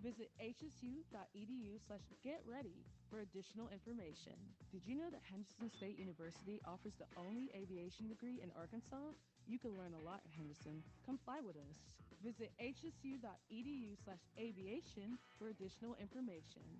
Visit hsu.edu/getready for additional information. Did you know that Henderson State University offers the only aviation degree in Arkansas? You can learn a lot at Henderson. Come fly with us. Visit hsu.edu/aviation for additional information.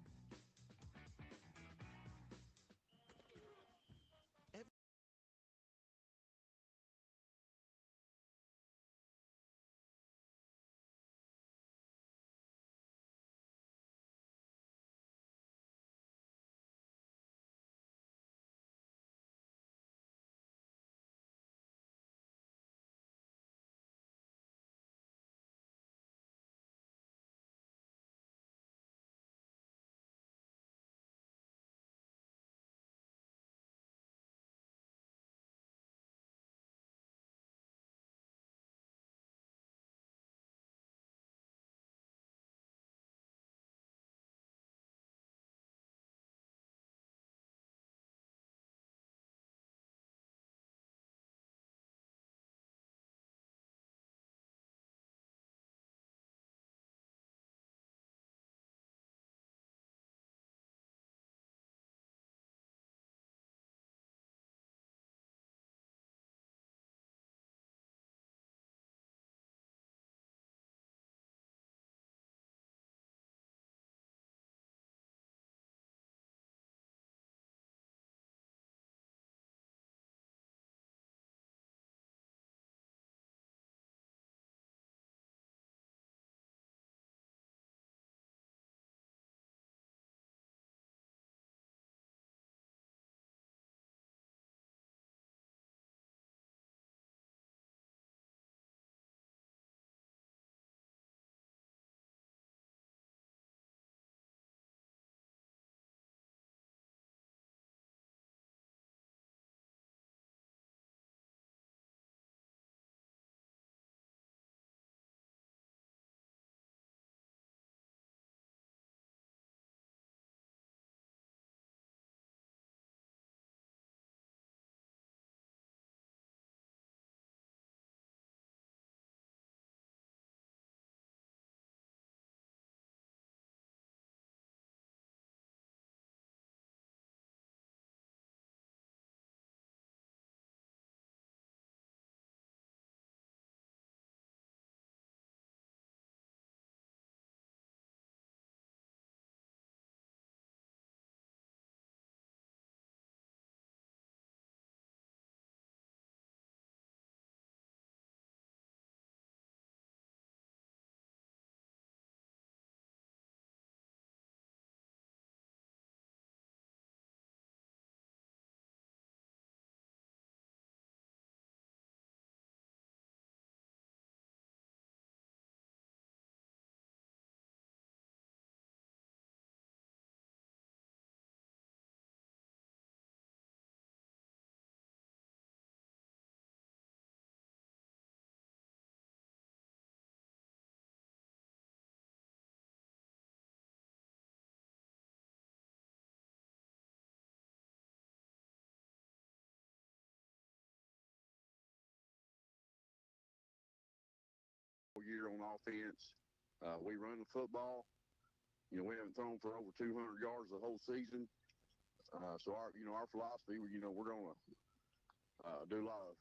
Year on offense. We run the football. We haven't thrown for over 200 yards the whole season. So our philosophy, we're going to do a lot of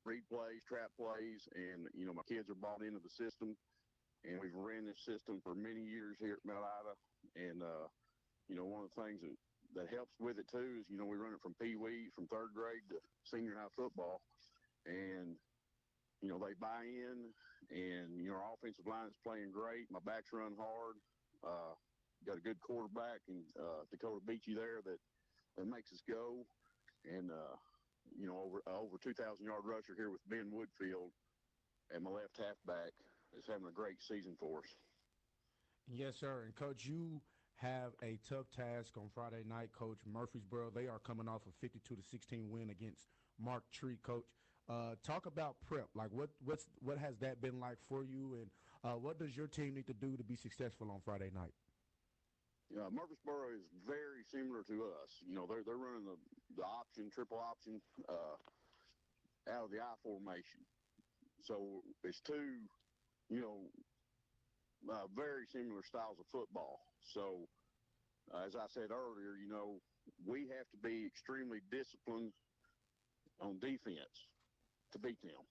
read plays, trap plays, and my kids are bought into the system, and we've ran this system for many years here at Mount Ida. And one of the things that helps with it too is we run it from Pee Wee, from third grade to senior high football, and they buy in, and our offensive line is playing great. My backs run hard. Got a good quarterback, and Dakota Beachy there that makes us go. And over 2,000-yard rusher here with Ben Woodfield, and my left halfback is having a great season for us. Yes, sir. And Coach, you have a tough task on Friday night, Coach. Murfreesboro, they are coming off a 52-16 win against Mark Tree, Coach. Talk about prep. Like, what has that been like for you, and what does your team need to do to be successful on Friday night? Murfreesboro is very similar to us. They're running the option, triple option, out of the I formation. So it's two, very similar styles of football. So, as I said earlier, we have to be extremely disciplined on defense to beat them.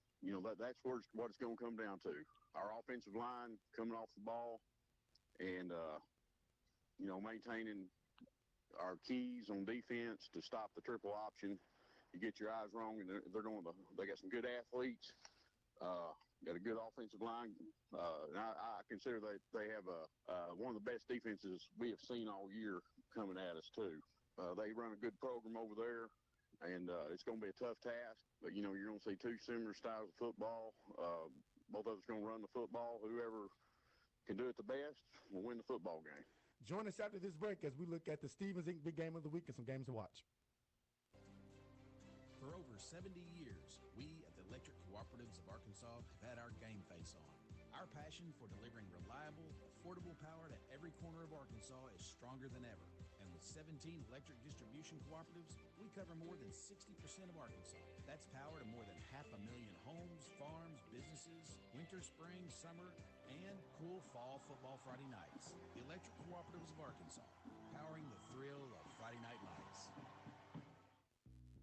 That's what it's going to come down to. Our offensive line coming off the ball and, maintaining our keys on defense to stop the triple option. You get your eyes wrong, and they got some good athletes, got a good offensive line. And I consider they have one of the best defenses we have seen all year coming at us, too. They run a good program over there, and it's going to be a tough task. But, you're going to see two similar styles of football. Both of us going to run the football. Whoever can do it the best will win the football game. Join us after this break as we look at the Stevens Inc. Big Game of the Week and some games to watch. For over 70 years, we at the Electric Cooperatives of Arkansas have had our game face on. Our passion for delivering reliable, affordable power to every corner of Arkansas is stronger than ever. And with 17 electric distribution cooperatives, we cover more than 60% of Arkansas. That's power to more than 500,000 homes, farms, businesses, winter, spring, summer, and cool fall football Friday nights. The Electric Cooperatives of Arkansas, powering the thrill of Friday night lights.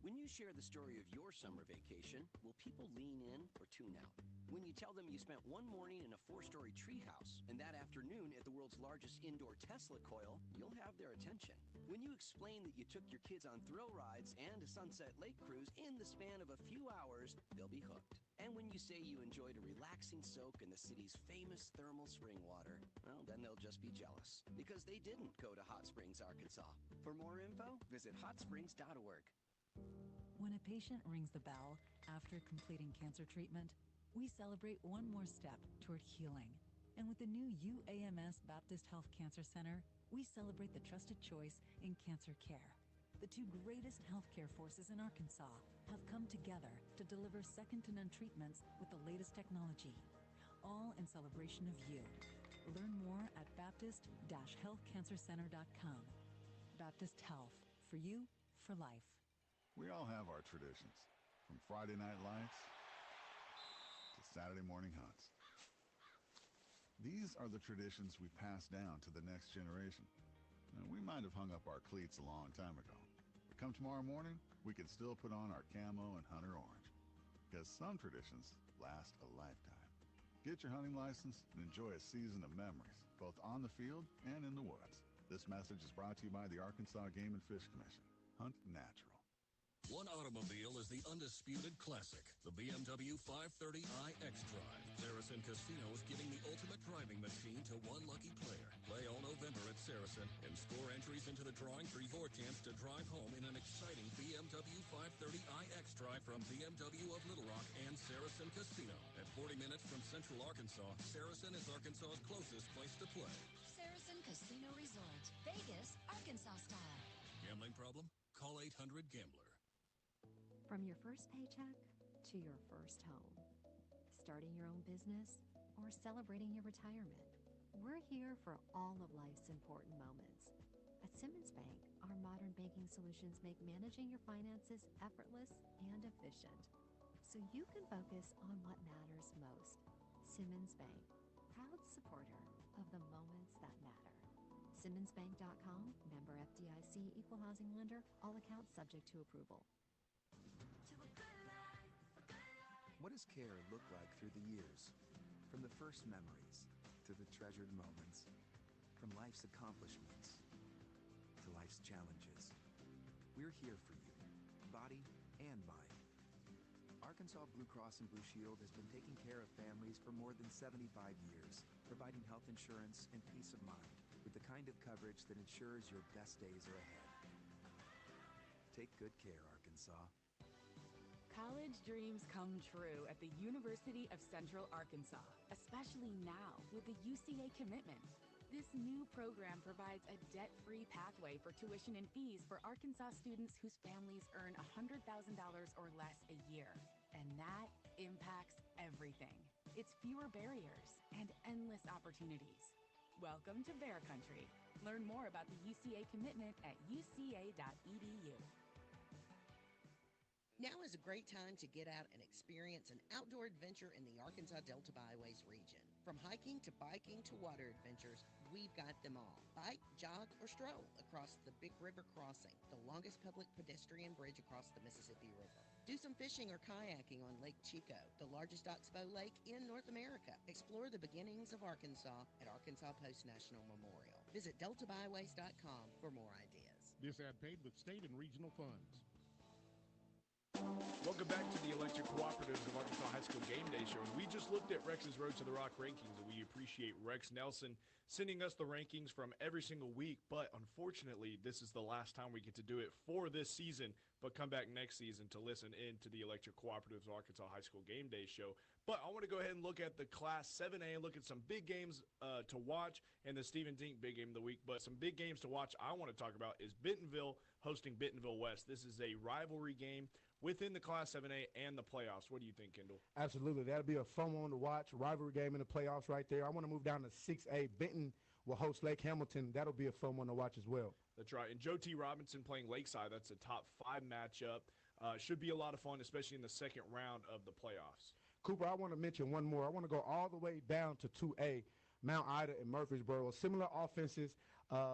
When you share the story of your summer vacation, will people lean in or tune out? When you tell them you spent one morning in a 4-story treehouse and that afternoon at the world's largest indoor Tesla coil, you'll have their attention. When you explain that you took your kids on thrill rides and a Sunset Lake cruise in the span of a few hours, they'll be hooked. And when you say you enjoyed a relaxing soak in the city's famous thermal spring water, well, then they'll just be jealous because they didn't go to Hot Springs, Arkansas. For more info, visit hotsprings.org. When a patient rings the bell after completing cancer treatment, we celebrate one more step toward healing. And with the new UAMS Baptist Health Cancer Center, we celebrate the trusted choice in cancer care. The two greatest healthcare forces in Arkansas have come together to deliver second-to-none treatments with the latest technology, all in celebration of you. Learn more at baptist-healthcancercenter.com. Baptist Health, for you, for life. We all have our traditions, from Friday night lights to Saturday morning hunts. These are the traditions we pass down to the next generation. Now, we might have hung up our cleats a long time ago, but come tomorrow morning, we can still put on our camo and hunter orange, because some traditions last a lifetime. Get your hunting license and enjoy a season of memories, both on the field and in the woods. This message is brought to you by the Arkansas Game and Fish Commission. Hunt natural. One automobile is the undisputed classic, the BMW 530i X-Drive. Saracen Casino is giving the ultimate driving machine to one lucky player. Play all November at Saracen and score entries into the drawing for your chance to drive home in an exciting BMW 530i X-Drive from BMW of Little Rock and Saracen Casino. At 40 minutes from Central Arkansas, Saracen is Arkansas's closest place to play. Saracen Casino Resort, Vegas, Arkansas style. Gambling problem? Call 800-GAMBLER. From your first paycheck to your first home, starting your own business, or celebrating your retirement, we're here for all of life's important moments. At Simmons Bank, our modern banking solutions make managing your finances effortless and efficient, so you can focus on what matters most. Simmons Bank, proud supporter of the moments that matter. SimmonsBank.com, member FDIC, equal housing lender, all accounts subject to approval. What does care look like through the years? From the first memories to the treasured moments, from life's accomplishments to life's challenges. We're here for you, body and mind. Arkansas Blue Cross and Blue Shield has been taking care of families for more than 75 years, providing health insurance and peace of mind with the kind of coverage that ensures your best days are ahead. Take good care, Arkansas. College dreams come true at the University of Central Arkansas, especially now with the UCA commitment. This new program provides a debt-free pathway for tuition and fees for Arkansas students whose families earn $100,000 or less a year. And that impacts everything. It's fewer barriers and endless opportunities. Welcome to Bear Country. Learn more about the UCA commitment at uca.edu. Now is a great time to get out and experience an outdoor adventure in the Arkansas Delta Byways region. From hiking to biking to water adventures, we've got them all. Bike, jog, or stroll across the Big River Crossing, the longest public pedestrian bridge across the Mississippi River. Do some fishing or kayaking on Lake Chico, the largest oxbow lake in North America. Explore the beginnings of Arkansas at Arkansas Post National Memorial. Visit deltabyways.com for more ideas. This ad paid with state and regional funds. Welcome back to the Electric Cooperatives of Arkansas High School Game Day Show. And we just looked at Rex's Road to the Rock rankings, and we appreciate Rex Nelson sending us the rankings from every single week. But unfortunately, this is the last time we get to do it for this season. But come back next season to listen in to the Electric Cooperatives of Arkansas High School Game Day Show. But I want to go ahead and look at the Class 7A and look at some big games to watch and the Stephen Dink Big Game of the Week. But some big games to watch I want to talk about is Bentonville hosting Bentonville West. This is a rivalry game within the Class 7A and the playoffs. What do you think, Kendall? Absolutely. That'll be a fun one to watch. Rivalry game in the playoffs right there. I want to move down to 6A. Benton will host Lake Hamilton. That'll be a fun one to watch as well. That's right. And Joe T. Robinson playing Lakeside. That's a top 5 matchup. Should be a lot of fun, especially in the second round of the playoffs. Cooper, I want to mention one more. I want to go all the way down to 2A, Mount Ida and Murfreesboro. Similar offenses.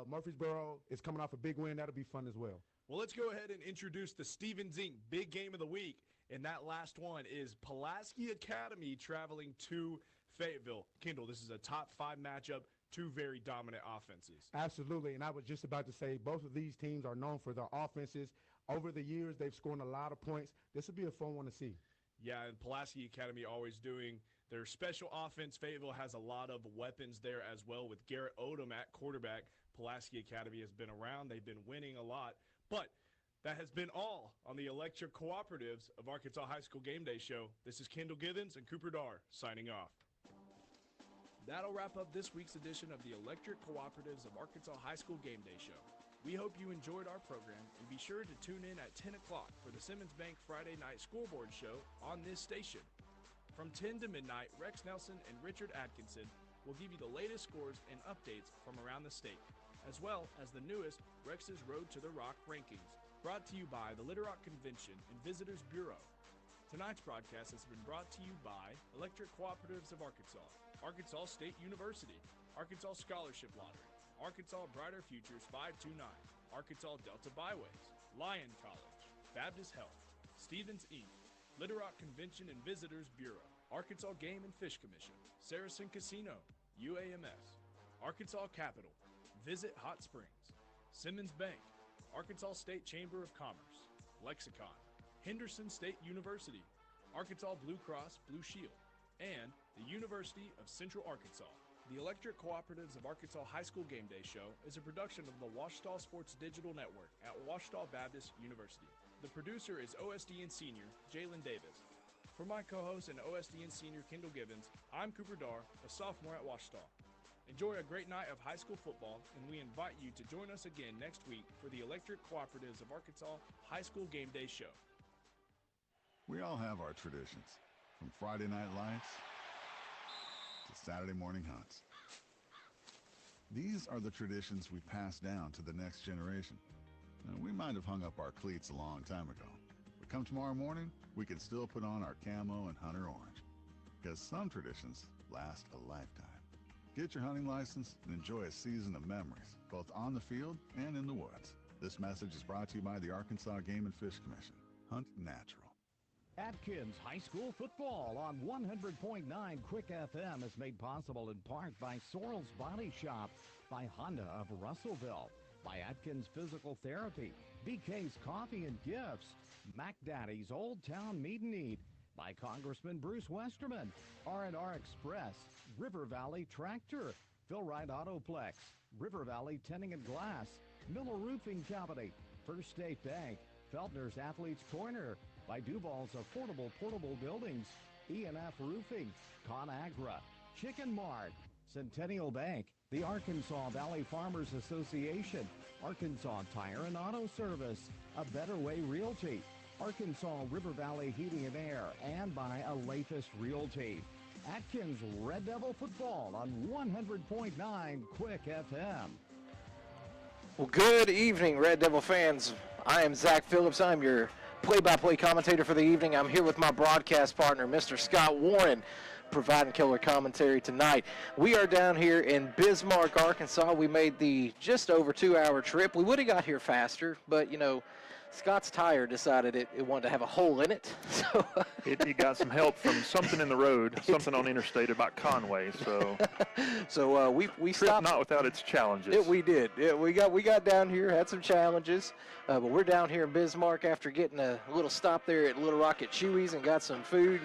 Murfreesboro is coming off a big win. That'll be fun as well. Well, let's go ahead and introduce the Stephen Dink Big Game of the Week. And that last one is Pulaski Academy traveling to Fayetteville. Kendall, this is a top 5 matchup, 2 very dominant offenses. Absolutely, and I was just about to say both of these teams are known for their offenses. Over the years, they've scored a lot of points. This will be a fun one to see. Yeah, and Pulaski Academy always doing their special offense. Fayetteville has a lot of weapons there as well with Garrett Odom at quarterback. Pulaski Academy has been around. They've been winning a lot. But that has been all on the Electric Cooperatives of Arkansas High School Game Day Show. This is Kendall Givens and Cooper Darr signing off. That'll wrap up this week's edition of the Electric Cooperatives of Arkansas High School Game Day Show. We hope you enjoyed our program, and be sure to tune in at 10 o'clock for the Simmons Bank Friday Night Scoreboard Show on this station. From 10 to midnight, Rex Nelson and Richard Atkinson will give you the latest scores and updates from around the state, as well as the newest Rex's Road to the Rock rankings, brought to you by the Little Rock Convention and Visitors Bureau. Tonight's broadcast has been brought to you by Electric Cooperatives of Arkansas, Arkansas State University, Arkansas Scholarship Lottery, Arkansas Brighter Futures 529, Arkansas Delta Byways, Lyon College, Baptist Health, Stevens Inc., Little Rock Convention and Visitors Bureau, Arkansas Game and Fish Commission, Saracen Casino, UAMS, Arkansas Capital, Visit Hot Springs, Simmons Bank, Arkansas State Chamber of Commerce, Lexicon, Henderson State University, Arkansas Blue Cross Blue Shield, and the University of Central Arkansas. The Electric Cooperatives of Arkansas High School Game Day Show is a production of the Washita Sports Digital Network at Washita Baptist University. The producer is OSDN Senior Jalen Davis. For my co-host and OSDN Senior Kendall Givens, I'm Cooper Darr, a sophomore at Washita. Enjoy a great night of high school football, and we invite you to join us again next week for the Electric Cooperatives of Arkansas High School Game Day Show. We all have our traditions, from Friday night lights to Saturday morning hunts. These are the traditions we pass down to the next generation. Now, we might have hung up our cleats a long time ago, but come tomorrow morning, we can still put on our camo and hunter orange, because some traditions last a lifetime. Get your hunting license and enjoy a season of memories, both on the field and in the woods. This message is brought to you by the Arkansas Game and Fish Commission. Hunt natural. Atkins High School football on 100.9 Quick FM is made possible in part by Sorrell's Body Shop, by Honda of Russellville, by Atkins Physical Therapy, BK's Coffee and Gifts, Mac Daddy's Old Town Meat and Eat, by Congressman Bruce Westerman, R&R Express, River Valley Tractor, Phil Wright Autoplex, River Valley Tinting and Glass, Miller Roofing Company, First State Bank, Feltner's Athletes Corner, by Duval's Affordable Portable Buildings, E&F Roofing, ConAgra, Chicken Mart, Centennial Bank, the Arkansas Valley Farmers Association, Arkansas Tire and Auto Service, A Better Way Realty, Arkansas River Valley Heating and Air, and by Alaphus Realty. Atkins Red Devil football on 100.9 Quick FM. Well, good evening, Red Devil fans. I am Zach Phillips. I'm your play-by-play commentator for the evening. I'm here with my broadcast partner, Mr. Scott Warren. providing killer commentary tonight. We are down here in Bismarck, Arkansas. We made the just over 2-hour trip. We would have got here faster, but, you know, Scott's tire decided it wanted to have a hole in it. So it got some help from something in the road, something on interstate about Conway. So we trip stopped. Not without its challenges. We did. We got down here, had some challenges, but we're down here in Bismarck after getting a little stop there at Little Rock at Chewy's and got some food.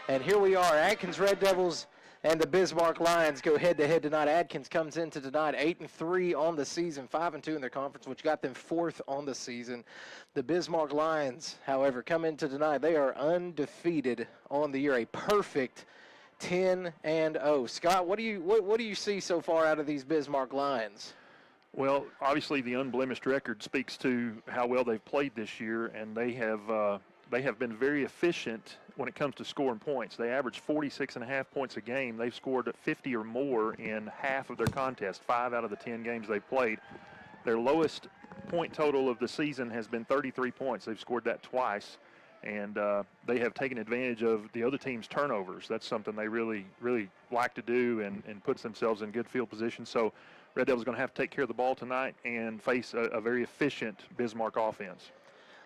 And here we are, Atkins Red Devils and the Bismarck Lions go head-to-head tonight. Atkins comes into tonight 8-3 on the season, 5-2 in their conference, which got them 4th on the season. The Bismarck Lions, however, come into tonight. They are undefeated on the year, a perfect 10-0. Scott, what do you see so far out of these Bismarck Lions? Well, obviously the unblemished record speaks to how well they've played this year, and they have been very efficient when it comes to scoring points. They average 46.5 points a game. They've scored 50 or more in half of their contests, 5 out of the 10 games they've played. Their lowest point total of the season has been 33 points. They've scored that twice, and they have taken advantage of the other team's turnovers. That's something they really, really like to do and puts themselves in good field position. So Red Devils are going to have to take care of the ball tonight and face a very efficient Bismarck offense.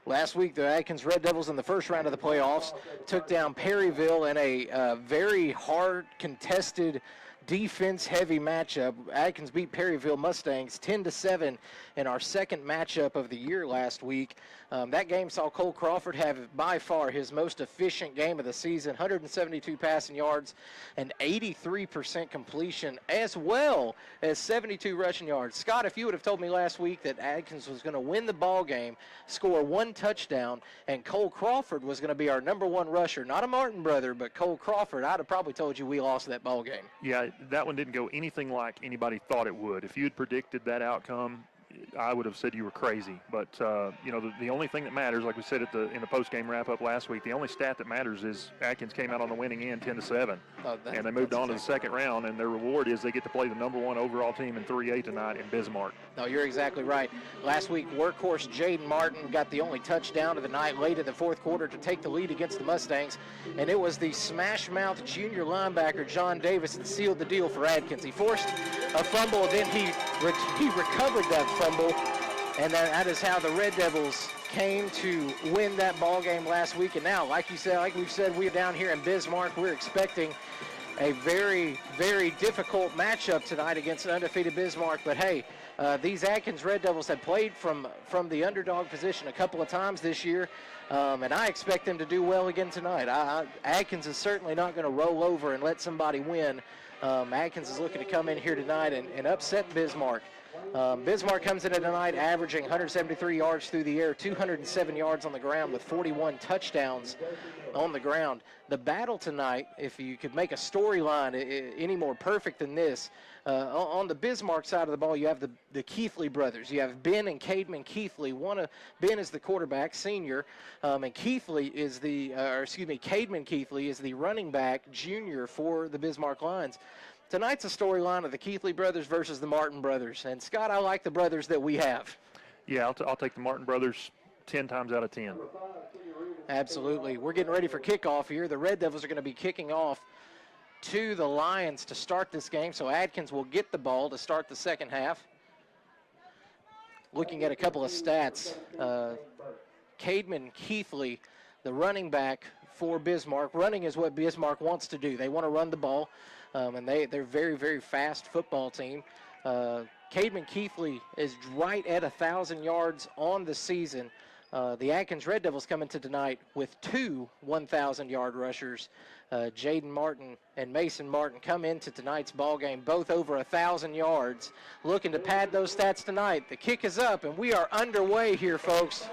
Last week, the Atkins Red Devils in the first round of the playoffs took down Perryville in a very hard, contested, defense-heavy matchup. Atkins beat Perryville Mustangs 10-7 in our second matchup of the year last week. That game saw Cole Crawford have by far his most efficient game of the season, 172 passing yards and 83% completion, as well as 72 rushing yards. Scott, if you would have told me last week that Atkins was going to win the ball game, score 1 touchdown, and Cole Crawford was going to be our #1 rusher, not a Martin brother, but Cole Crawford, I'd have probably told you we lost that ball game. Yeah, that one didn't go anything like anybody thought it would. If you had predicted that outcome, I would have said you were crazy. But, you know, the only thing that matters, like we said in the post-game wrap-up last week, the only stat that matters is Atkins came out on the winning end 10-7. And they moved on to the second round, and their reward is they get to play the #1 overall team in 3A tonight in Bismarck. No, you're exactly right. Last week, workhorse Jaden Martin got the only touchdown of the night late in the fourth quarter to take the lead against the Mustangs, and it was the smash-mouth junior linebacker John Davis that sealed the deal for Atkins. He forced a fumble, and then he recovered that fumble, and that is how the Red Devils came to win that ball game last week. And now, like you said, like we've said, we're down here in Bismarck. We're expecting a very, very difficult matchup tonight against an undefeated Bismarck. But hey, these Atkins Red Devils have played from the underdog position a couple of times this year, and I expect them to do well again tonight. Atkins is certainly not going to roll over and let somebody win. Atkins is looking to come in here tonight and upset Bismarck. Bismarck comes in tonight averaging 173 yards through the air, 207 yards on the ground with 41 touchdowns on the ground. The battle tonight, if you could make a storyline any more perfect than this, on the Bismarck side of the ball, you have the Keithley brothers. You have Ben and Cademan Keithley. Ben is the quarterback, senior, and Cademan Keithley is the running back, junior, for the Bismarck Lions. Tonight's a storyline of the Keithley brothers versus the Martin brothers. And, Scott, I like the brothers that we have. Yeah, I'll take the Martin brothers 10 times out of 10. Absolutely. We're getting ready for kickoff here. The Red Devils are going to be kicking off to the Lions to start this game. So Atkins will get the ball to start the second half. Looking at a couple of stats, Cademan Keithley, the running back for Bismarck. Running is what Bismarck wants to do. They want to run the ball. And they're very, very fast football team. Cademan Keithley is right at 1,000 yards on the season. The Atkins Red Devils come into tonight with 2 1,000-yard rushers. Jaden Martin and Mason Martin come into tonight's ball game, both over 1,000 yards, looking to pad those stats tonight. The kick is up, and we are underway here, folks.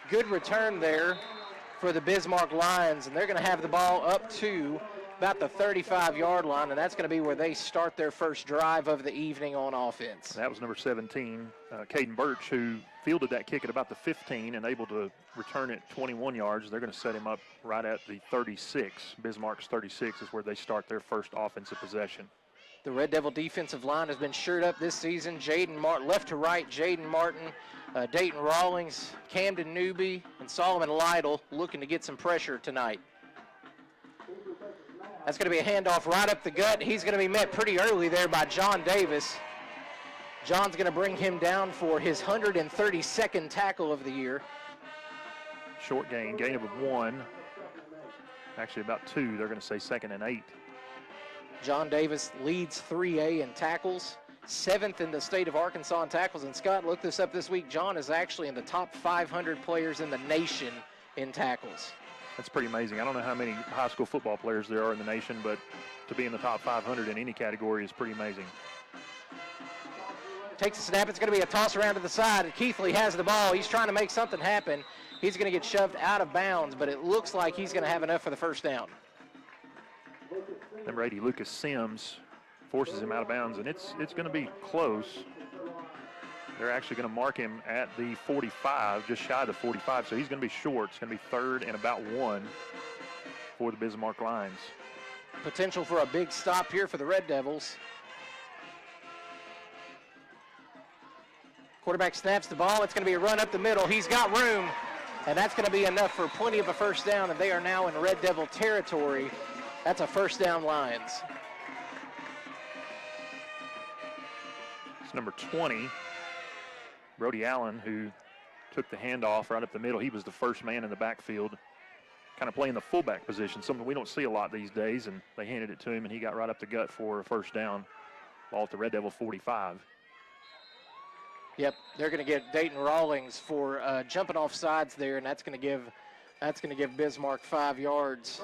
Good return there for the Bismarck Lions, and they're going to have the ball up to about the 35-yard line, and that's going to be where they start their first drive of the evening on offense. That was number 17, Caden Birch, who fielded that kick at about the 15 and able to return it 21 yards. They're going to set him up right at the 36. Bismarck's 36 is where they start their first offensive possession. The Red Devil defensive line has been shored up this season. Jaden Martin, left to right, Jaden Martin, Dayton Rawlings, Camden Newby, and Solomon Lytle looking to get some pressure tonight. That's going to be a handoff right up the gut. He's going to be met pretty early there by John Davis. John's going to bring him down for his 132nd tackle of the year. Short gain of 1. Actually about 2. They're going to say 2nd and 8. John Davis leads 3A in tackles, 7th in the state of Arkansas in tackles. And Scott, looked this up this week. John is actually in the top 500 players in the nation in tackles. That's pretty amazing. I don't know how many high school football players there are in the nation, but to be in the top 500 in any category is pretty amazing. Takes a snap. It's going to be a toss around to the side. Keithley has the ball. He's trying to make something happen. He's going to get shoved out of bounds, but it looks like he's going to have enough for the first down. Number 80, Lucas Sims, forces him out of bounds, and it's going to be close. They're actually going to mark him at the 45, just shy of the 45, so he's going to be short. It's going to be 3rd and about 1 for the Bismarck Lions. Potential for a big stop here for the Red Devils. Quarterback snaps the ball. It's going to be a run up the middle. He's got room, and that's going to be enough for plenty of a first down, and they are now in Red Devil territory. That's a first down, Lions. It's number 20, Brody Allen, who took the handoff right up the middle. He was the first man in the backfield, kind of playing the fullback position, something we don't see a lot these days, and they handed it to him, and he got right up the gut for a first down. Ball at the Red Devil 45. Yep, they're going to get Dayton Rawlings for jumping off sides there, and that's going to give Bismarck 5 yards.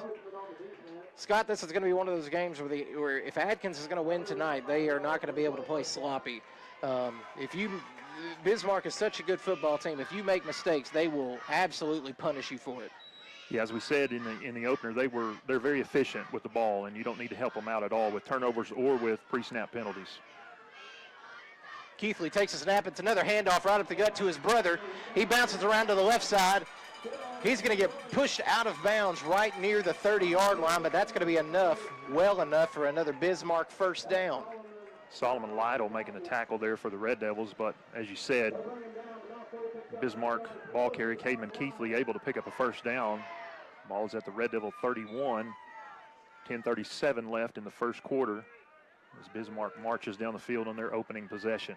Scott, this is going to be one of those games where if Atkins is going to win tonight, they are not going to be able to play sloppy. Bismarck is such a good football team. If you make mistakes, they will absolutely punish you for it. Yeah, as we said in the opener, they're very efficient with the ball, and you don't need to help them out at all with turnovers or with pre-snap penalties. Keithley takes a snap. It's another handoff right up the gut to his brother. He bounces around to the left side. He's going to get pushed out of bounds right near the 30-yard line, but that's going to be enough, well enough for another Bismarck first down. Solomon Lytle making the tackle there for the Red Devils, but as you said, Bismarck ball carrier Cademan Keithley able to pick up a first down. Ball is at the Red Devil 31, 10:37 left in the first quarter as Bismarck marches down the field on their opening possession.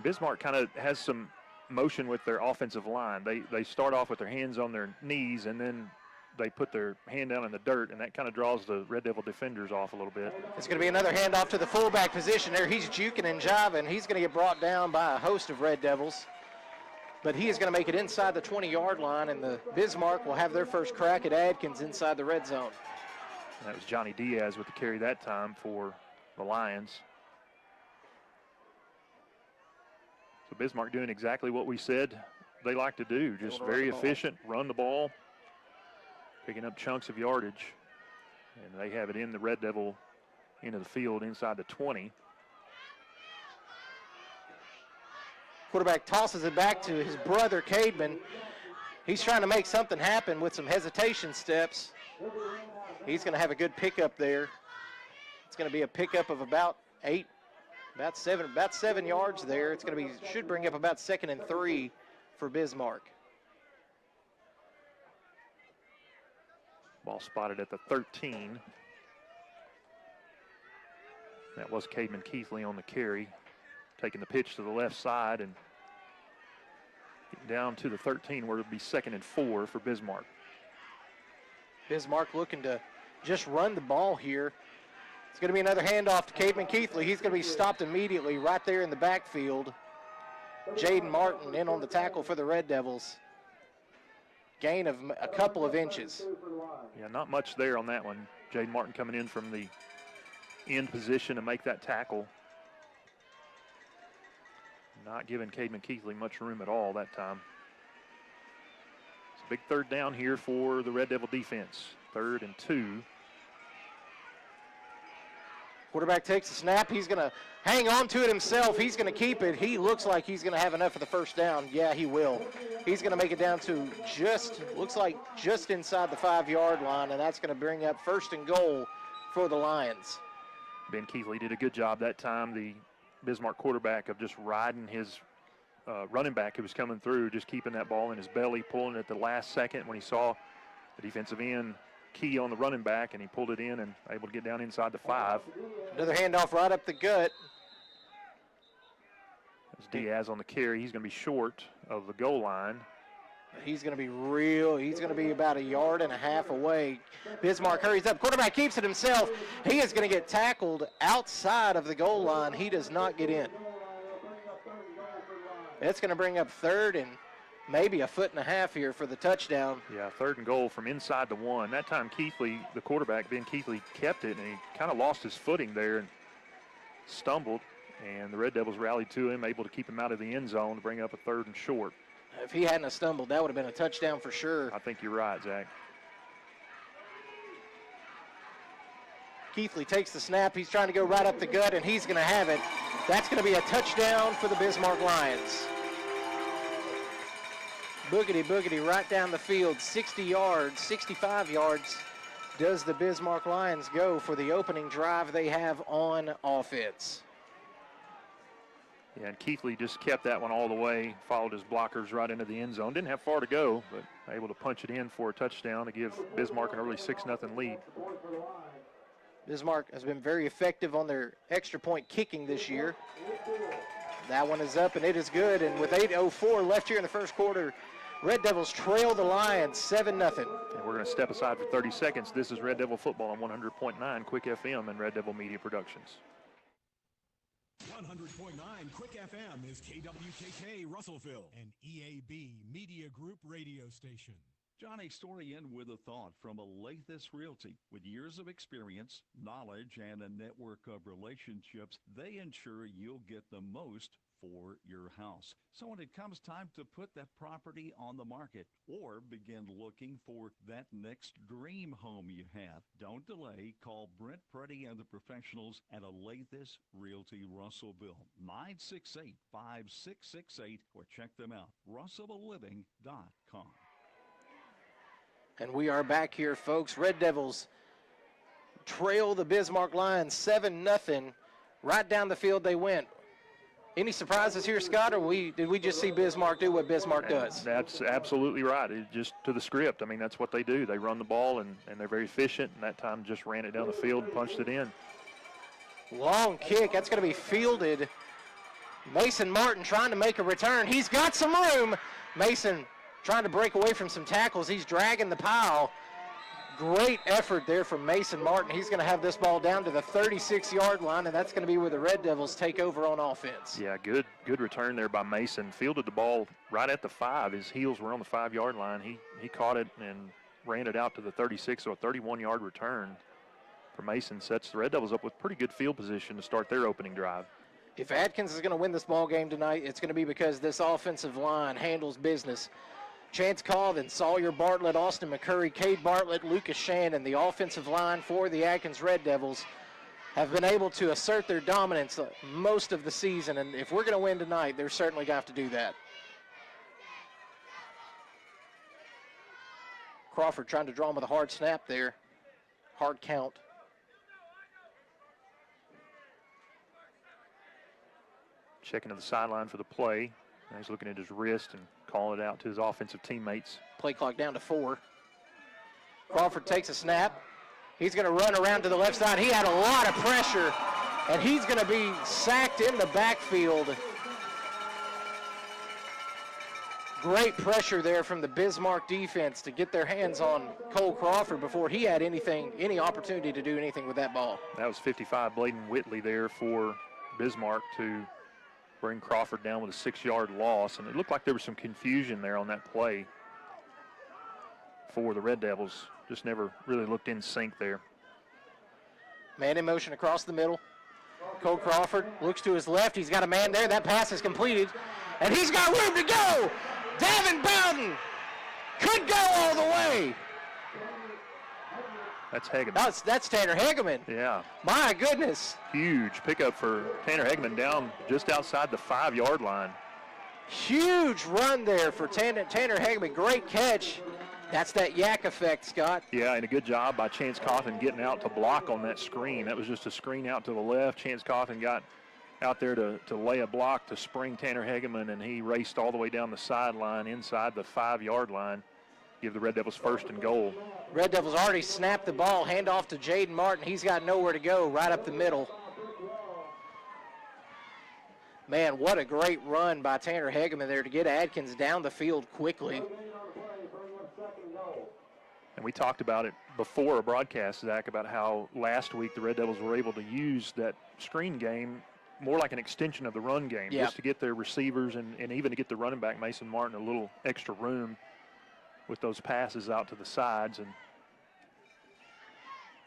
Bismarck kind of has some motion with their offensive line. They start off with their hands on their knees, and then they put their hand down in the dirt, and that kind of draws the Red Devil defenders off a little bit. It's going to be another handoff to the fullback position there. He's juking and jiving. He's going to get brought down by a host of Red Devils, but he is going to make it inside the 20-yard line, and the Bismarck will have their first crack at Atkins inside the red zone. And that was Johnny Diaz with the carry that time for the Lions. So Bismarck doing exactly what we said they like to do, just very efficient, run the ball, picking up chunks of yardage. And they have it in the Red Devil into the field inside the 20. Quarterback tosses it back to his brother, Cademan. He's trying to make something happen with some hesitation steps. He's going to have a good pickup there. It's going to be a pickup of about 7 yards there. It's going to should bring up about 2nd and 3 for Bismarck. Ball spotted at the 13. That was Cademan Keithley on the carry, taking the pitch to the left side and getting down to the 13 where it would be 2nd and 4 for Bismarck. Bismarck looking to just run the ball here. It's going to be another handoff to Cademan Keithley. He's going to be stopped immediately right there in the backfield. Jaden Martin in on the tackle for the Red Devils. Gain of a couple of inches. Yeah, not much there on that one. Jaden Martin coming in from the end position to make that tackle. Not giving Cademan Keithley much room at all that time. It's a big third down here for the Red Devil defense. 3rd and 2. Quarterback takes the snap. He's going to hang on to it himself. He's going to keep it. He looks like he's going to have enough for the first down. Yeah, he will. He's going to make it down to looks like just inside the 5-yard line, and that's going to bring up 1st and goal for the Lions. Ben Keithley did a good job that time, the Bismarck quarterback, of just riding his running back who was coming through, just keeping that ball in his belly, pulling it at the last second when he saw the defensive end key on the running back, and he pulled it in and able to get down inside the 5. Another handoff right up the gut. As Diaz on the carry, he's going to be short of the goal line. He's going to be he's going to be about 1.5 yards away. Bismarck hurries up. Quarterback keeps it himself. He is going to get tackled outside of the goal line. He does not get in. It's going to bring up 3rd and maybe 1.5 feet here for the touchdown. Yeah, 3rd and goal from inside the 1. That time Keithley, the quarterback, Ben Keithley, kept it, and he kind of lost his footing there and stumbled, and the Red Devils rallied to him, able to keep him out of the end zone to bring up a 3rd and short. If he hadn't have stumbled, that would have been a touchdown for sure. I think you're right, Zach. Keithley takes the snap. He's trying to go right up the gut, and he's going to have it. That's going to be a touchdown for the Bismarck Lions. Boogity right down the field, 60 yards, 65 yards does the Bismarck Lions go for the opening drive they have on offense. Yeah, and Keithley just kept that one all the way, followed his blockers right into the end zone. Didn't have far to go, but able to punch it in for a touchdown to give Bismarck an early 6-0 lead. Bismarck has been very effective on their extra point kicking this year. That one is up, and it is good. And with 8:04 left here in the first quarter, Red Devils trail the Lions 7-0. And we're going to step aside for 30 seconds. This is Red Devil Football on 100.9 Quick FM and Red Devil Media Productions. 100.9 Quick FM is KWKK Russellville, an EAB Media Group radio station. Johnny Story in with a thought from Alathus Realty. With years of experience, knowledge, and a network of relationships, they ensure you'll get the most for your house. So when it comes time to put that property on the market or begin looking for that next dream home you have, don't delay. Call Brent Preddy and the professionals at Alathus Realty Russellville, 968-5668, or check them out, russellvilleliving.com. And we are back here, folks. Red Devils trail the Bismarck Lions 7-0. Right down the field they went. Any surprises here, Scott, or did we just see Bismarck do what Bismarck does? That's absolutely right. It just to the script. I mean, that's what they do. They run the ball, and they're very efficient, and that time just ran it down the field and punched it in. Long kick. That's going to be fielded. Mason Martin trying to make a return. He's got some room. Mason trying to break away from some tackles. He's dragging the pile. Great effort there from Mason Martin. He's going to have this ball down to the 36-yard line, and that's going to be where the Red Devils take over on offense. Yeah, good return there by Mason. Fielded the ball right at the 5. His heels were on the 5-yard line. He caught it and ran it out to the 36, so a 31-yard return for Mason sets the Red Devils up with pretty good field position to start their opening drive. If Atkins is going to win this ball game tonight, it's going to be because this offensive line handles business. Chance Colvin, Sawyer Bartlett, Austin McCurry, Cade Bartlett, Lucas Shannon, the offensive line for the Atkins Red Devils have been able to assert their dominance most of the season, and if we're going to win tonight, they're certainly going to have to do that. Crawford trying to draw him with a hard snap there. Hard count. Checking to the sideline for the play. Now he's looking at his wrist and calling it out to his offensive teammates. Play clock down to 4. Crawford takes a snap. He's going to run around to the left side. He had a lot of pressure, and he's going to be sacked in the backfield. Great pressure there from the Bismarck defense to get their hands on Cole Crawford before he had any opportunity to do anything with that ball. That was 55 Bladen Whitley there for Bismarck to bring Crawford down with a 6-yard loss, and it looked like there was some confusion there on that play for the Red Devils. Just never really looked in sync there. Man in motion across the middle. Cole Crawford looks to his left. He's got a man there. That pass is completed, and he's got room to go. Davin Bowden could go all the way. That's Hageman. That's Tanner Hageman. Yeah. My goodness. Huge pickup for Tanner Hageman down just outside the 5-yard line. Huge run there for Tanner Hageman. Great catch. That's that yak effect, Scott. Yeah, and a good job by Chance Cawthon getting out to block on that screen. That was just a screen out to the left. Chance Cawthon got out there to lay a block to spring Tanner Hageman, and he raced all the way down the sideline inside the 5-yard line. Give the Red Devils 1st and goal. Red Devils already snapped the ball. Hand off to Jaden Martin. He's got nowhere to go, right up the middle. Man, what a great run by Tanner Hageman there to get Atkins down the field quickly. And we talked about it before a broadcast, Zach, about how last week the Red Devils were able to use that screen game more like an extension of the run game, just to get their receivers and even to get the running back, Mason Martin, a little extra room with those passes out to the sides. And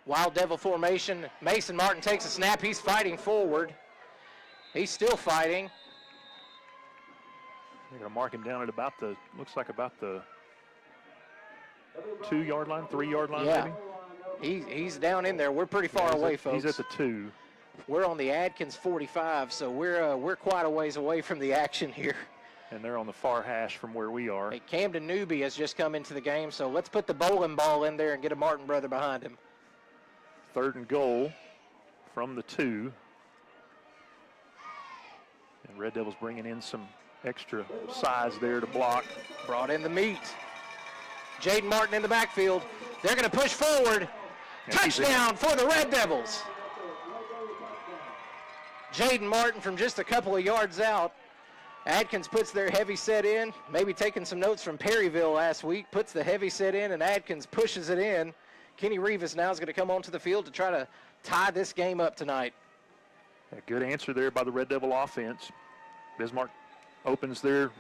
Wild Devil formation. Mason Martin takes a snap. He's fighting forward. He's still fighting. They're going to mark him down at about the 2-yard line, 3-yard line, maybe? He's down in there. We're pretty far away, folks. He's at the 2. We're on the Atkins 45, so we're quite a ways away from the action here. And they're on the far hash from where we are. Hey, Camden Newby has just come into the game, so let's put the bowling ball in there and get a Martin brother behind him. 3rd and goal from the 2. And Red Devils bringing in some extra size there to block. Brought in the meat. Jaden Martin in the backfield. They're going to push forward. And touchdown for the Red Devils. Jaden Martin from just a couple of yards out. Atkins puts their heavy set in, maybe taking some notes from Perryville last week, puts the heavy set in, and Atkins pushes it in. Kenny Rivas now is going to come onto the field to try to tie this game up tonight. A good answer there by the Red Devil offense. Bismarck opens their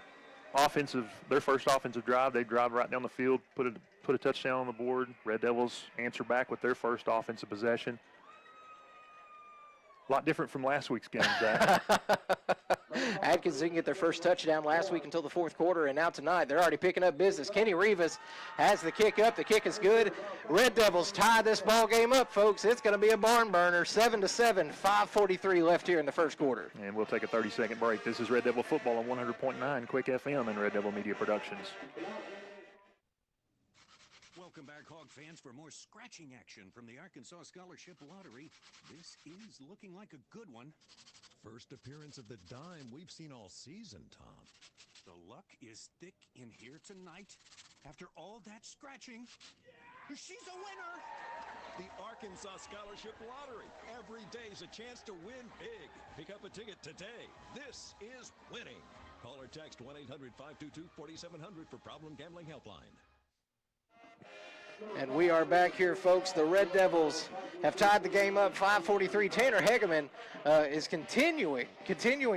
first offensive drive. They drive right down the field, put a touchdown on the board. Red Devils answer back with their first offensive possession. A lot different from last week's game, Zach. Atkins didn't get their first touchdown last week until the 4th quarter, and now tonight they're already picking up business. Kenny Rivas has the kick up. The kick is good. Red Devils tie this ball game up, folks. It's going to be a barn burner, 7-7, 5:43 left here in the 1st quarter. And we'll take a 30-second break. This is Red Devil Football on 100.9 Quick FM and Red Devil Media Productions. Welcome back, Hog fans, for more scratching action from the Arkansas Scholarship Lottery. This is looking like a good one. First appearance of the dime we've seen all season, Tom. The luck is thick in here tonight. After all that scratching, she's a winner! The Arkansas Scholarship Lottery. Every day's a chance to win big. Pick up a ticket today. This is winning. Call or text 1-800-522-4700 for Problem Gambling Helpline. And we are back here, folks. The Red Devils have tied the game up, 5:43. Tanner Hageman is continuing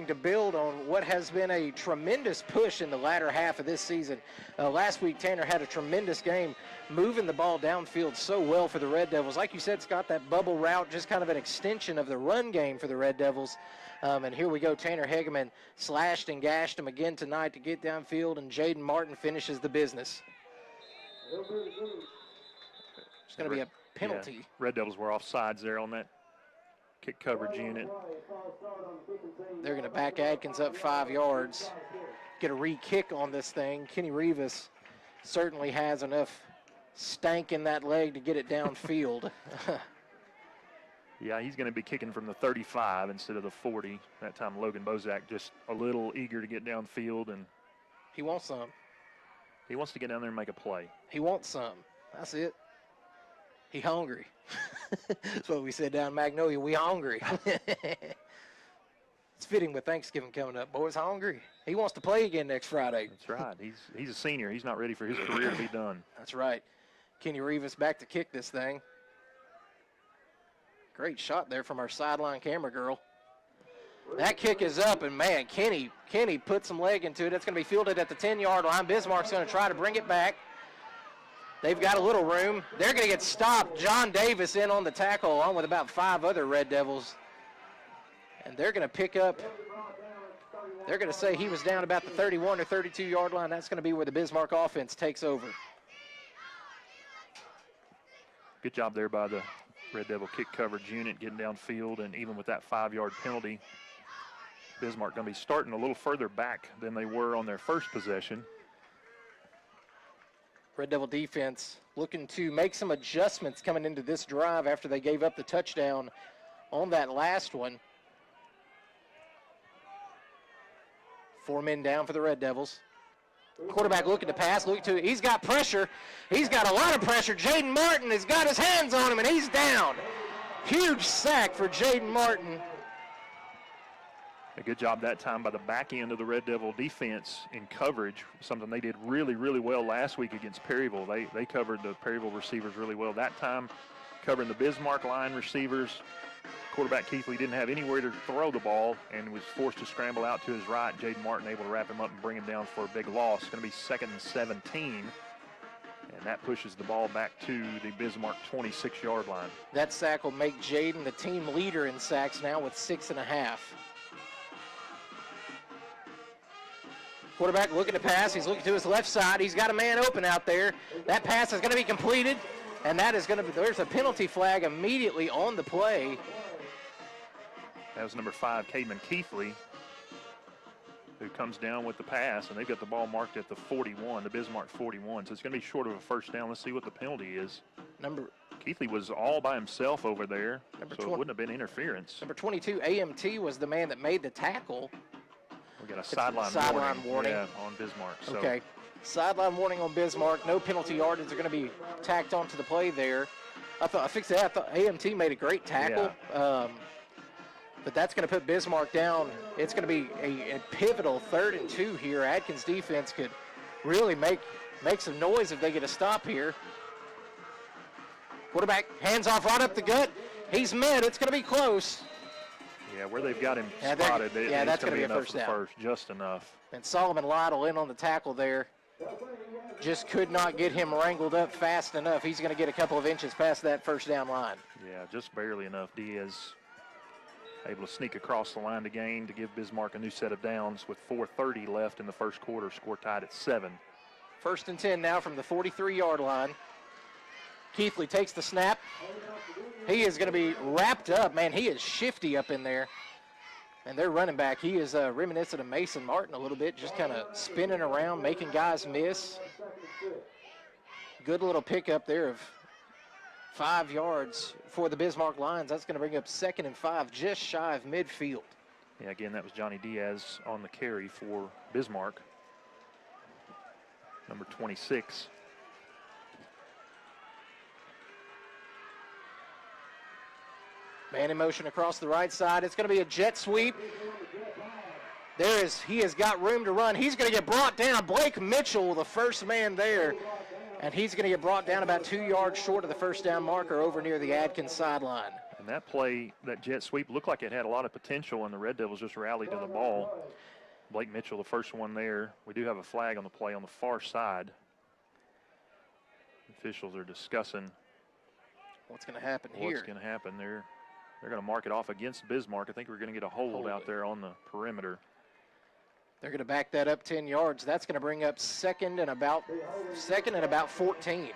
to build on what has been a tremendous push in the latter half of this season. Last week, Tanner had a tremendous game, moving the ball downfield so well for the Red Devils. Like you said, Scott, that bubble route, just kind of an extension of the run game for the Red Devils. And here we go. Tanner Hageman slashed and gashed him again tonight to get downfield, and Jaden Martin finishes the business. It's going to be a penalty. Yeah. Red Devils were off sides there on that kick coverage unit. They're going to back Atkins up 5 yards. Get a re-kick on this thing. Kenny Rivas certainly has enough stank in that leg to get it downfield. Yeah, he's going to be kicking from the 35 instead of the 40. That time Logan Bozak just a little eager to get downfield. And he wants some. He wants to get down there and make a play. He wants some. That's it. He hungry. That's what we said down in Magnolia. We hungry. It's fitting with Thanksgiving coming up. Boys hungry. He wants to play again next Friday. That's right. He's a senior. He's not ready for his career to be done. That's right. Kenny Rivas back to kick this thing. Great shot there from our sideline camera girl. That kick is up, and, man, Kenny put some leg into it. It's going to be fielded at the 10-yard line. Bismarck's going to try to bring it back. They've got a little room. They're going to get stopped. John Davis in on the tackle along with about 5 other Red Devils. And they're going to pick up. They're going to say he was down about the 31 or 32-yard line. That's going to be where the Bismarck offense takes over. Good job there by the Red Devil kick coverage unit getting downfield, and even with that 5-yard penalty, Bismarck going to be starting a little further back than they were on their first possession. Red Devil defense looking to make some adjustments coming into this drive after they gave up the touchdown on that last one. 4 men down for the Red Devils. Quarterback looking to pass, he's got pressure. He's got a lot of pressure. Jaden Martin has got his hands on him, and he's down. Huge sack for Jaden Martin. A good job that time by the back end of the Red Devil defense in coverage, something they did really, really well last week against Perryville. They covered the Perryville receivers really well. That time, covering the Bismarck line receivers, quarterback Keithley didn't have anywhere to throw the ball and was forced to scramble out to his right. Jaden Martin able to wrap him up and bring him down for a big loss. It's going to be 2nd and 17, and that pushes the ball back to the Bismarck 26-yard line. That sack will make Jaden the team leader in sacks now with 6.5. Quarterback looking to pass. He's looking to his left side. He's got a man open out there. That pass is going to be completed, and that is going to be, there's a penalty flag immediately on the play. That was number 5, Cademan Keithley, who comes down with the pass, and they've got the ball marked at the 41, the Bismarck 41. So it's going to be short of a first down. Let's see what the penalty is. Keithley was all by himself over there, so it wouldn't have been interference. Number 22, AMT, was the man that made the tackle. We got a sideline warning. Yeah, on Bismarck. So. Okay. Sideline warning on Bismarck. No penalty yardage are going to be tacked onto the play there. I thought AMT made a great tackle. Yeah. But that's going to put Bismarck down. It's going to be a pivotal 3rd and 2 here. Atkins defense could really make some noise if they get a stop here. Quarterback hands off right up the gut. He's mid. It's going to be close. Yeah, where they've got him spotted, that's going to be a first down. Just enough. And Solomon Lytle in on the tackle there. Just could not get him wrangled up fast enough. He's going to get a couple of inches past that first down line. Yeah, just barely enough. Diaz able to sneak across the line to gain to give Bismarck a new set of downs with 4:30 left in the first quarter. Score tied at 7. 1st and 10 now from the 43-yard line. Keithley takes the snap. He is going to be wrapped up. Man, he is shifty up in there. And their running back, he is reminiscent of Mason Martin a little bit, just kind of spinning around, making guys miss. Good little pickup there of 5 yards for the Bismarck Lions. That's going to bring up 2nd and 5, just shy of midfield. Yeah, again, that was Johnny Diaz on the carry for Bismarck. Number 26. Man in motion across the right side. It's going to be a jet sweep. He has got room to run. He's going to get brought down. Blake Mitchell, the first man there. And he's going to get brought down about 2 yards short of the first down marker over near the Atkins sideline. And that play, that jet sweep, looked like it had a lot of potential, and the Red Devils just rallied to the ball. Blake Mitchell, the first one there. We do have a flag on the play on the far side. Officials are discussing what's going to happen here. What's going to happen there. They're going to mark it off against Bismarck. I think we're going to get a hold out there on the perimeter. They're going to back that up 10 yards. That's going to bring up second and about 14.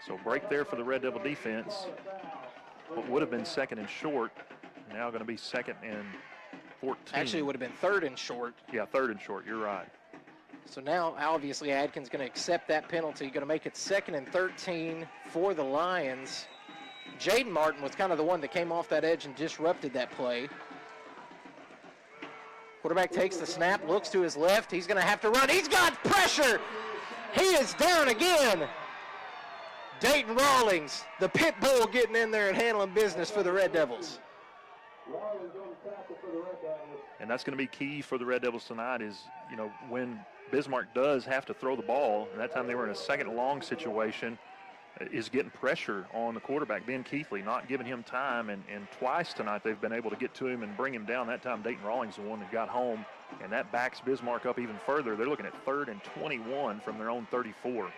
So break there for the Red Devil defense. What would have been 2nd and short, now going to be 2nd and 14. Actually, it would have been 3rd and short. Yeah, 3rd and short. You're right. So now, obviously, Atkins going to accept that penalty. Going to make it 2nd and 13 for the Lions. Jaden Martin was kind of the one that came off that edge and disrupted that play. Quarterback takes the snap, looks to his left. He's going to have to run. He's got pressure. He is down again. Dayton Rawlings, the pit bull, getting in there and handling business for the Red Devils. And that's going to be key for the Red Devils tonight is, when Bismarck does have to throw the ball, and that time they were in a 2nd and long situation, is getting pressure on the quarterback, Ben Keithley, not giving him time. And twice tonight they've been able to get to him and bring him down. That time Dayton Rawlings the one that got home, and that backs Bismarck up even further. They're looking at 3rd and 21 from their own 34.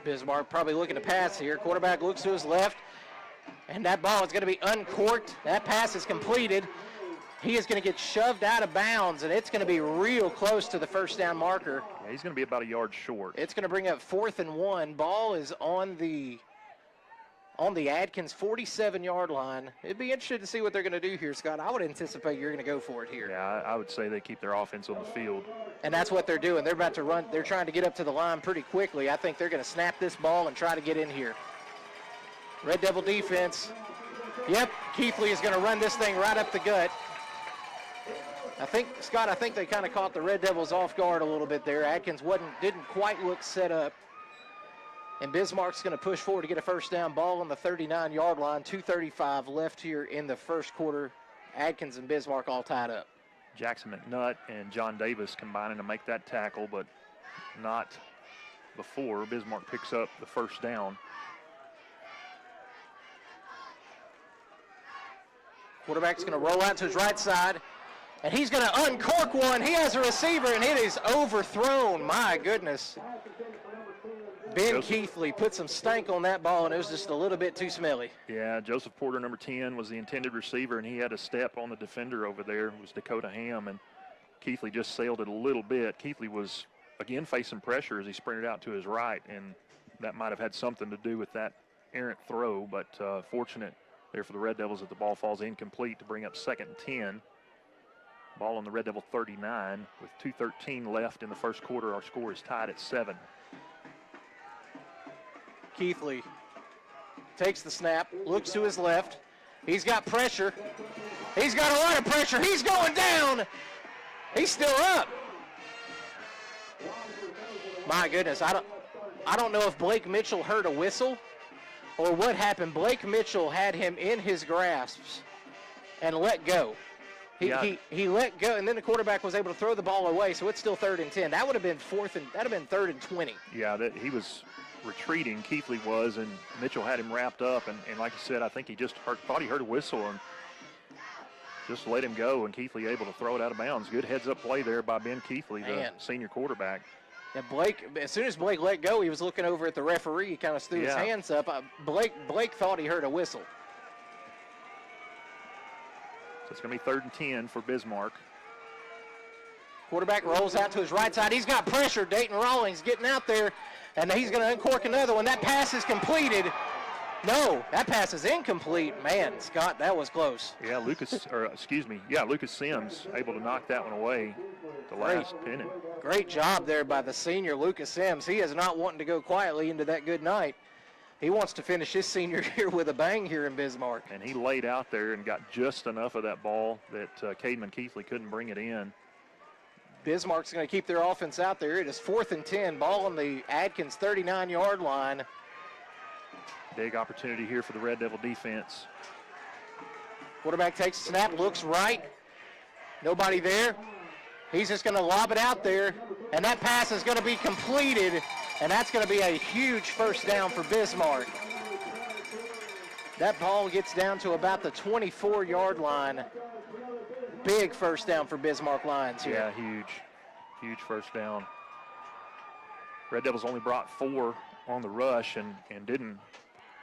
Bismarck probably looking to pass here. Quarterback looks to his left, and that ball is going to be uncorked. That pass is completed. He is going to get shoved out of bounds, and it's going to be real close to the first down marker. Yeah, he's going to be about a yard short. It's going to bring up 4th and 1. Ball is on the Atkins 47-yard line. It'd be interesting to see what they're going to do here, Scott. I would anticipate you're going to go for it here. Yeah, I would say they keep their offense on the field. And that's what they're doing. They're about to run. They're trying to get up to the line pretty quickly. I think they're going to snap this ball and try to get in here. Red Devil defense. Yep, Keithley is going to run this thing right up the gut. I think they kind of caught the Red Devils off guard a little bit there. Atkins didn't quite look set up. And Bismarck's going to push forward to get a first down. Ball on the 39-yard line. 2:35 left here in the first quarter. Atkins and Bismarck all tied up. Jackson McNutt and John Davis combining to make that tackle, but not before Bismarck picks up the first down. Quarterback's going to roll out to his right side, and he's going to uncork one. He has a receiver, and it is overthrown. My goodness. Ben Keithley put some stank on that ball, and it was just a little bit too smelly. Yeah, Joseph Porter, number 10, was the intended receiver, and he had a step on the defender over there. It was Dakota Ham, and Keithley just sailed it a little bit. Keithley was, again, facing pressure as he sprinted out to his right, and that might have had something to do with that errant throw, but fortunate there for the Red Devils that the ball falls incomplete to bring up 2nd and 10. Ball on the Red Devil 39 with 2:13 left in the first quarter. Our score is tied at 7. Keithley takes the snap, looks to his left. He's got pressure. He's got a lot of pressure. He's going down. He's still up. My goodness, I don't know if Blake Mitchell heard a whistle or what happened. Blake Mitchell had him in his grasps and let go. He let go, and then the quarterback was able to throw the ball away, so it's still 3rd and 10. That would have been 3rd and 20. Yeah, he was retreating, Keithley was, and Mitchell had him wrapped up, and like you said, I think he just thought he heard a whistle and just let him go, and Keithley able to throw it out of bounds. Good heads-up play there by Ben Keithley, the senior quarterback. Yeah, Blake, as soon as Blake let go, he was looking over at the referee. He kind of threw his hands up. Blake thought he heard a whistle. So it's going to be 3rd and 10 for Bismarck. Quarterback rolls out to his right side. He's got pressure. Dayton Rawlings getting out there, and he's going to uncork another one. That pass is completed. No, that pass is incomplete. Man, Scott, that was close. Yeah, Lucas Sims able to knock that one away. The last pennant. Great job there by the senior Lucas Sims. He is not wanting to go quietly into that good night. He wants to finish his senior year with a bang here in Bismarck. And he laid out there and got just enough of that ball that Cademan Keithley couldn't bring it in. Bismarck's going to keep their offense out there. It is 4th and 10. Ball on the Atkins 39-yard line. Big opportunity here for the Red Devil defense. Quarterback takes a snap, looks right. Nobody there. He's just going to lob it out there, and that pass is going to be completed, and that's going to be a huge first down for Bismarck. That ball gets down to about the 24-yard line. Big first down for Bismarck Lions here. Yeah, huge first down. Red Devils only brought 4 on the rush and didn't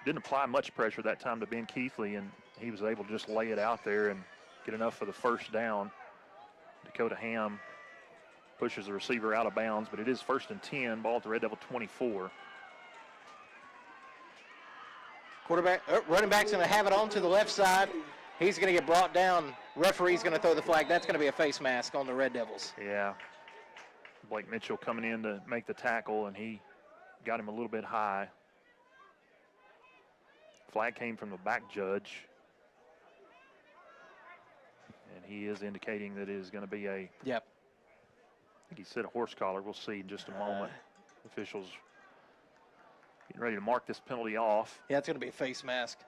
apply much pressure that time to Ben Keithley, and he was able to just lay it out there and get enough for the first down. Dakota Ham pushes the receiver out of bounds, but it is 1st and 10, ball at the Red Devil 24. Running back's going to have it on to the left side. He's going to get brought down. Referee's going to throw the flag. That's going to be a face mask on the Red Devils. Yeah. Blake Mitchell coming in to make the tackle, and he got him a little bit high. Flag came from the back judge. And he is indicating that it is going to be a... Yep. I think he said a horse collar. We'll see in just a moment. Officials getting ready to mark this penalty off. Yeah, it's going to be a face mask.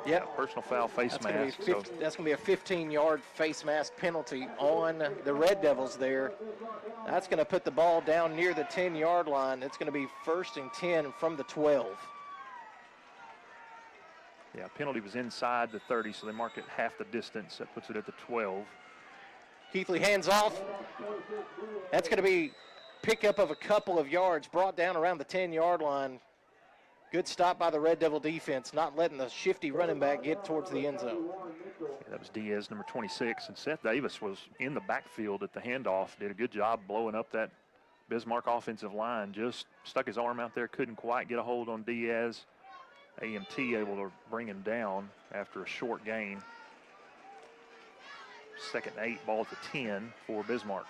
Yep. Personal foul face mask. That's going to be a 15-yard face mask penalty on the Red Devils there. That's going to put the ball down near the 10-yard line. It's going to be 1st and 10 from the 12. Yeah, penalty was inside the 30, so they mark it half the distance. That puts it at the 12. Keithley hands off. That's going to be pickup of a couple of yards, brought down around the 10-yard line. Good stop by the Red Devil defense, not letting the shifty running back get towards the end zone. Yeah, that was Diaz, number 26, and Seth Davis was in the backfield at the handoff. Did a good job blowing up that Bismarck offensive line. Just stuck his arm out there, couldn't quite get a hold on Diaz. AMT able to bring him down after a short gain. 2nd and 8, ball at the 10 for Bismarck.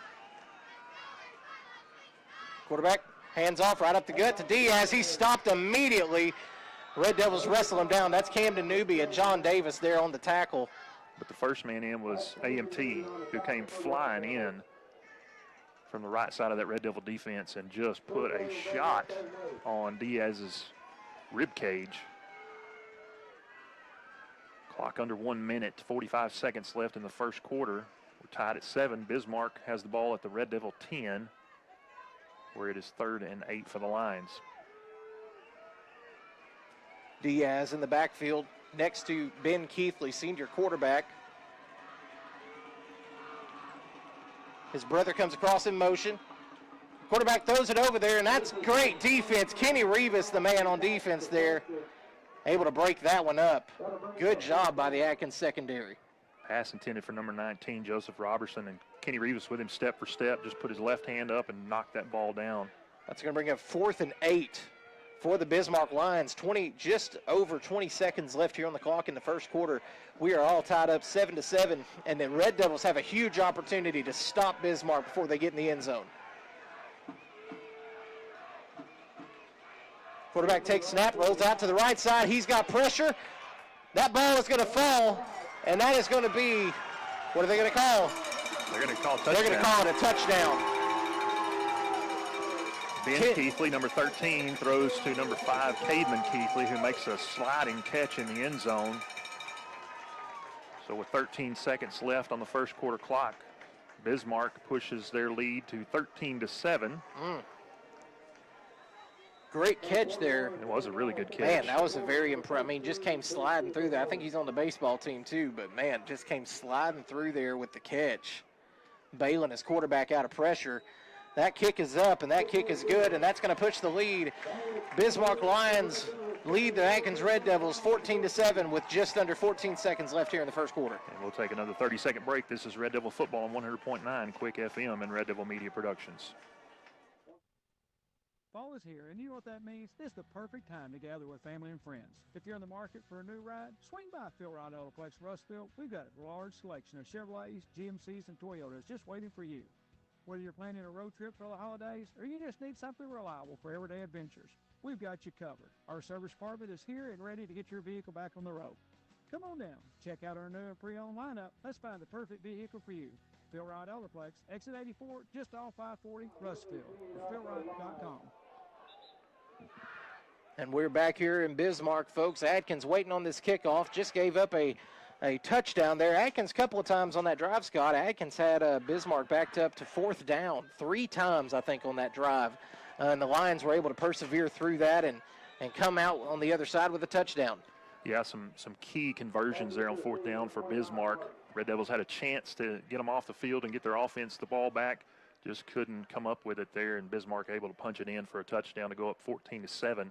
Quarterback, hands off right up the gut to Diaz. He stopped immediately. Red Devils wrestle him down. That's Camden Newby and John Davis there on the tackle. But the first man in was AMT, who came flying in from the right side of that Red Devil defense and just put a shot on Diaz's rib cage. Clock under 1 minute, 45 seconds left in the first quarter. We're tied at 7. Bismarck has the ball at the Red Devil 10, where it is 3rd and 8 for the Lions. Diaz in the backfield next to Ben Keithley, senior quarterback. His brother comes across in motion. Quarterback throws it over there, and that's great defense. Kenny Rivas, the man on defense there, able to break that one up. Good job by the Atkins secondary. Pass intended for number 19, Joseph Robertson, and Kenny Rivas with him step for step, just put his left hand up and knocked that ball down. That's going to bring up 4th and 8 for the Bismarck Lions. Just over 20 seconds left here on the clock in the first quarter. We are all tied up 7-7, and the Red Devils have a huge opportunity to stop Bismarck before they get in the end zone. Quarterback takes snap, rolls out to the right side. He's got pressure. That ball is going to fall, and that is going to be, what are they going to call? They're going to call a touchdown. They're going to call it a touchdown. Ben Keithley, number 13, throws to number 5, Cademan Keithley, who makes a sliding catch in the end zone. So with 13 seconds left on the first quarter clock, Bismarck pushes their lead to 13-7. Great catch there. It was a really good catch. Man, that was a very impressive. I mean, just came sliding through there. I think he's on the baseball team too, but man, just came sliding through there with the catch. Bailing his quarterback out of pressure. That kick is up, and that kick is good, and that's going to push the lead. Bismarck Lions lead the Atkins Red Devils 14-7 with just under 14 seconds left here in the first quarter. And we'll take another 30-second break. This is Red Devil Football on 100.9 Quick FM and Red Devil Media Productions. Fall is here, and you know what that means? This is the perfect time to gather with family and friends. If you're in the market for a new ride, swing by Phil Wright Autoplex Russville. We've got a large selection of Chevrolets, GMCs, and Toyotas just waiting for you. Whether you're planning a road trip for the holidays or you just need something reliable for everyday adventures, we've got you covered. Our service department is here and ready to get your vehicle back on the road. Come on down. Check out our new and pre-owned lineup. Let's find the perfect vehicle for you. Phil Wright Autoplex, exit 84, just off 540, Russville. PhilWright.com. And we're back here in Bismarck, folks. Atkins waiting on this kickoff. Just gave up a touchdown there. Atkins a couple of times on that drive, Scott. Atkins had Bismarck backed up to 4th down 3 times, I think, on that drive. And the Lions were able to persevere through that and come out on the other side with a touchdown. Yeah, some key conversions there on 4th down for Bismarck. Red Devils had a chance to get them off the field and get their offense the ball back. Just couldn't come up with it there, and Bismarck able to punch it in for a touchdown to go up 14-7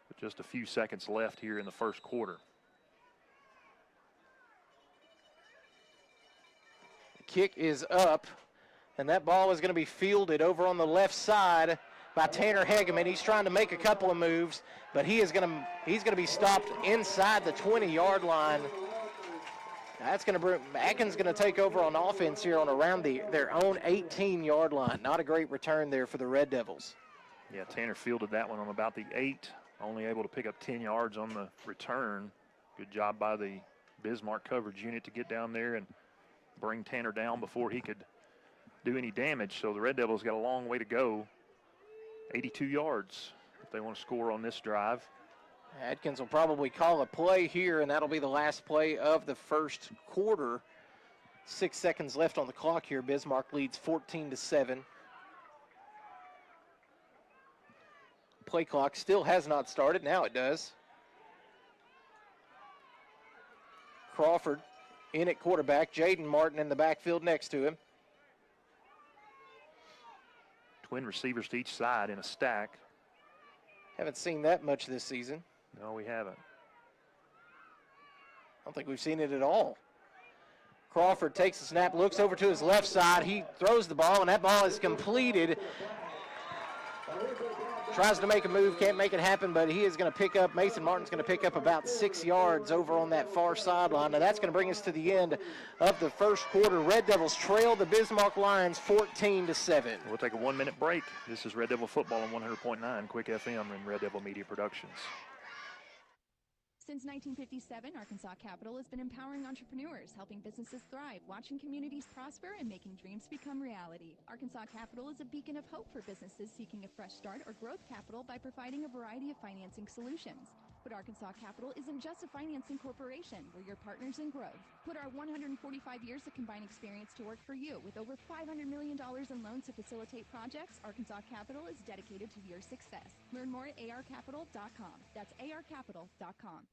with just a few seconds left here in the first quarter. The kick is up, and that ball is going to be fielded over on the left side by Tanner Hegeman. He's trying to make a couple of moves, but he's going to be stopped inside the 20-yard line. That's going to bring Atkins going to take over on offense here on around their own 18-yard line. Not a great return there for the Red Devils. Yeah, Tanner fielded that one on about the 8, only able to pick up 10 yards on the return. Good job by the Bismarck coverage unit to get down there and bring Tanner down before he could do any damage. So the Red Devils got a long way to go. 82 yards if they want to score on this drive. Atkins will probably call a play here, and that'll be the last play of the first quarter. 6 seconds left on the clock here. Bismarck leads 14-7. Play clock still has not started. Now it does. Crawford in at quarterback. Jaden Martin in the backfield next to him. Twin receivers to each side in a stack. Haven't seen that much this season. No, we haven't. I don't think we've seen it at all. Crawford takes the snap, looks over to his left side. He throws the ball, and that ball is completed. Tries to make a move, can't make it happen, but he is going to pick up, Mason Martin's going to pick up about 6 yards over on that far sideline. Now that's going to bring us to the end of the first quarter. Red Devils trail the Bismarck Lions 14-7. We'll take a 1-minute break. This is Red Devil Football on 100.9 Quick FM and Red Devil Media Productions. Since 1957, Arkansas Capital has been empowering entrepreneurs, helping businesses thrive, watching communities prosper, and making dreams become reality. Arkansas Capital is a beacon of hope for businesses seeking a fresh start or growth capital by providing a variety of financing solutions. But Arkansas Capital isn't just a financing corporation. We're your partners in growth. Put our 145 years of combined experience to work for you. With over $500 million in loans to facilitate projects, Arkansas Capital is dedicated to your success. Learn more at arcapital.com. That's arcapital.com.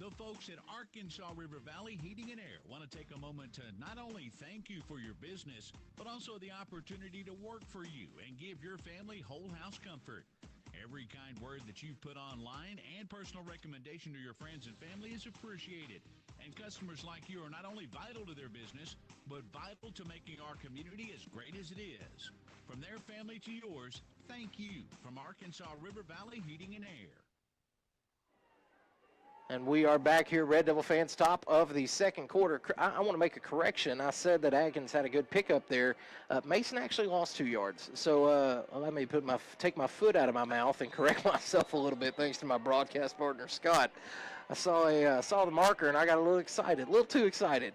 The folks at Arkansas River Valley Heating and Air want to take a moment to not only thank you for your business, but also the opportunity to work for you and give your family whole house comfort. Every kind word that you've put online and personal recommendation to your friends and family is appreciated. And customers like you are not only vital to their business, but vital to making our community as great as it is. From their family to yours, thank you from Arkansas River Valley Heating and Air. And we are back here, Red Devil fans, top of the second quarter. I want to make a correction. I said that Atkins had a good pickup there. Mason actually lost 2 yards. So let me take my foot out of my mouth and correct myself a little bit, thanks to my broadcast partner, Scott. I saw the marker, and I got a little excited, a little too excited.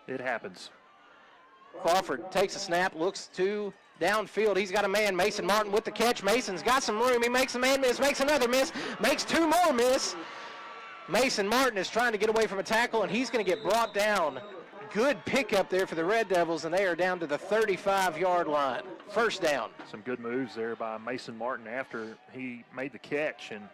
It happens. Crawford takes a snap, looks to downfield. He's got a man, Mason Martin with the catch. Mason's got some room. He makes a man miss, makes another miss, makes 2 more miss. Mason Martin is trying to get away from a tackle, and he's going to get brought down. Good pickup there for the Red Devils, and they are down to the 35-yard line. First down. Some good moves there by Mason Martin after he made the catch and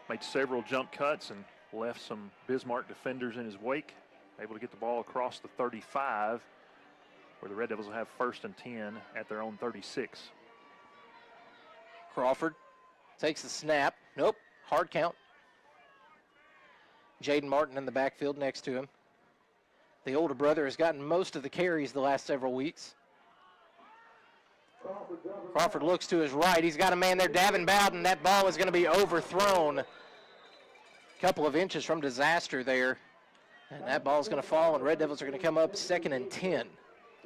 made several jump cuts and left some Bismarck defenders in his wake. Able to get the ball across the 35. Where the Red Devils will have 1st and 10 at their own 36. Crawford takes the snap. Nope, hard count. Jaden Martin in the backfield next to him. The older brother has gotten most of the carries the last several weeks. Crawford looks to his right. He's got a man there, Davin Bowden. That ball is going to be overthrown. A couple of inches from disaster there. And that ball is going to fall, and Red Devils are going to come up 2nd and 10.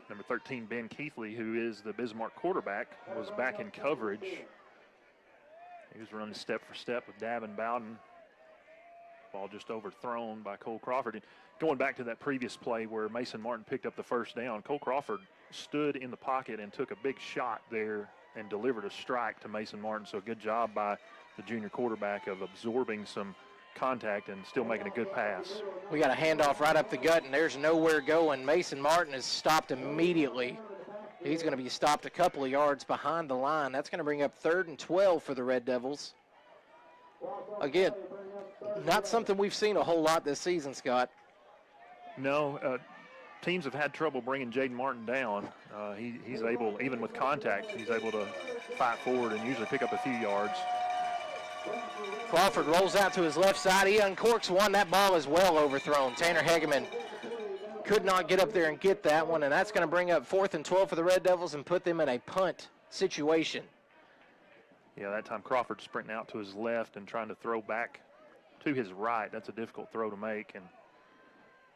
Number 13, Ben Keithley, who is the Bismarck quarterback, was back in coverage. He was running step for step with Davin Bowden. Ball just overthrown by Cole Crawford. And going back to that previous play where Mason Martin picked up the first down, Cole Crawford stood in the pocket and took a big shot there and delivered a strike to Mason Martin. So a good job by the junior quarterback of absorbing some contact and still making a good pass. We got a handoff right up the gut, and there's nowhere going. Mason Martin is stopped immediately. He's going to be stopped a couple of yards behind the line. That's going to bring up 3rd and 12 for the Red Devils. Again, not something we've seen a whole lot this season, Scott. No, teams have had trouble bringing Jaden Martin down. He's able, even with contact, he's able to fight forward and usually pick up a few yards. Crawford rolls out to his left side. He uncorks one. That ball is well overthrown. Tanner Hegeman could not get up there and get that one, and that's going to bring up 4th and 12 for the Red Devils and put them in a punt situation. Yeah, that time Crawford sprinting out to his left and trying to throw back to his right. That's a difficult throw to make, and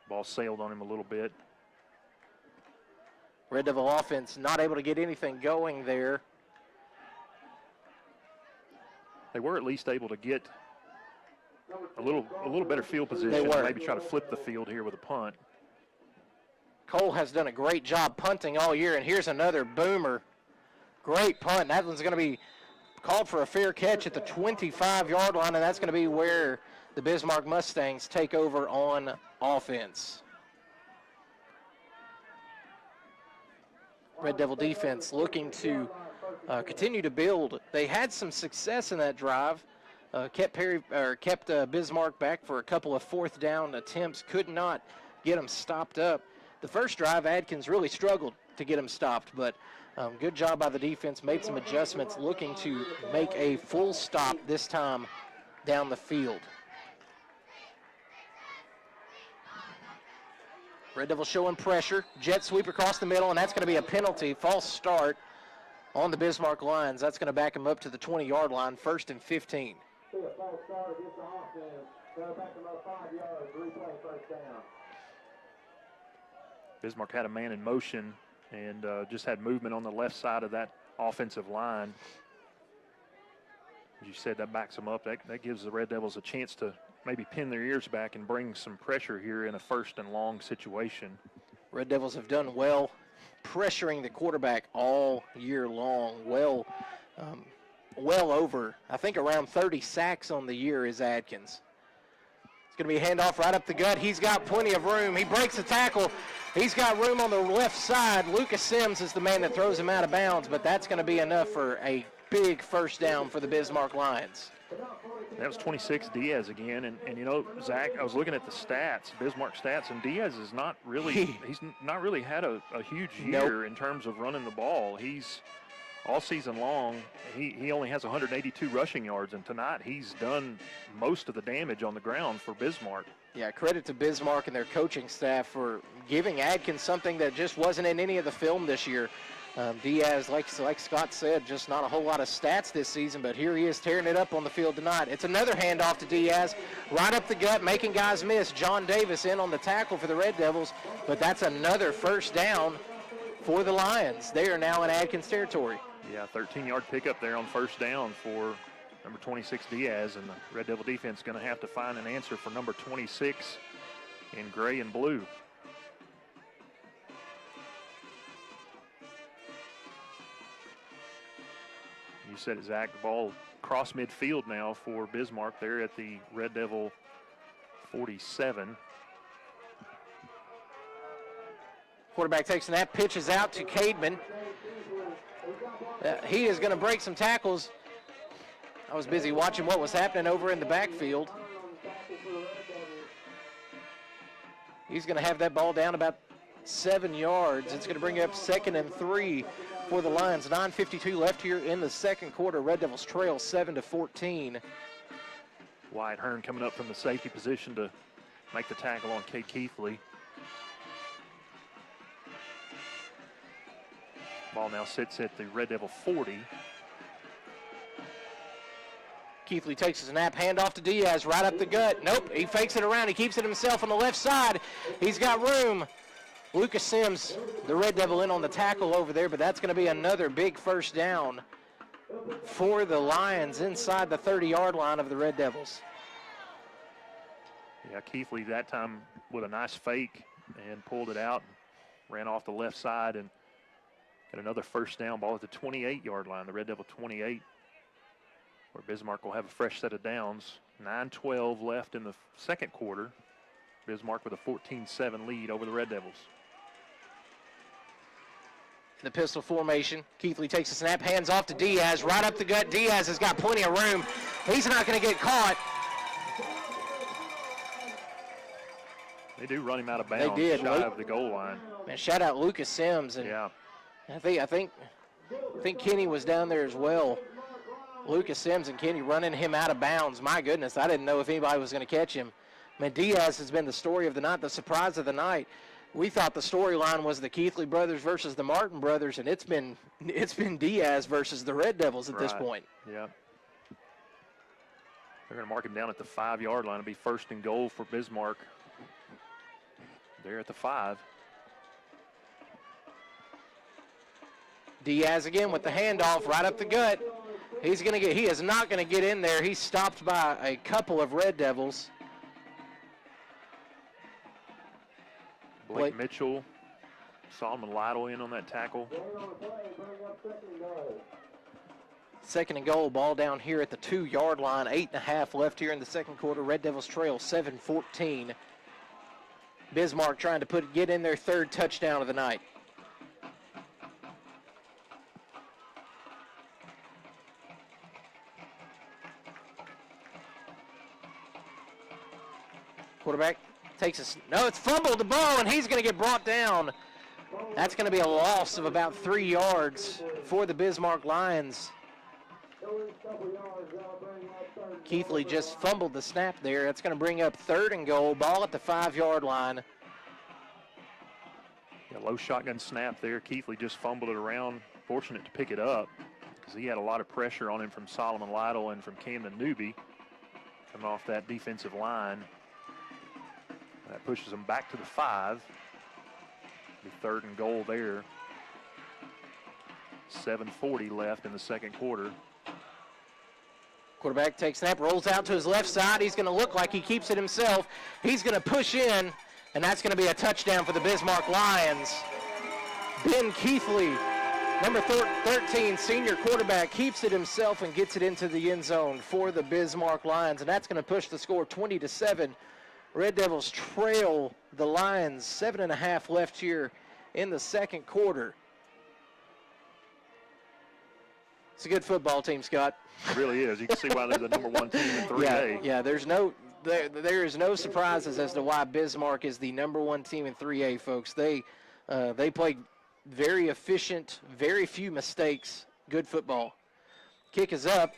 ball sailed on him a little bit. Red Devil offense not able to get anything going there. They were at least able to get a little better field position. They were. Maybe try to flip the field here with a punt. Cole has done a great job punting all year, and here's another boomer. Great punt. That one's going to be called for a fair catch at the 25-yard line, and that's going to be where the Bismarck Mustangs take over on offense. Red Devil defense looking to continue to build. They had some success in that drive. Kept Bismarck back for a couple of 4th down attempts. Could not get them stopped up. The first drive, Atkins really struggled. to get him stopped. But good job by the defense, made some adjustments, looking to make a full stop this time down the field. Red Devils showing pressure, jet sweep across the middle, and that's going to be a penalty, false start on the Bismarck Lions. That's going to back them up to the 20-yard line, 1st and 15. Bismarck had a man in motion and just had movement on the left side of that offensive line. As you said, that backs them up. That gives the Red Devils a chance to maybe pin their ears back and bring some pressure here in a 1st and long situation. Red Devils have done well pressuring the quarterback all year long. Well over, I think around 30 sacks on the year is Atkins. It's going to be a handoff right up the gut. He's got plenty of room. He breaks the tackle. He's got room on the left side. Lucas Sims is the man that throws him out of bounds, but that's going to be enough for a big first down for the Bismarck Lions. That was 26 Diaz again, and you know, Zach, I was looking at the stats, Bismarck stats, and Diaz is not really, he's not really had a huge year in terms of running the ball. He's, all season long, he only has 182 rushing yards, and tonight he's done most of the damage on the ground for Bismarck. Yeah, credit to Bismarck and their coaching staff for giving Atkins something that just wasn't in any of the film this year. Diaz, like Scott said, just not a whole lot of stats this season, but here he is tearing it up on the field tonight. It's another handoff to Diaz, right up the gut, making guys miss. John Davis in on the tackle for the Red Devils, but that's another first down for the Lions. They are now in Atkins territory. Yeah, 13-yard pickup there on first down for number 26 Diaz, and the Red Devil defense going to have to find an answer for number 26 in gray and blue. You said it, Zach, the ball across midfield now for Bismarck. They're at the Red Devil 47. Quarterback takes a snap, pitches out to Cademan. He is going to break some tackles. I was busy watching what was happening over in the backfield. He's going to have that ball down about 7 yards. It's going to bring up 2nd and 3 for the Lions. 9:52 left here in the second quarter. Red Devils trail 7-14. Wyatt Hearn coming up from the safety position to make the tackle on Cade Keithley. Ball now sits at the Red Devil 40. Keithley takes a snap, handoff to Diaz, right up the gut. Nope, he fakes it around. He keeps it himself on the left side. He's got room. Lucas Sims, the Red Devil, in on the tackle over there, but that's going to be another big first down for the Lions inside the 30-yard line of the Red Devils. Yeah, Keithley that time with a nice fake and pulled it out, ran off the left side and got another first down. Ball at the 28-yard line, the Red Devil 28, where Bismarck will have a fresh set of downs. 9:12 left in the second quarter. Bismarck with a 14-7 lead over the Red Devils. In the pistol formation, Keithley takes a snap, hands off to Diaz, right up the gut. Diaz has got plenty of room. He's not going to get caught. They do run him out of bounds. They did. Shy of the goal line. Man, shout out Lucas Sims. And yeah. I think Kenny was down there as well. Lucas Sims and Kenny running him out of bounds. My goodness, I didn't know if anybody was going to catch him. Man, Diaz has been the story of the night, the surprise of the night. We thought the storyline was the Keithley brothers versus the Martin brothers, and it's been Diaz versus the Red Devils at this point. Yeah. They're going to mark him down at the 5-yard line. It'll be 1st and goal for Bismarck. They're at the 5. Diaz again with the handoff right up the gut. He is not going to get in there. He's stopped by a couple of Red Devils. Blake Mitchell, Solomon Lytle in on that tackle. 2nd and goal, ball down here at the 2-yard line. 8.5 left here in the second quarter. Red Devils trail 7-14. Bismarck trying to get in their 3rd touchdown of the night. Quarterback takes no, it's fumbled the ball, and he's going to get brought down That's going to be a loss of about 3 yards for the Bismarck Lions. Keithley just fumbled the snap there. That's going to bring up 3rd and goal, ball at the 5-yard line. Yeah, low shotgun snap there. Keithley just fumbled it around, fortunate to pick it up because he had a lot of pressure on him from Solomon Lytle and from Camden Newby coming off that defensive line. That pushes them back to the 5. The 3rd and goal there. 7:40 left in the second quarter. Quarterback takes snap, rolls out to his left side. He's going to look like he keeps it himself. He's going to push in, and that's going to be a touchdown for the Bismarck Lions. Ben Keithley, number 13, senior quarterback, keeps it himself and gets it into the end zone for the Bismarck Lions, and that's going to push the score 20-7. Red Devils trail the Lions, 7.5 left here in the second quarter. It's a good football team, Scott. It really is. You can see why they're the number 1 team in 3A. Yeah, there is no surprises as to why Bismarck is the number 1 team in 3A, folks. They play very efficient, very few mistakes, good football. Kick is up,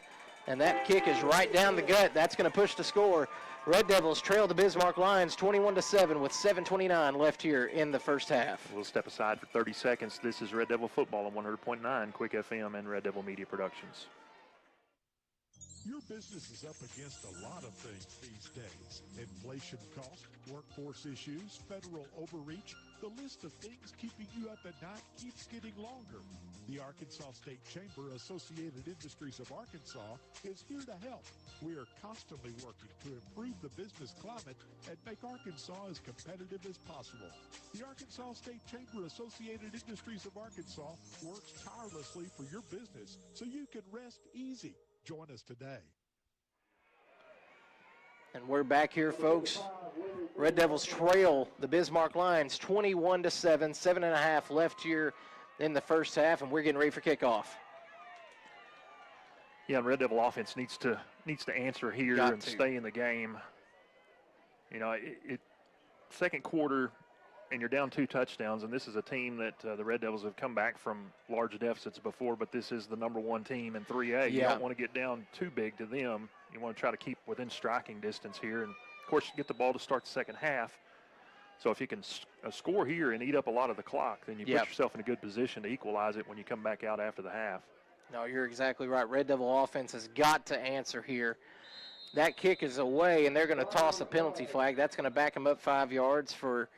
and that kick is right down the gut. That's going to push the score. Red Devils trail the Bismarck Lions 21-7 with 7:29 left here in the first half. We'll step aside for 30 seconds. This is Red Devil Football on 100.9 Quick FM and Red Devil Media Productions. Your business is up against a lot of things these days. Inflation cost, workforce issues, federal overreach. The list of things keeping you up at night keeps getting longer. The Arkansas State Chamber Associated Industries of Arkansas is here to help. We are constantly working to improve the business climate and make Arkansas as competitive as possible. The Arkansas State Chamber Associated Industries of Arkansas works tirelessly for your business so you can rest easy. Join us today. And we're back here, folks. Red Devils trail the Bismarck Lions 21-7, 7.5 left here in the first half, and we're getting ready for kickoff. Yeah, Red Devil offense needs to answer here and stay in the game. You know, second quarter, and you're down 2 touchdowns, and this is a team that the Red Devils have come back from large deficits before, but this is the number 1 team in 3A. You don't want to get down too big to them. You want to try to keep within striking distance here. And, of course, you get the ball to start the second half. So if you can score here and eat up a lot of the clock, then you put yourself in a good position to equalize it when you come back out after the half. No, you're exactly right. Red Devil offense has got to answer here. That kick is away, and they're going to toss a penalty flag. That's going to back them up 5 yards for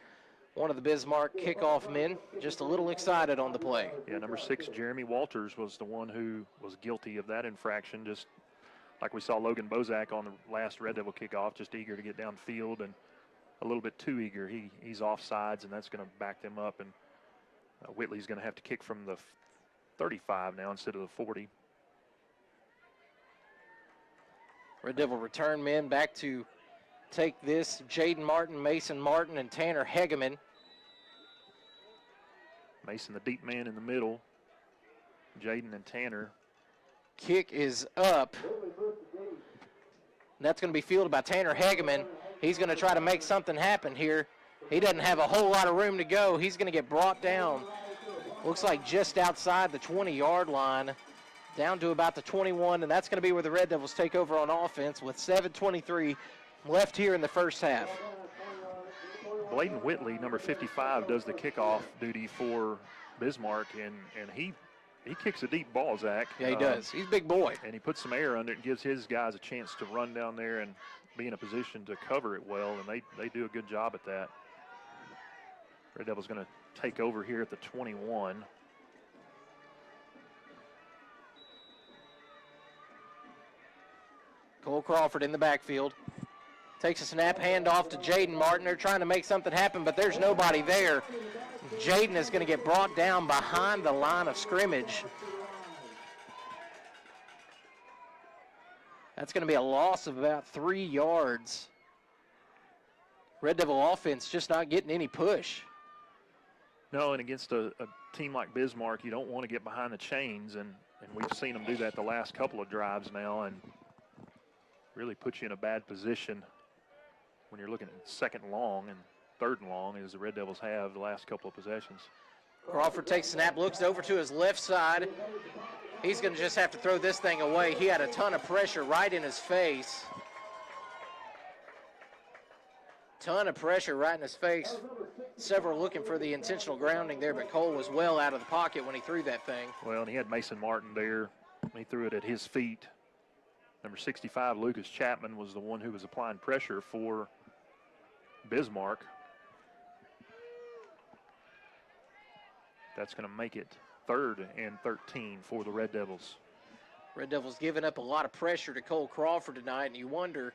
one of the Bismarck kickoff men. Just a little excited on the play. Yeah, number 6, Jeremy Walters, was the one who was guilty of that infraction, just like we saw Logan Bozak on the last Red Devil kickoff, just eager to get downfield and a little bit too eager. He's offsides, and that's going to back them up. And Whitley's going to have to kick from the 35 now instead of the 40. Red Devil return men back to take this. Jaden Martin, Mason Martin, and Tanner Hegeman. Mason, the deep man in the middle. Jaden and Tanner. Kick is up. And that's going to be fielded by Tanner Hegeman. He's going to try to make something happen here. He doesn't have a whole lot of room to go. He's going to get brought down. Looks like just outside the 20-yard line, down to about the 21, and that's going to be where the Red Devils take over on offense with 7:23 left here in the first half. Bladen Whitley, number 55, does the kickoff duty for Bismarck, and he kicks a deep ball, Zach. Yeah, he does. He's a big boy. And he puts some air under it and gives his guys a chance to run down there and be in a position to cover it well, and they do a good job at that. Red Devil's going to take over here at the 21. Cole Crawford in the backfield. Takes a snap, handoff to Jaden Martin. They're trying to make something happen, but there's nobody there. Jaden is going to get brought down behind the line of scrimmage. That's going to be a loss of about 3 yards. Red Devil offense just not getting any push. No, and against a team like Bismarck, you don't want to get behind the chains, and we've seen them do that the last couple of drives now, and really put you in a bad position when you're looking at second and long and third and long, as the Red Devils have the last couple of possessions. Crawford takes snap, looks over to his left side. He's going to just have to throw this thing away. He had a ton of pressure right in his face. Ton of pressure right in his face. Several looking for the intentional grounding there, but Cole was well out of the pocket when he threw that thing. Well, and he had Mason Martin there. He threw it at his feet. Number 65, Lucas Chapman, was the one who was applying pressure for Bismarck. That's going to make it 3rd and 13 for the Red Devils. Red Devils giving up a lot of pressure to Cole Crawford tonight, and you wonder,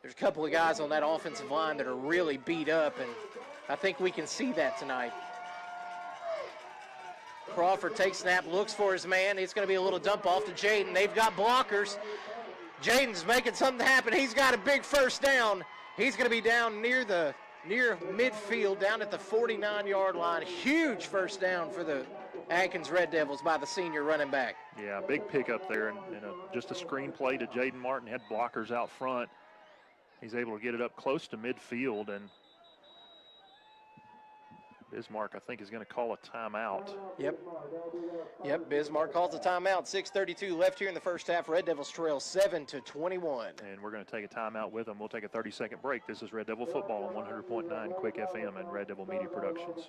there's a couple of guys on that offensive line that are really beat up, and I think we can see that tonight. Crawford takes snap, looks for his man. It's going to be a little dump off to Jaden. They've got blockers. Jaden's making something happen. He's got a big first down. He's going to be down near midfield, down at the 49-yard line. Huge first down for the Atkins Red Devils by the senior running back. Yeah, big pickup there, and just a screen play to Jaden Martin. Had blockers out front. He's able to get it up close to midfield, and Bismarck, I think, is going to call a timeout. Yep, Bismarck calls a timeout. 6:32 left here in the first half. Red Devils trail 7-21. And we're going to take a timeout with them. We'll take a 30-second break. This is Red Devil Football on 100.9 Quick FM and Red Devil Media Productions.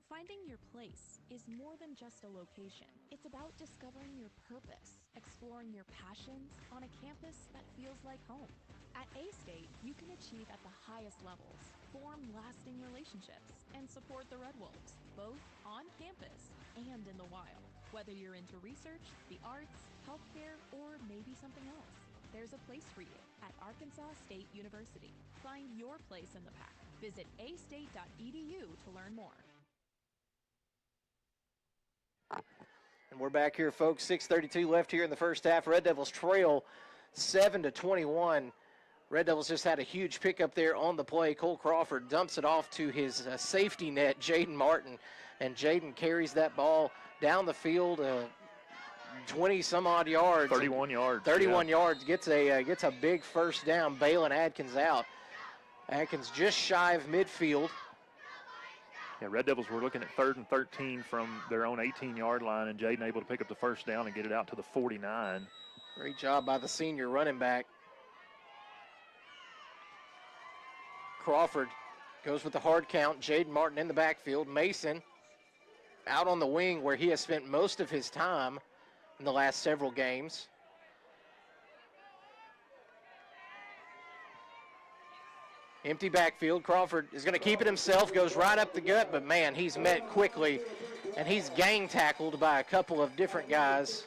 Finding your place is more than just a location. It's about discovering your purpose, exploring your passions on a campus that feels like home. At A-State, you can achieve at the highest levels, form lasting relationships, and support the Red Wolves, both on campus and in the wild. Whether you're into research, the arts, healthcare, or maybe something else, there's a place for you at Arkansas State University. Find your place in the pack. Visit astate.edu to learn more. And we're back here, folks. 6:32 left here in the first half. Red Devils trail 7-21. Red Devils just had a huge pickup there on the play. Cole Crawford dumps it off to his safety net, Jaden Martin, and Jaden carries that ball down the field 20-some-odd yards. 31 yards. 31 yards, gets a big first down, bailing Atkins out. Atkins just shy of midfield. Yeah, Red Devils were looking at 3rd and 13 from their own 18-yard line, and Jaden able to pick up the first down and get it out to the 49. Great job by the senior running back. Crawford goes with the hard count. Jaden Martin in the backfield. Mason out on the wing where he has spent most of his time in the last several games. Empty backfield. Crawford is going to keep it himself, goes right up the gut, but man, he's met quickly, and he's gang tackled by a couple of different guys,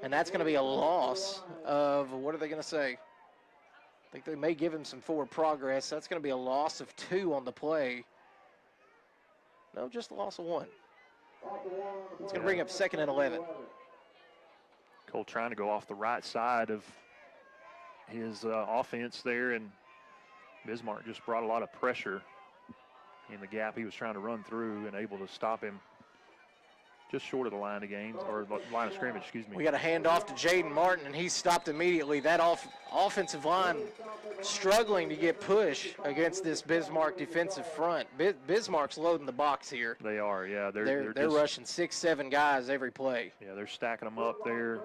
and that's going to be a loss of, what are they going to say? I think they may give him some forward progress. That's going to be a loss of 2 on the play. No, just a loss of 1. It's going to bring up 2nd and 11. Cole trying to go off the right side of his offense there, and Bismarck just brought a lot of pressure in the gap he was trying to run through and able to stop him just short of the line of games, or the line of scrimmage, excuse me. We got a handoff to Jaden Martin, and he's stopped immediately. That offensive line struggling to get push against this Bismarck defensive front. Bismarck's loading the box here. They are, yeah. They're rushing 6-7 guys every play. Yeah, they're stacking them up there,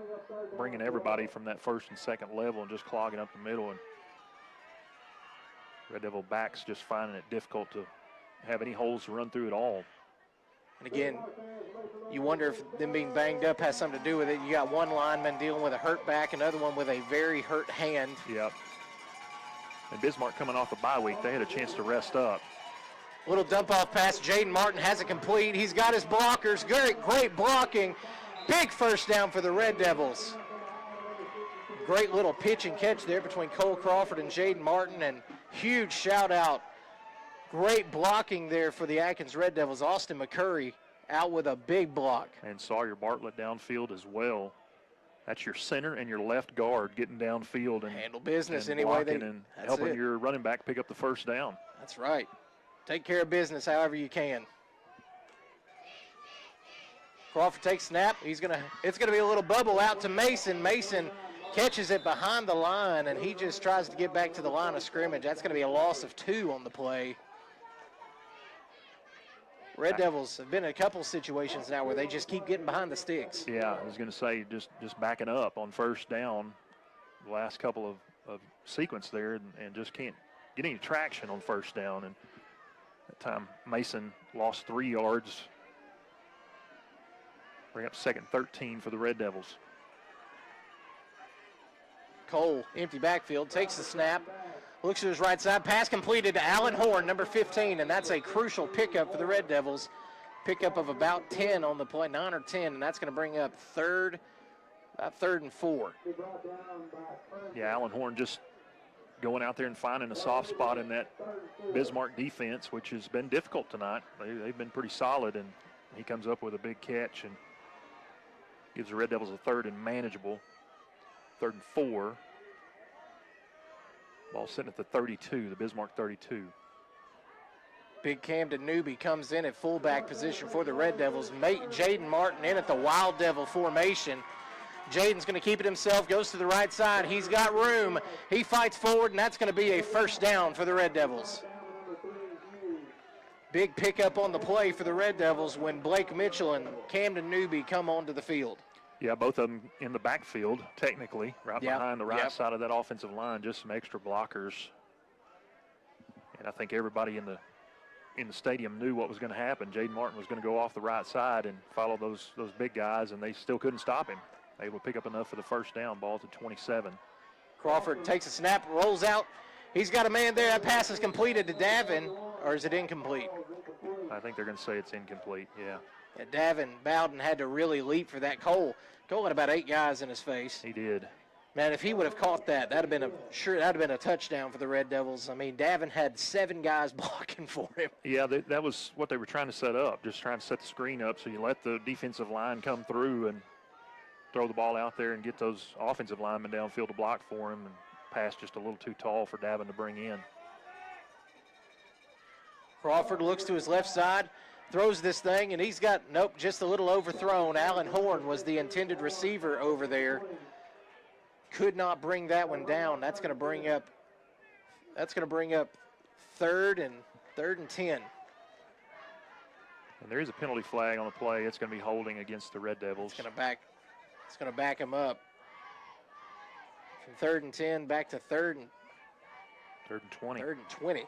bringing everybody from that 1st and 2nd level and just clogging up the middle. And Red Devil backs just finding it difficult to have any holes to run through at all. And again, you wonder if them being banged up has something to do with it. You got one lineman dealing with a hurt back, another one with a very hurt hand. Yep. And Bismarck coming off a bye week, they had a chance to rest up. Little dump off pass. Jaden Martin has it complete. He's got his blockers. Great blocking. Big first down for the Red Devils. Great little pitch and catch there between Cole Crawford and Jaden Martin, and huge shout out. Great blocking there for the Atkins Red Devils. Austin McCurry out with a big block. And Sawyer Bartlett downfield as well. That's your center and your left guard getting downfield and handle business and anyway. And helping your running back pick up the first down. That's right. Take care of business however you can. Crawford takes snap. It's gonna be a little bubble out to Mason. Mason catches it behind the line, and he just tries to get back to the line of scrimmage. That's gonna be a loss of 2 on the play. Red Devils have been in a couple situations now where they just keep getting behind the sticks. Yeah, I was going to say just backing up on first down the last couple of sequence there and just can't get any traction on first down. And that time Mason lost 3 yards. Bring up 2nd 13 for the Red Devils. Cole, empty backfield, takes the snap, looks to his right side, pass completed to Allen Horn, number 15, and that's a crucial pickup for the Red Devils. Pickup of about 10 on the play, 9 or 10, and that's going to bring up about 3rd and 4. Yeah, Allen Horn just going out there and finding a soft spot in that Bismarck defense, which has been difficult tonight. They've been pretty solid, and he comes up with a big catch and gives the Red Devils a 3rd and manageable. 3rd and 4. Ball sitting at the 32, the Bismarck 32. Big Camden Newby comes in at fullback position for the Red Devils. Jaden Martin in at the Wild Devil formation. Jaden's going to keep it himself, goes to the right side. He's got room. He fights forward, and that's going to be a first down for the Red Devils. Big pickup on the play for the Red Devils when Blake Mitchell and Camden Newby come onto the field. Yeah, both of them in the backfield, technically, right behind the right side of that offensive line, just some extra blockers. And I think everybody in the stadium knew what was going to happen. Jaden Martin was going to go off the right side and follow those big guys, and they still couldn't stop him. Able to pick up enough for the first down, ball to 27. Crawford takes a snap, rolls out. He's got a man there. That pass is completed to Davin, or is it incomplete? I think they're going to say it's incomplete, yeah. Davin Bowden had to really leap for that. Cole had about 8 guys in his face. He did. Man, if he would have caught that, that'd have been a touchdown for the Red Devils. I mean, Davin had 7 guys blocking for him. Yeah, that was what they were trying to set up, just trying to set the screen up so you let the defensive line come through and throw the ball out there and get those offensive linemen downfield to block for him, and pass just a little too tall for Davin to bring in. Crawford looks to his left side, throws this thing, and he's got, just a little overthrown. Allen Horn was the intended receiver over there. Could not bring that one down. That's going to bring up 3rd and 10. And there is a penalty flag on the play. It's going to be holding against the Red Devils. It's going to back him up. From 3rd and 10 back to 3rd and 20. 3rd and 20.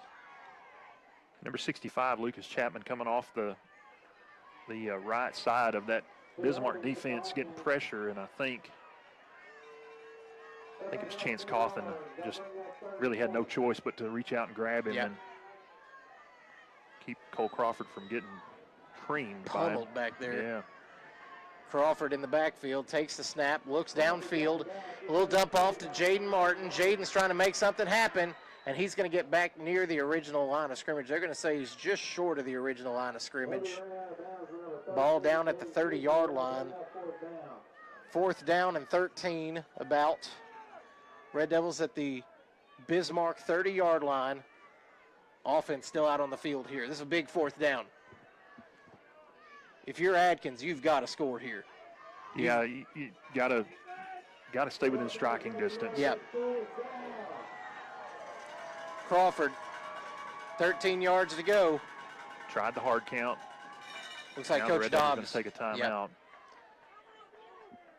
Number 65, Lucas Chapman, coming off the right side of that Bismarck defense, getting pressure, and I think it was Chance Cawthon just really had no choice but to reach out and grab him and keep Cole Crawford from getting creamed. Pummeled back there. Yeah. Crawford in the backfield, takes the snap, looks downfield, a little dump off to Jaden Martin. Jaden's trying to make something happen, and he's going to get back near the original line of scrimmage. They're going to say he's just short of the original line of scrimmage. Ball down at the 30-yard line. 4th down and 13 about. Red Devils at the Bismarck 30-yard line. Offense still out on the field here. This is a big 4th down. If you're Atkins, you've got to score here. Yeah, you gotta stay within striking distance. Yep. Crawford, 13 yards to go. Tried the hard count. Looks like now Coach Dobbs going to take a timeout.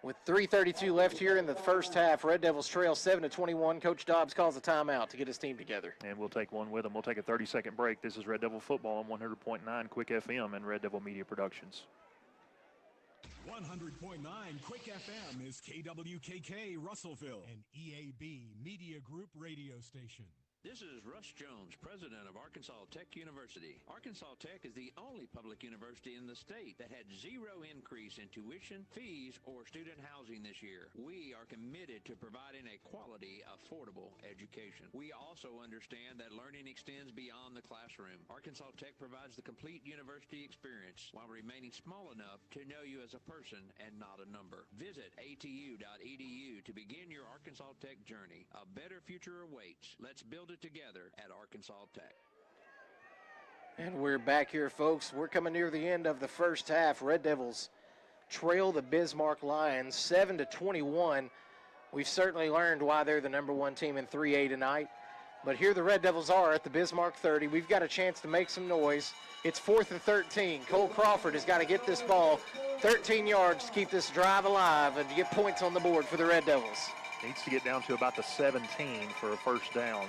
With 3:32 left here in the first half, Red Devils trail 7-21. Coach Dobbs calls a timeout to get his team together. And we'll take one with him. We'll take a 30-second break. This is Red Devil Football on 100.9 Quick FM and Red Devil Media Productions. 100.9 Quick FM is KWKK Russellville, an EAB Media Group radio station. This is Russ Jones, president of Arkansas Tech University. Arkansas Tech is the only public university in the state that had 0 increase in tuition, fees, or student housing this year. We are committed to providing a quality, affordable education. We also understand that learning extends beyond the classroom. Arkansas Tech provides the complete university experience while remaining small enough to know you as a person and not a number. Visit atu.edu to begin your Arkansas Tech journey. A better future awaits. Let's build it together at Arkansas Tech. And we're back here, folks. We're coming near the end of the first half. Red Devils trail the Bismarck Lions 7-21. We've certainly learned why they're the #1 team in 3A tonight. But here the Red Devils are at the Bismarck 30. We've got a chance to make some noise. It's 4th and 13. Cole Crawford has got to get this ball 13 yards to keep this drive alive and to get points on the board for the Red Devils. Needs to get down to about the 17 for a first down.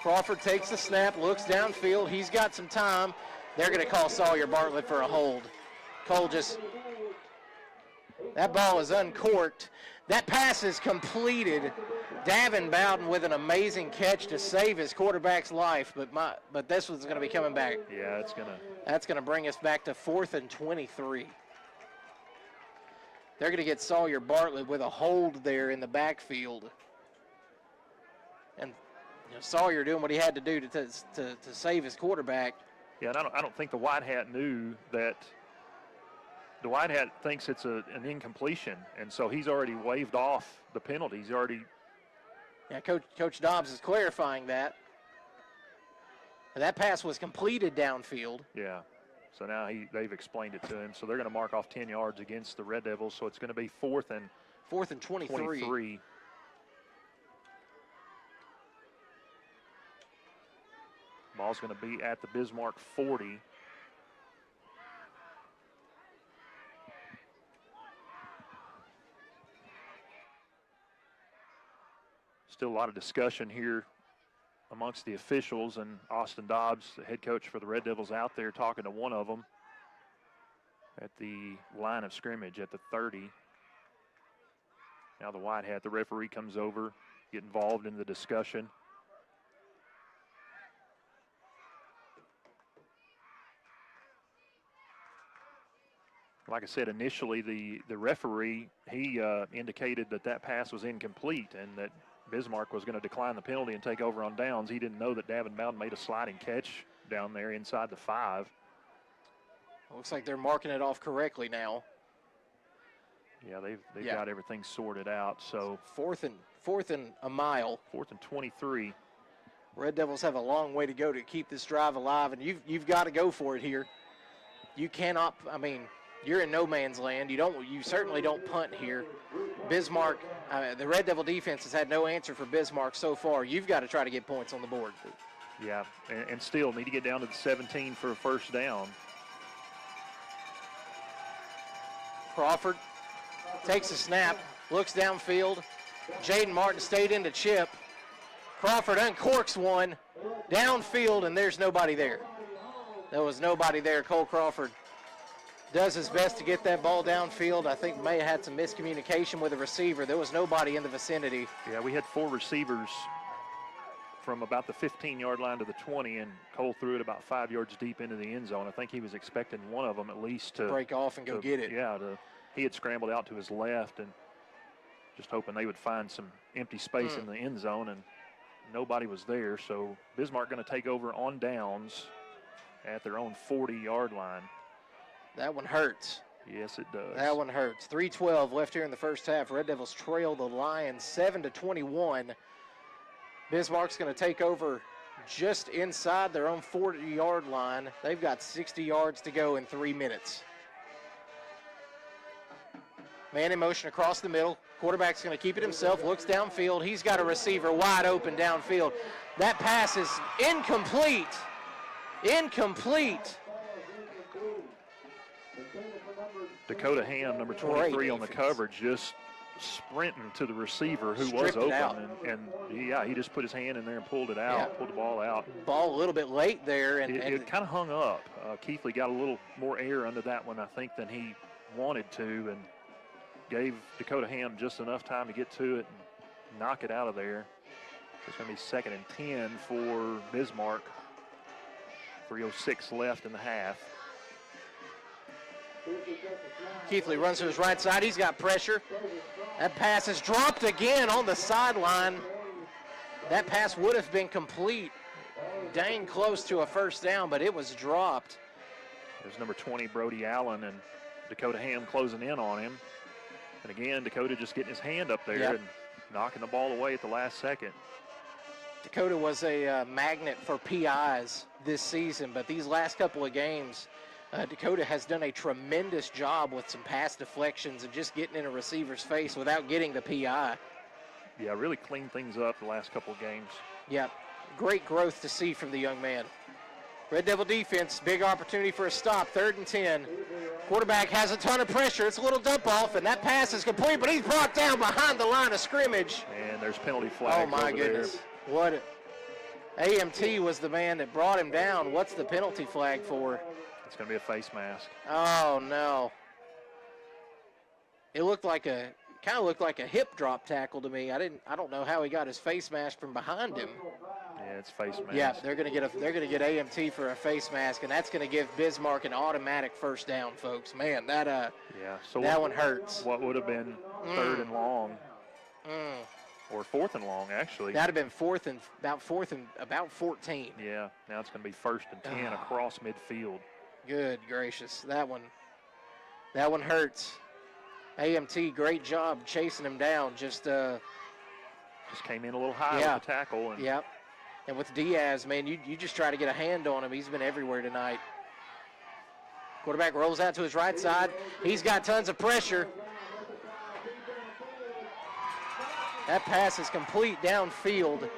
Crawford takes the snap, looks downfield. He's got some time. They're going to call Sawyer Bartlett for a hold. Cole just, that ball is uncorked. That pass is completed. Davin Bowden with an amazing catch to save his quarterback's life, but this one's going to be coming back. Yeah, That's going to bring us back to 4th and 23. They're going to get Sawyer Bartlett with a hold there in the backfield. And Sawyer doing what he had to do to save his quarterback. Yeah, and I don't think the White Hat knew that. The White Hat thinks it's an incompletion, and so he's already waved off the penalty. He's already. Yeah, Coach Dobbs is clarifying that. And that pass was completed downfield. Yeah. So now they've explained it to him. So they're going to mark off 10 yards against the Red Devils. So it's going to be 4th and 23. Ball's going to be at the Bismarck 40. Still a lot of discussion here amongst the officials, and Austin Dobbs, the head coach for the Red Devils, out there talking to one of them at the line of scrimmage at the 30. Now the White Hat, the referee, comes over, get involved in the discussion. Like I said, initially the referee, he indicated that pass was incomplete and that Bismarck was going to decline the penalty and take over on downs. He didn't know that Davin Bowden made a sliding catch down there inside the 5. Looks like they're marking it off correctly now. Yeah, they've got everything sorted out. So 4th and a mile. 4th and 23. Red Devils have a long way to go to keep this drive alive, and you've got to go for it here. You cannot. I mean, you're in no man's land. You certainly don't punt here. Bismarck, the Red Devil defense has had no answer for Bismarck so far. You've got to try to get points on the board. Yeah, and still need to get down to the 17 for a first down. Crawford takes a snap, looks downfield. Jaden Martin stayed in to chip. Crawford uncorks one downfield, and there's nobody there. There was nobody there. Cole Crawford does his best to get that ball downfield. I think may have had some miscommunication with the receiver. There was nobody in the vicinity. Yeah, we had 4 receivers from about the 15-yard line to the 20, and Cole threw it about 5 yards deep into the end zone. I think he was expecting one of them at least to break off and go get it. Yeah, he had scrambled out to his left and just hoping they would find some empty space in the end zone, and nobody was there. So Bismarck going to take over on downs at their own 40-yard line. That one hurts. Yes, it does. That one hurts. 3:12 left here in the first half. Red Devils trail the Lions 7-21. Bismarck's going to take over just inside their own 40-yard line. They've got 60 yards to go in 3 minutes. Man in motion across the middle. Quarterback's going to keep it himself, looks downfield. He's got a receiver wide open downfield. That pass is incomplete. Incomplete. Dakota Ham, number 23 on the coverage, just sprinting to the receiver who was open. And he just put his hand in there and pulled it out, pulled the ball out. Ball a little bit late there. And it kind of hung up. Keithley got a little more air under that one, I think, than he wanted to, and gave Dakota Ham just enough time to get to it and knock it out of there. So it's going to be 2nd and 10 for Bismarck. 3:06 left in the half. Keithley runs to his right side. He's got pressure. That pass is dropped again on the sideline. That pass would have been complete. Dang close to a first down, but it was dropped. There's number 20, Brody Allen, and Dakota Ham closing in on him. And again, Dakota just getting his hand up there and knocking the ball away at the last second. Dakota was a magnet for PIs this season, but these last couple of games, Dakota has done a tremendous job with some pass deflections and just getting in a receiver's face without getting the PI. Yeah, really cleaned things up the last couple of games. Yeah, great growth to see from the young man. Red Devil defense, big opportunity for a stop, 3rd and 10. Quarterback has a ton of pressure. It's a little dump off, and that pass is complete, but he's brought down behind the line of scrimmage. And there's penalty flags. Oh, my goodness. What? AMT was the man that brought him down. What's the penalty flag for? It's going to be a face mask. Oh, no. It kind of looked like a hip drop tackle to me. I don't know how he got his face mask from behind him. Yeah, it's face mask. Yeah, they're going to get AMT for a face mask, and that's going to give Bismarck an automatic first down, folks. Man, that one hurts. What would have been 3rd and long, or 4th and long, actually. That'd have been about 14. Yeah, now it's going to be 1st and 10 across midfield. Good gracious, that one hurts. AMT, great job chasing him down. Just came in a little high with the tackle. Yep. And with Diaz, man, you just try to get a hand on him. He's been everywhere tonight. Quarterback rolls out to his right side. He's got tons of pressure. That pass is complete downfield.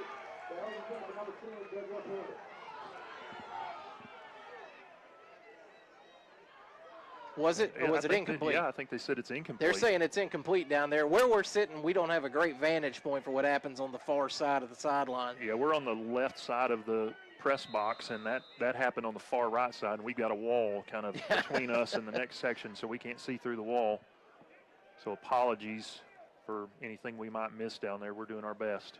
Was it, or was it incomplete? I think they said it's incomplete. They're saying it's incomplete down there. Where we're sitting, we don't have a great vantage point for what happens on the far side of the sideline. Yeah, we're on the left side of the press box, and that happened on the far right side, and we've got a wall kind of between us and the next section, so we can't see through the wall. So apologies for anything we might miss down there. We're doing our best.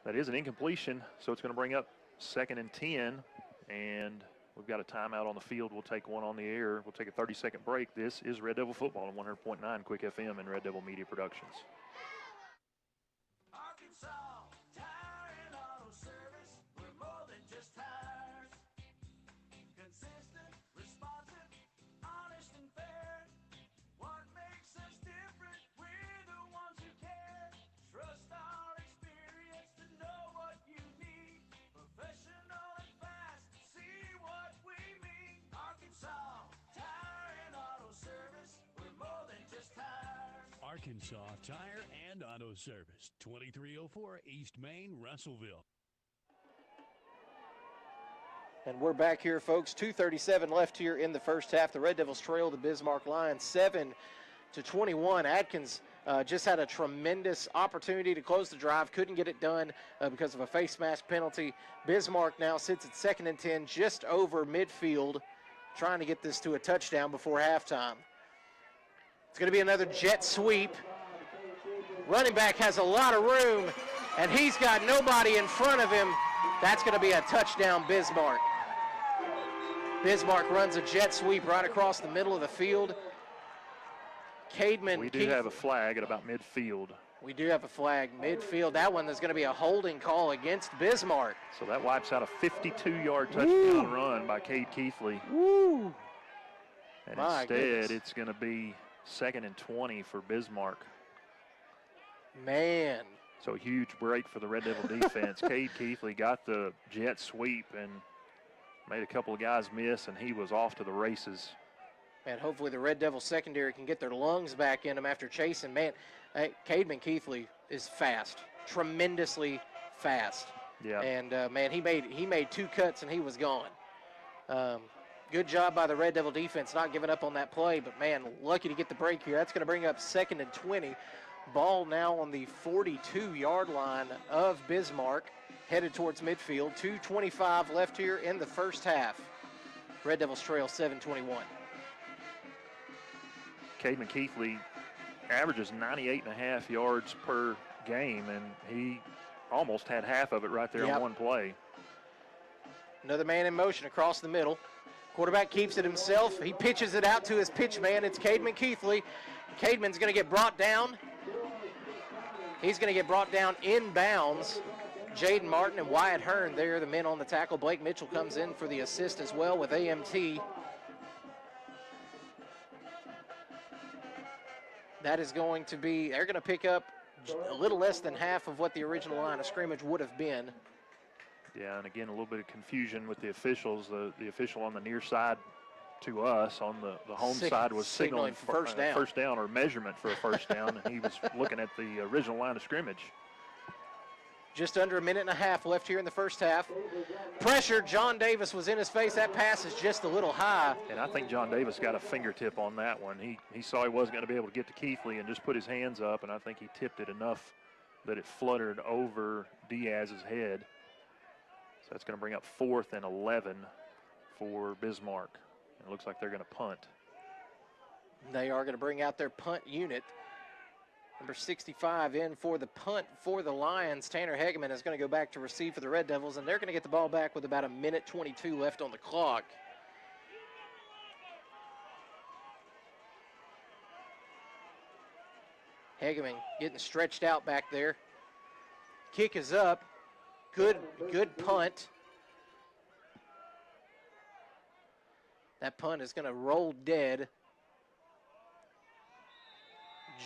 That is an incompletion, so it's going to bring up 2nd and 10, and we've got a timeout on the field. We'll take one on the air. We'll take a 30-second break. This is Red Devil Football on 100.9 Quick FM and Red Devil Media Productions. Arkansas Tire and Auto Service, 2304 East Main, Russellville. And we're back here, folks. 2:37 left here in the first half. The Red Devils trail the Bismarck Lions 7-21. Atkins just had a tremendous opportunity to close the drive. Couldn't get it done because of a face mask penalty. Bismarck now sits at 2nd and 10, just over midfield, trying to get this to a touchdown before halftime. It's going to be another jet sweep. Running back has a lot of room, and he's got nobody in front of him. That's going to be a touchdown, Bismarck. Bismarck runs a jet sweep right across the middle of the field. Cademan. We do have a flag at about midfield. We do have a flag midfield. That one is going to be a holding call against Bismarck. So that wipes out a 52-yard touchdown run by Cade Keithley. Woo! And instead, it's going to be 2nd and 20 for Bismarck. Man. So a huge break for the Red Devil defense. Cade Keithley got the jet sweep and made a couple of guys miss, and he was off to the races. Man, hopefully the Red Devil secondary can get their lungs back in him after chasing. Man, Cademan Keithley is fast, tremendously fast. Yeah. And, man, he made 2 cuts and he was gone. Good job by the Red Devil defense not giving up on that play, but, man, lucky to get the break here. That's going to bring up 2nd and 20. Ball now on the 42-yard line of Bismarck, headed towards midfield. 2:25 left here in the first half. Red Devils trail 7-21. Cademan Keithley averages 98.5 yards per game, and he almost had half of it right there on one play. Another man in motion across the middle. Quarterback keeps it himself. He pitches it out to his pitch man. It's Cademan Keithley. Cademan's going to get brought down. He's going to get brought down inbounds. Jaden Martin and Wyatt Hearn there, the men on the tackle. Blake Mitchell comes in for the assist as well with AMT. That is going to be, they're going to pick up a little less than half of what the original line of scrimmage would have been. Yeah, and again, a little bit of confusion with the officials. The official on the near side to us on the home side was signaling for first down or measurement for a first down, and he was looking at the original line of scrimmage. Just under a minute and a half left here in the first half. Pressure, John Davis was in his face. That pass is just a little high. And I think John Davis got a fingertip on that one. He saw he wasn't going to be able to get to Keithley and just put his hands up, and I think he tipped it enough that it fluttered over Diaz's head. So that's going to bring up 4th and 11 for Bismarck. And it looks like they're going to punt. They are going to bring out their punt unit. Number 65 in for the punt for the Lions. Tanner Hegeman is going to go back to receive for the Red Devils, and they're going to get the ball back with about a minute 22 left on the clock. Hegeman getting stretched out back there. Kick is up. Good punt. That punt is going to roll dead.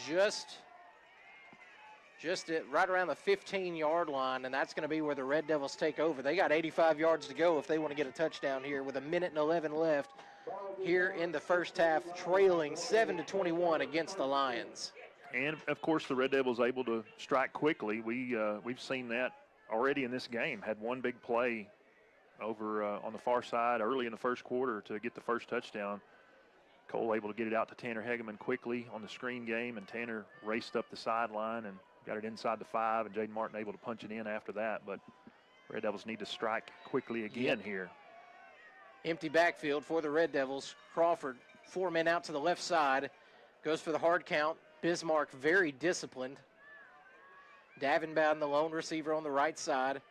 Just right around the 15-yard line, and that's going to be where the Red Devils take over. They got 85 yards to go if they want to get a touchdown here with a minute and 11 left here in the first half, trailing 7-21 against the Lions. And, of course, the Red Devils able to strike quickly. We've seen that already in this game. Had one big play over on the far side early in the first quarter to get the first touchdown. Cole able to get it out to Tanner Hegeman quickly on the screen game, and Tanner raced up the sideline and got it inside the 5, and Jaden Martin able to punch it in after that. But Red Devils need to strike quickly again here. Empty backfield for the Red Devils. Crawford, 4 men out to the left side, goes for the hard count. Bismarck very disciplined. Davenbaum, the lone receiver on the right side.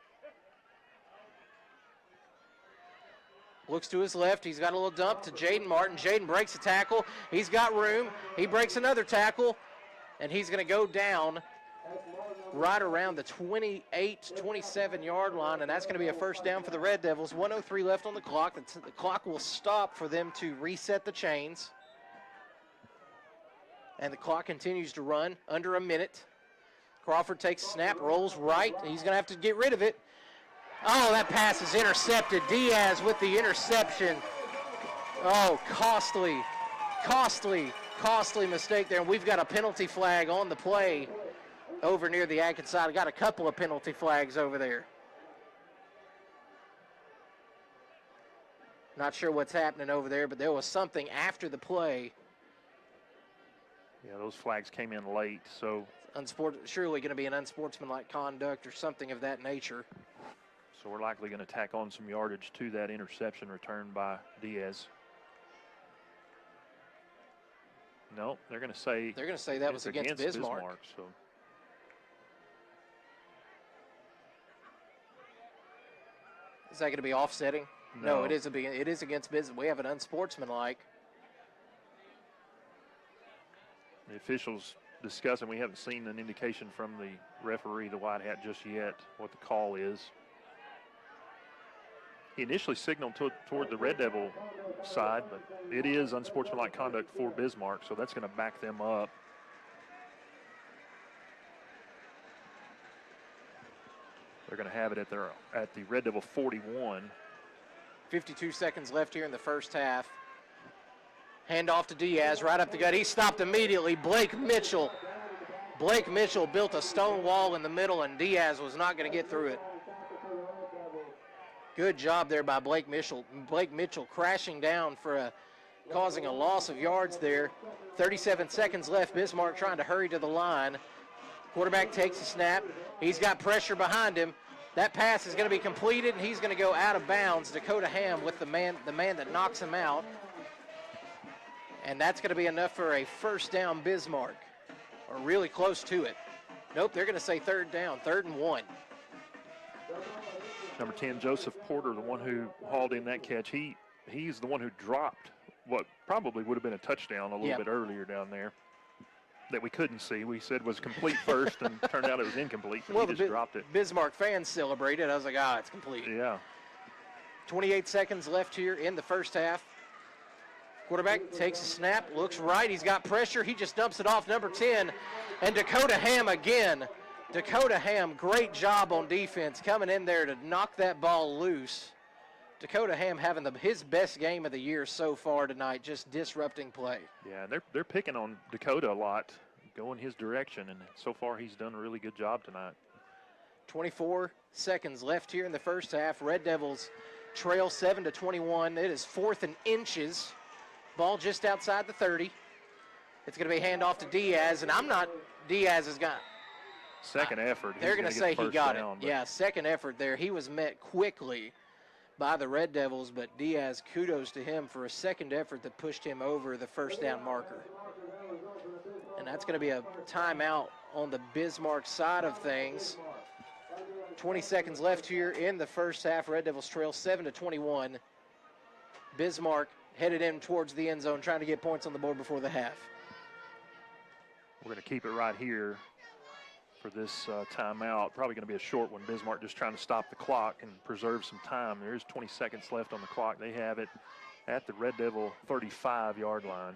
Looks to his left. He's got a little dump to Jaden Martin. Jaden breaks a tackle. He's got room. He breaks another tackle, and he's going to go down right around the 28, 27-yard line, and that's going to be a first down for the Red Devils. 1:03 left on the clock. The clock will stop for them to reset the chains. And the clock continues to run under a minute. Crawford takes a snap, rolls right. He's going to have to get rid of it. Oh, that pass is intercepted. Diaz with the interception. Oh, costly mistake there. And we've got a penalty flag on the play over near the Atkins side. Got a couple of penalty flags over there. Not sure what's happening over there, but there was something after the play. Yeah, those flags came in late, so. Surely going to be an unsportsmanlike conduct or something of that nature. So we're likely going to tack on some yardage to that interception returned by Diaz. No, they're going to say that was against Bismarck. So. Is that going to be offsetting? No, it is against Bismarck. We have an unsportsmanlike. The officials discussing. We haven't seen an indication from the referee, the white hat, just yet what the call is. He initially signaled toward the Red Devil side, but it is unsportsmanlike conduct for Bismarck, so that's going to back them up. They're going to have it at the Red Devil 41. 52 seconds left here in the first half. Hand off to Diaz, right up the gut. He stopped immediately. Blake Mitchell built a stone wall in the middle, and Diaz was not going to get through it. Good job there by Blake Mitchell. Blake Mitchell crashing down causing a loss of yards there. 37 seconds left. Bismarck trying to hurry to the line. Quarterback takes a snap. He's got pressure behind him. That pass is going to be completed, and he's going to go out of bounds. Dakota Ham with the man that knocks him out. And that's going to be enough for a first down Bismarck, or really close to it. Nope, they're going to say third down, 3rd and 1. Number 10, Joseph Porter, the one who hauled in that catch. He's the one who dropped what probably would have been a touchdown a little bit earlier down there that we couldn't see. We said was complete first, and turned out it was incomplete, but he just dropped it. Bismarck fans celebrated. I was like, it's complete. Yeah. 28 seconds left here in the first half. Quarterback takes a snap, looks right. He's got pressure. He just dumps it off number 10. And Dakota Ham again. Dakota Ham, great job on defense, coming in there to knock that ball loose. Dakota Ham having his best game of the year so far tonight, just disrupting play. Yeah, they're picking on Dakota a lot, going his direction, and so far he's done a really good job tonight. 24 seconds left here in the first half. Red Devils trail 7-21. It is 4th and inches. Ball just outside the 30. It's going to be handoff to Diaz, and Diaz has got. Second effort. They're going to say he got it. Yeah, second effort there. He was met quickly by the Red Devils, but Diaz, kudos to him for a second effort that pushed him over the first down marker. And that's going to be a timeout on the Bismarck side of things. 20 seconds left here in the first half. Red Devils trail 7-21. Bismarck headed in towards the end zone, trying to get points on the board before the half. We're going to keep it right here for this timeout. Probably going to be a short one. Bismarck just trying to stop the clock and preserve some time. There's 20 seconds left on the clock. They have it at the Red Devil 35-yard line.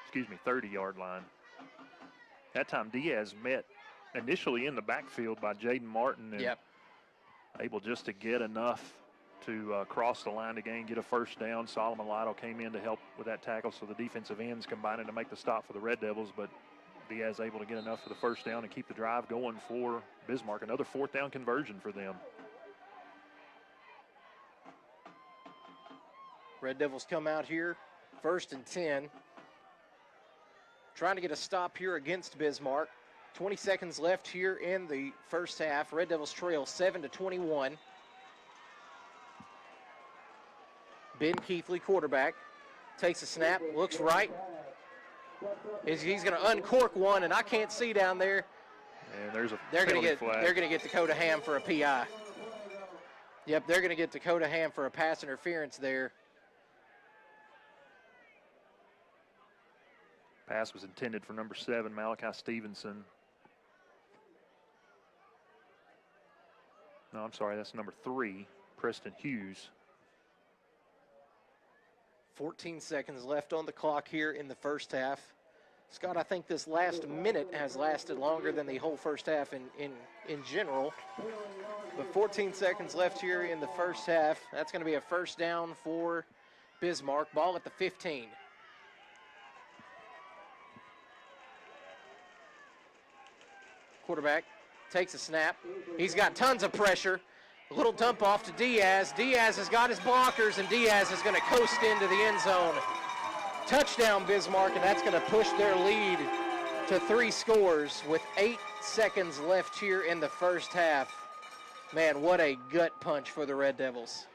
Excuse me, 30-yard line. That time Diaz met initially in the backfield by Jaden Martin and able just to get enough to cross the line to gain, get a first down. Solomon Lytle came in to help with that tackle, so the defensive ends combining to make the stop for the Red Devils, but Diaz able to get enough for the first down and keep the drive going for Bismarck. Another 4th down conversion for them. Red Devils come out here, 1st and 10. Trying to get a stop here against Bismarck. 20 seconds left here in the first half. Red Devils trail 7-21. Ben Keithley, quarterback, takes a snap, looks right. He's going to uncork one, and I can't see down there. And there's a they're going to get Dakota Ham for a PI. Yep, they're going to get Dakota Ham for a pass interference there. Pass was intended for number 7, Malachi Stevenson. No, I'm sorry, that's number 3, Preston Hughes. 14 seconds left on the clock here in the first half. Scott, I think this last minute has lasted longer than the whole first half in general. But 14 seconds left here in the first half. That's going to be a first down for Bismarck. Ball at the 15. Quarterback takes a snap. He's got tons of pressure. A little dump off to Diaz. Diaz has got his blockers, and Diaz is going to coast into the end zone. Touchdown, Bismarck, and that's going to push their lead to 3 scores with 8 seconds left here in the first half. Man, what a gut punch for the Red Devils.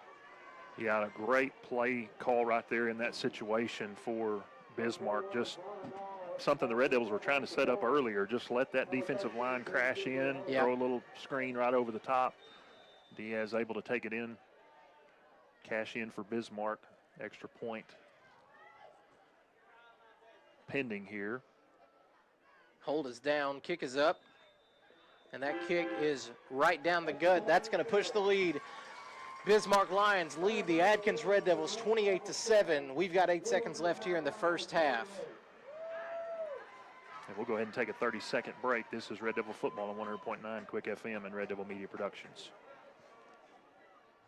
Yeah, a great play call right there in that situation for Bismarck. Just something the Red Devils were trying to set up earlier. Just let that defensive line crash in, throw a little screen right over the top. Diaz able to take it in, cash in for Bismarck. Extra point pending here. Hold is down, kick is up, and that kick is right down the gut. That's going to push the lead. Bismarck Lions lead the Atkins Red Devils 28-7. We've got 8 seconds left here in the first half. And we'll go ahead and take a 30-second break. This is Red Devil Football on 100.9 Quick FM and Red Devil Media Productions.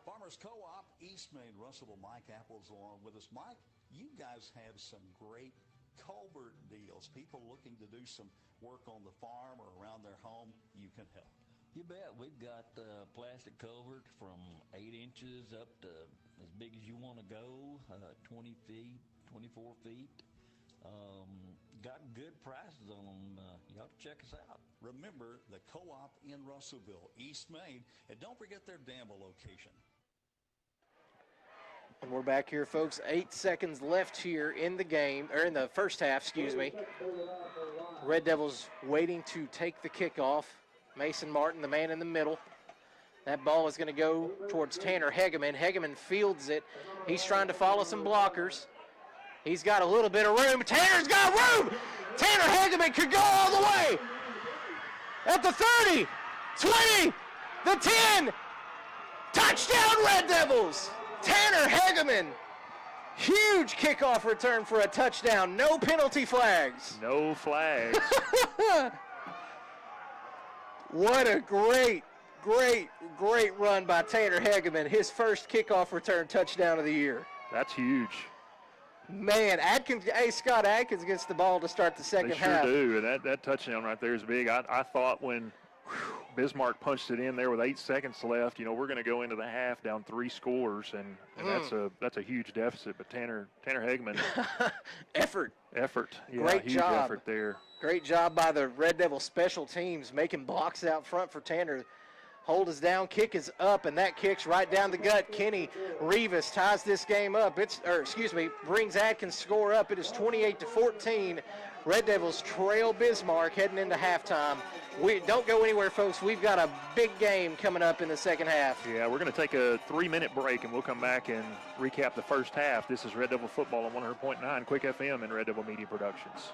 Farmers Co-op, East Main, Russellville, Mike Apple's along with us. Mike, you guys have some great culvert deals. People looking to do some work on the farm or around their home, you can help. You bet. We've got plastic culvert from 8 inches up to as big as you want to go, 20 feet, 24 feet. Got good prices on them. You ought to check us out. Remember, the Co-op in Russellville, East Main, and don't forget their Danville location. And we're back here, folks. 8 seconds left here in the game, or in the first half, excuse me. Red Devils waiting to take the kickoff. Mason Martin, the man in the middle. That ball is going to go towards Tanner Hegeman. Hegeman fields it. He's trying to follow some blockers. He's got a little bit of room. Tanner's got room! Tanner Hegeman could go all the way! At the 30, 20, the 10. Touchdown, Red Devils! Tanner Hegeman. Huge kickoff return for a touchdown. No penalty flags. No flags. What a great Great run by Tanner Hegeman, his first kickoff return touchdown of the year. That's huge. Man, Scott Atkins gets the ball to start the second half. They sure do, and that touchdown right there is big. I thought when Bismarck punched it in there with 8 seconds left, we're going to go into the half down 3 scores, and that's a huge deficit. But Tanner Hegeman. Effort. Yeah, Great huge job. effort there. Great job by the Red Devil special teams, making blocks out front for Tanner. Hold is down, kick is up, and that kicks right down the gut. Kenny Rivas ties this game up. Brings Atkins' score up. It is 28-14. Red Devils trail Bismarck heading into halftime. We don't go anywhere, folks. We've got a big game coming up in the second half. Yeah, we're going to take a 3-minute break, and we'll come back and recap the first half. This is Red Devil Football on 100.9 Quick FM and Red Devil Media Productions.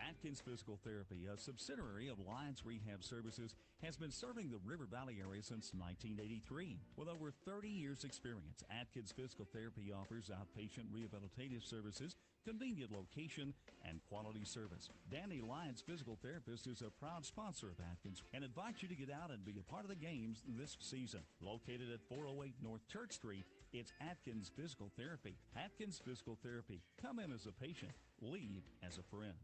Atkins Physical Therapy, a subsidiary of Lions Rehab Services, has been serving the River Valley area since 1983. With over 30 years' experience, Atkins Physical Therapy offers outpatient rehabilitative services, convenient location, and quality service. Danny Lyons, physical therapist, is a proud sponsor of Atkins and invites you to get out and be a part of the games this season. Located at 408 North Church Street, it's Atkins Physical Therapy. Atkins Physical Therapy. Come in as a patient, leave as a friend.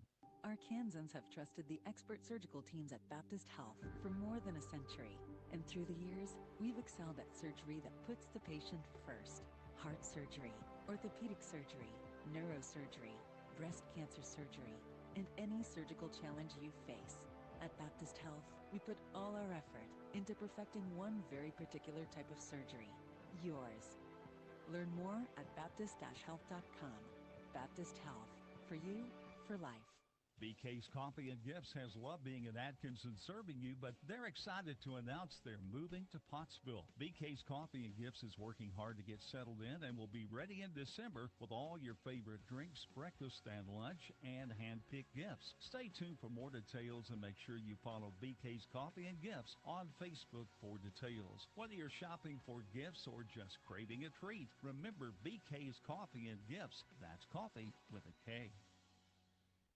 Arkansans have trusted the expert surgical teams at Baptist Health for more than a century. And through the years, we've excelled at surgery that puts the patient first. Heart surgery, orthopedic surgery, neurosurgery, breast cancer surgery, and any surgical challenge you face. At Baptist Health, we put all our effort into perfecting one very particular type of surgery, yours. Learn more at baptist-health.com. Baptist Health, for you, for life. BK's Coffee and Gifts has loved being at Atkins and serving you, but they're excited to announce they're moving to Pottsville. BK's Coffee and Gifts is working hard to get settled in and will be ready in December with all your favorite drinks, breakfast and lunch, and hand-picked gifts. Stay tuned for more details and make sure you follow BK's Coffee and Gifts on Facebook for details. Whether you're shopping for gifts or just craving a treat, remember BK's Coffee and Gifts. That's coffee with a K.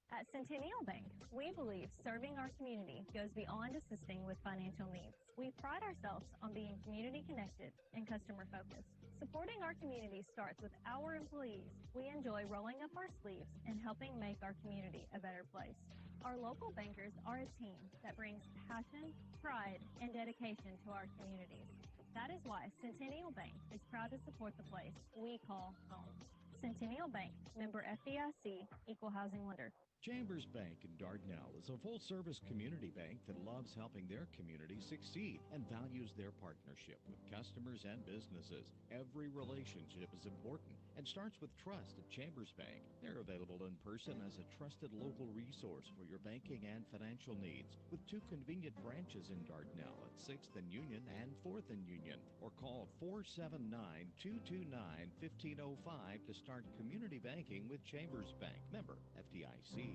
At Centennial Bank, we believe serving our community goes beyond assisting with financial needs. We pride ourselves on being community connected and customer focused. Supporting our community starts with our employees. We enjoy rolling up our sleeves and helping make our community a better place. Our local bankers are a team that brings passion, pride, and dedication to our communities. That is why Centennial Bank is proud to support the place we call home. Centennial Bank, member FDIC, equal housing lender. Chambers Bank in Dardanelle is a full-service community bank that loves helping their community succeed and values their partnership with customers and businesses. Every relationship is important and starts with trust at Chambers Bank. They're available in person as a trusted local resource for your banking and financial needs, with 2 convenient branches in Dardanelle at 6th and Union and 4th and Union, or call 479-229-1505 to start community banking with Chambers Bank. Member FDIC.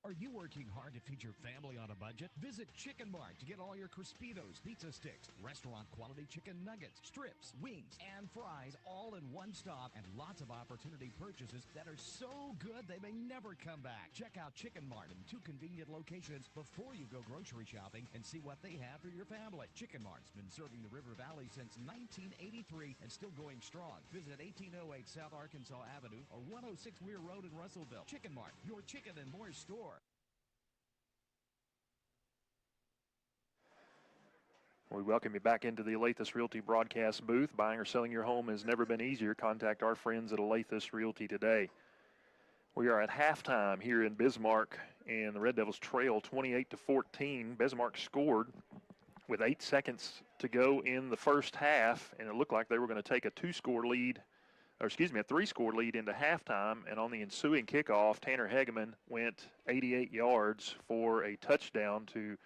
Are you working hard to feed your family on a budget? Visit Chicken Mart to get all your Crispitos, pizza sticks, restaurant quality chicken nuggets, strips, wings, and fries all in one stop, and lots of opportunity purchases that are so good they may never come back. Check out Chicken Mart in 2 convenient locations before you go grocery shopping and see what they have for your family. Chicken Mart's been serving the River Valley since 1983 and still going strong. Visit 1808 South Arkansas Avenue or 106 Weir Road in Russellville. Chicken Mart, your chicken and more store. We welcome you back into the Alathus Realty broadcast booth. Buying or selling your home has never been easier. Contact our friends at Alathus Realty today. We are at halftime here in Bismarck, and the Red Devils trail 28-14. Bismarck scored with 8 seconds to go in the first half, and it looked like they were going to take a 3-score lead into halftime. And on the ensuing kickoff, Tanner Hegeman went 88 yards for a touchdown to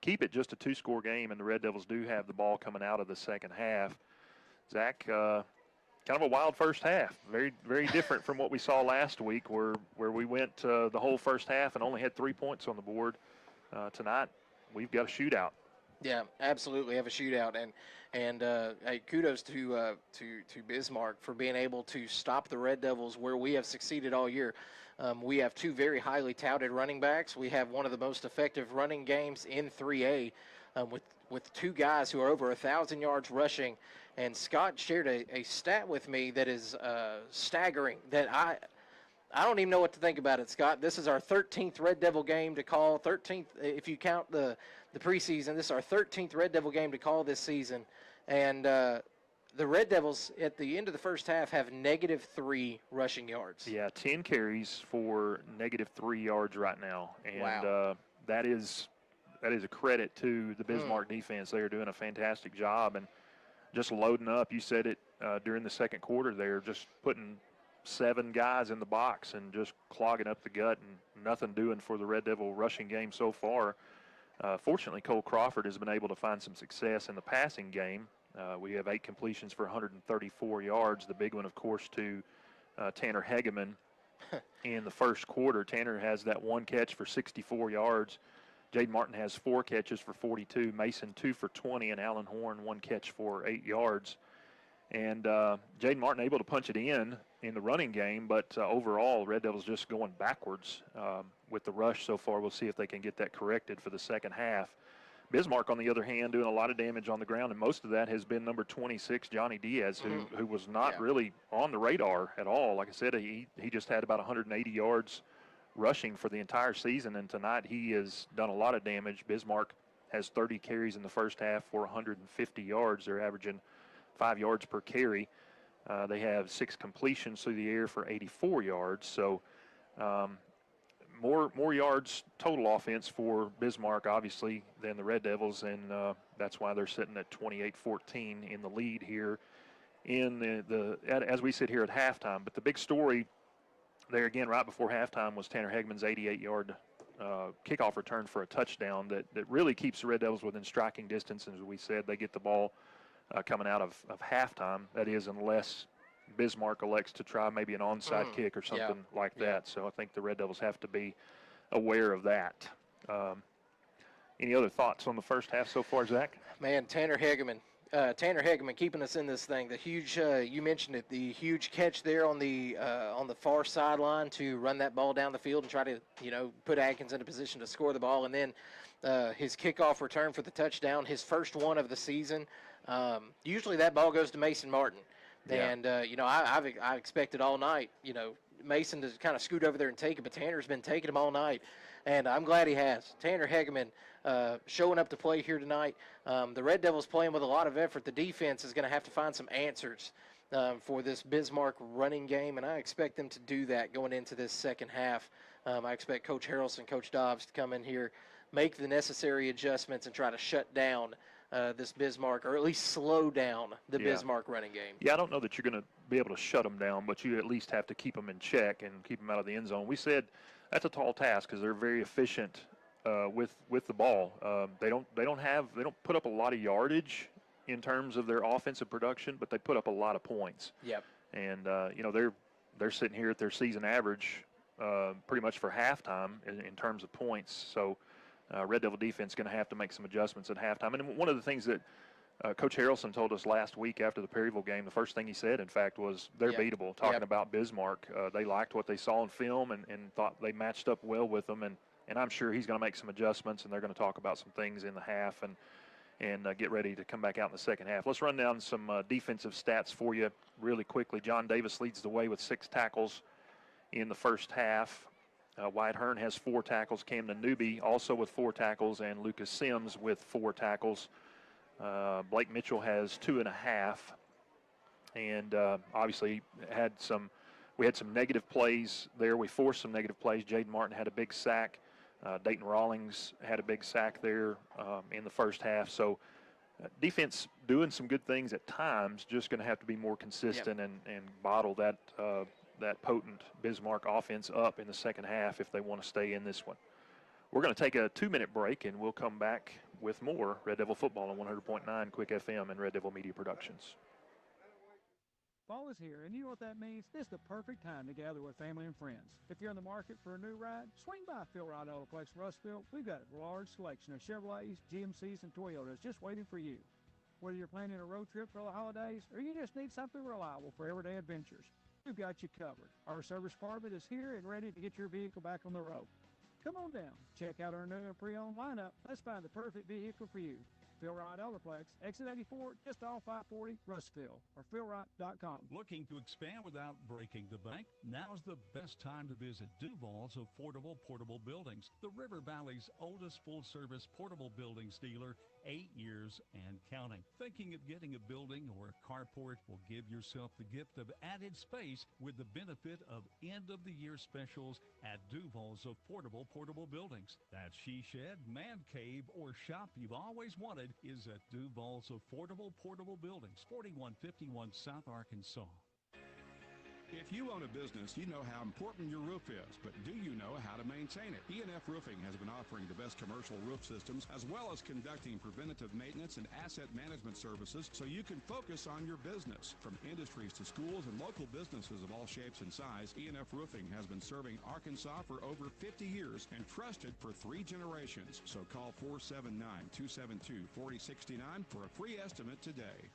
keep it just a 2-score game, and the Red Devils do have the ball coming out of the second half. Zach, kind of a wild first half. Very, very different from what we saw last week where we went the whole first half and only had 3 points on the board. Tonight, we've got a shootout. Yeah, absolutely have a shootout, and hey, kudos to Bismarck for being able to stop the Red Devils where we have succeeded all year. We have 2 very highly touted running backs. We have one of the most effective running games in 3A. with two guys who are over 1,000 yards rushing. And Scott shared a stat with me that is staggering, that I don't even know what to think about it, Scott. This is our 13th Red Devil game to call, 13th if you count the preseason. This is our 13th Red Devil game to call this season. And the Red Devils, at the end of the first half, have -3 rushing yards. Yeah, 10 carries for -3 yards right now. And wow. That is a credit to the Bismarck defense. They are doing a fantastic job and just loading up. You said it during the second quarter. They're just putting 7 guys in the box and just clogging up the gut, and nothing doing for the Red Devil rushing game so far. Fortunately, Cole Crawford has been able to find some success in the passing game. We have 8 completions for 134 yards. The big one, of course, to Tanner Hegeman in the first quarter. Tanner has that 1 catch for 64 yards. Jaden Martin has 4 catches for 42. Mason 2 for 20, and Allen Horn 1 catch for 8 yards. And Jaden Martin able to punch it in the running game, but overall, Red Devils just going backwards with the rush so far. We'll see if they can get that corrected for the second half. Bismarck, on the other hand, doing a lot of damage on the ground, and most of that has been number 26, Johnny Diaz, who was not really on the radar at all. Like I said, he just had about 180 yards rushing for the entire season, and tonight he has done a lot of damage. Bismarck has 30 carries in the first half for 150 yards. They're averaging 5 yards per carry. They have 6 completions through the air for 84 yards. So more yards total offense for Bismarck, obviously, than the Red Devils, and that's why they're sitting at 28-14 in the lead here as we sit here at halftime. But the big story there, again, right before halftime, was Tanner Hegeman's 88-yard kickoff return for a touchdown that really keeps the Red Devils within striking distance. As we said, they get the ball coming out of halftime. That is, unless Bismarck elects to try maybe an onside kick or something like that. So I think the Red Devils have to be aware of that. Any other thoughts on the first half so far, Zach? Man, Tanner Hegeman keeping us in this thing. The huge, you mentioned it, the huge catch there on the far sideline to run that ball down the field and try to, put Atkins in a position to score the ball. And then his kickoff return for the touchdown, his first one of the season. Usually that ball goes to Mason Martin. Yeah. And, I expected all night, Mason to kind of scoot over there and take it, but Tanner's been taking him all night. And I'm glad he has. Tanner Hegeman showing up to play here tonight. The Red Devils playing with a lot of effort. The defense is going to have to find some answers for this Bismarck running game, and I expect them to do that going into this second half. I expect Coach Harrelson, Coach Dobbs to come in here, make the necessary adjustments, and try to shut down this Bismarck, or at least slow down the Bismarck running game. Yeah, I don't know that you're going to be able to shut them down, but you at least have to keep them in check and keep them out of the end zone. We said that's a tall task because they're very efficient with the ball. They don't put up a lot of yardage in terms of their offensive production, but they put up a lot of points. Yep. And they're sitting here at their season average pretty much for halftime in terms of points. So Red Devil defense is going to have to make some adjustments at halftime. And one of the things that Coach Harrelson told us last week after the Perryville game, the first thing he said, in fact, was they're beatable, talking about Bismarck. They liked what they saw in film and thought they matched up well with them. And I'm sure he's going to make some adjustments, and they're going to talk about some things in the half and get ready to come back out in the second half. Let's run down some defensive stats for you really quickly. John Davis leads the way with 6 tackles in the first half. Wyatt Hearn has 4 tackles. Camden Newby also with 4 tackles, and Lucas Sims with 4 tackles. Blake Mitchell has 2.5, and obviously we had some negative plays there. We forced some negative plays. Jaden Martin had a big sack. Dayton Rawlings had a big sack there in the first half. So defense doing some good things at times, just going to have to be more consistent and bottle that potent Bismarck offense up in the second half if they want to stay in this one. We're going to take a 2-minute break, and we'll come back with more Red Devil football on 100.9 Quick FM and Red Devil Media Productions. Fall is here, and you know what that means? This is the perfect time to gather with family and friends. If you're in the market for a new ride, swing by Phil Wright Autoplex Russellville. We've got a large selection of Chevrolets, GMCs, and Toyotas just waiting for you. Whether you're planning a road trip for the holidays or you just need something reliable for everyday adventures, we've got you covered. Our service department is here and ready to get your vehicle back on the road. Come on down. Check out our new and pre-owned lineup. Let's find the perfect vehicle for you. Phil Wright Autoplex, exit 84, just off 540, Russellville, or philwright.com. Looking to expand without breaking the bank? Now's the best time to visit Duval's Affordable Portable Buildings, the River Valley's oldest full-service portable buildings dealer, 8 years and counting. Thinking of getting a building or a carport? Will give yourself the gift of added space with the benefit of end-of-the-year specials at Duval's Affordable Portable Buildings. That she shed, man cave, or shop you've always wanted is at Duval's Affordable Portable Buildings, 4151 South Arkansas. If you own a business, you know how important your roof is, but do you know how to maintain it? E&F Roofing has been offering the best commercial roof systems as well as conducting preventative maintenance and asset management services so you can focus on your business. From industries to schools and local businesses of all shapes and size, E&F Roofing has been serving Arkansas for over 50 years and trusted for 3 generations. So call 479-272-4069 for a free estimate today.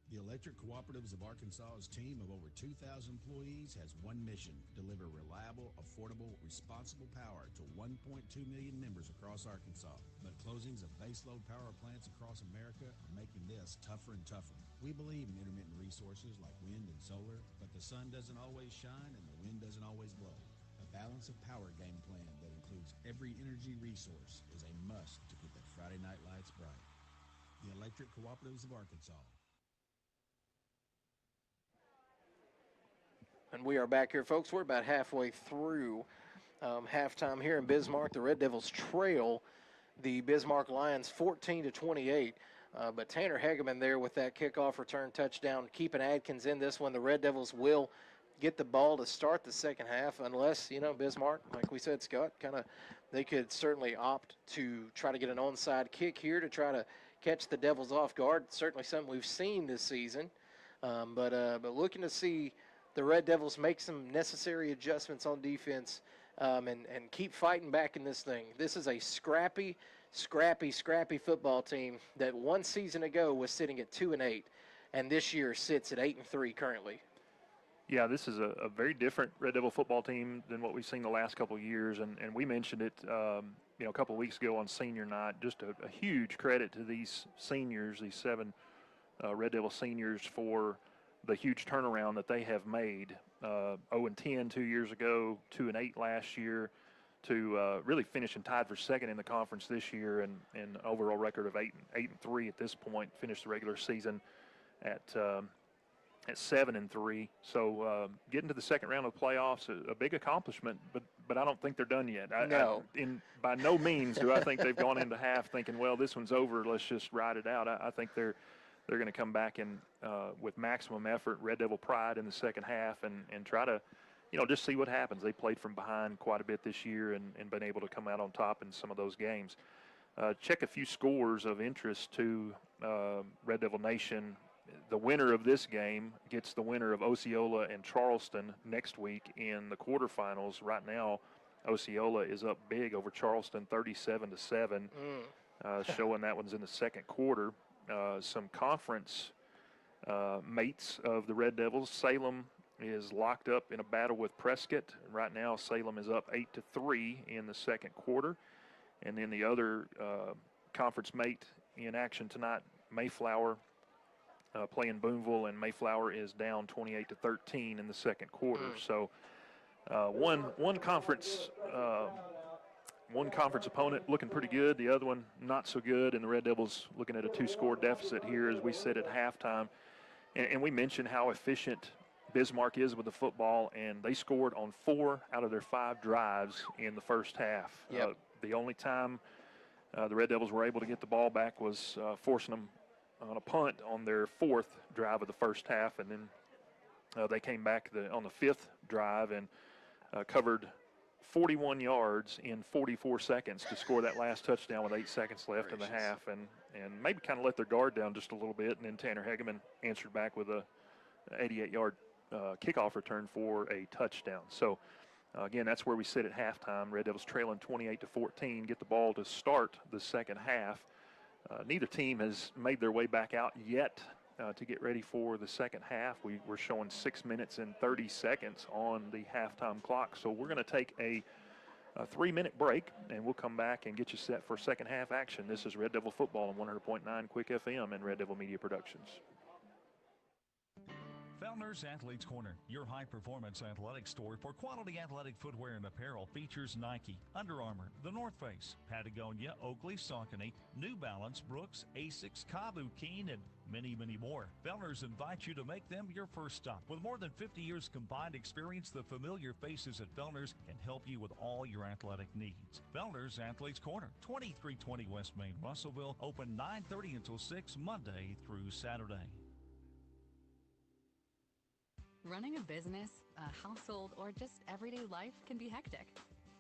The Electric Cooperatives of Arkansas's team of over 2,000 employees has one mission: deliver reliable, affordable, responsible power to 1.2 million members across Arkansas. But closings of baseload power plants across America are making this tougher and tougher. We believe in intermittent resources like wind and solar, but the sun doesn't always shine and the wind doesn't always blow. A balance of power game plan that includes every energy resource is a must to keep the Friday night lights bright. The Electric Cooperatives of Arkansas. And we are back here, folks. We're about halfway through halftime here in Bismarck. The Red Devils trail the Bismarck Lions 14-28. But Tanner Hegeman there with that kickoff return touchdown, keeping Atkins in this one. The Red Devils will get the ball to start the second half unless, Bismarck, like we said, Scott, they could certainly opt to try to get an onside kick here to try to catch the Devils off guard. Certainly something we've seen this season. But looking to see the Red Devils make some necessary adjustments on defense and keep fighting back in this thing. This is a scrappy football team that one season ago was sitting at 2-8, and this year sits at 8-3 currently. Yeah, this is a very different Red Devil football team than what we've seen the last couple of years, and we mentioned it a couple of weeks ago on senior night. Just a huge credit to these seniors, these 7 Red Devil seniors, for the huge turnaround that they have made. 0-10 2 years ago, 2-8 last year, to really finishing tied for second in the conference this year, and an overall record of 8-3 at this point. Finished the regular season at 7-3. So getting to the second round of the playoffs, a big accomplishment, but I don't think they're done yet. No. By no means do I think they've gone into half thinking, well, this one's over, let's just ride it out. I think they're going to come back and with maximum effort, Red Devil pride in the second half, and try to, just see what happens. They played from behind quite a bit this year and been able to come out on top in some of those games. Check a few scores of interest to Red Devil Nation. The winner of this game gets the winner of Osceola and Charleston next week in the quarterfinals. Right now, Osceola is up big over Charleston, 37-7, showing that one's in the second quarter. Some conference mates of the Red Devils. Salem is locked up in a battle with Prescott. Right now, Salem is up 8-3 in the second quarter. And then the other conference mate in action tonight, Mayflower, playing Boonville, and Mayflower is down 28-13 in the second quarter. So one conference opponent looking pretty good, the other one not so good, and the Red Devils looking at a 2-score deficit here as we sit at halftime. And we mentioned how efficient Bismarck is with the football, and they scored on 4 out of their 5 drives in the first half. Yep. The only time the Red Devils were able to get the ball back was forcing them on a punt on their 4th drive of the first half, and then they came back on the 5th drive and covered 41 yards in 44 seconds to score that last touchdown with 8 seconds left in the half, and maybe kind of let their guard down just a little bit, and then Tanner Hegeman answered back with a 88-yard kickoff return for a touchdown. So again, that's where we sit at halftime. Red Devils trailing 28-14, get the ball to start the second half. Neither team has made their way back out yet to get ready for the second half. We're showing 6 minutes and 30 seconds on the halftime clock. So we're going to take a a 3-minute break, and we'll come back and get you set for second half action. This is Red Devil Football on 100.9 Quick FM and Red Devil Media Productions. Fellner's Athletes Corner, your high-performance athletic store for quality athletic footwear and apparel, features Nike, Under Armour, The North Face, Patagonia, Oakley, Saucony, New Balance, Brooks, Asics, Kabu, Keen, and many, many more. Fellner's invites you to make them your first stop. With more than 50 years combined experience, the familiar faces at Fellner's can help you with all your athletic needs. Fellner's Athletes Corner, 2320 West Main, Russellville, open 9:30 until 6 Monday through Saturday. Running a business, a household, or just everyday life can be hectic.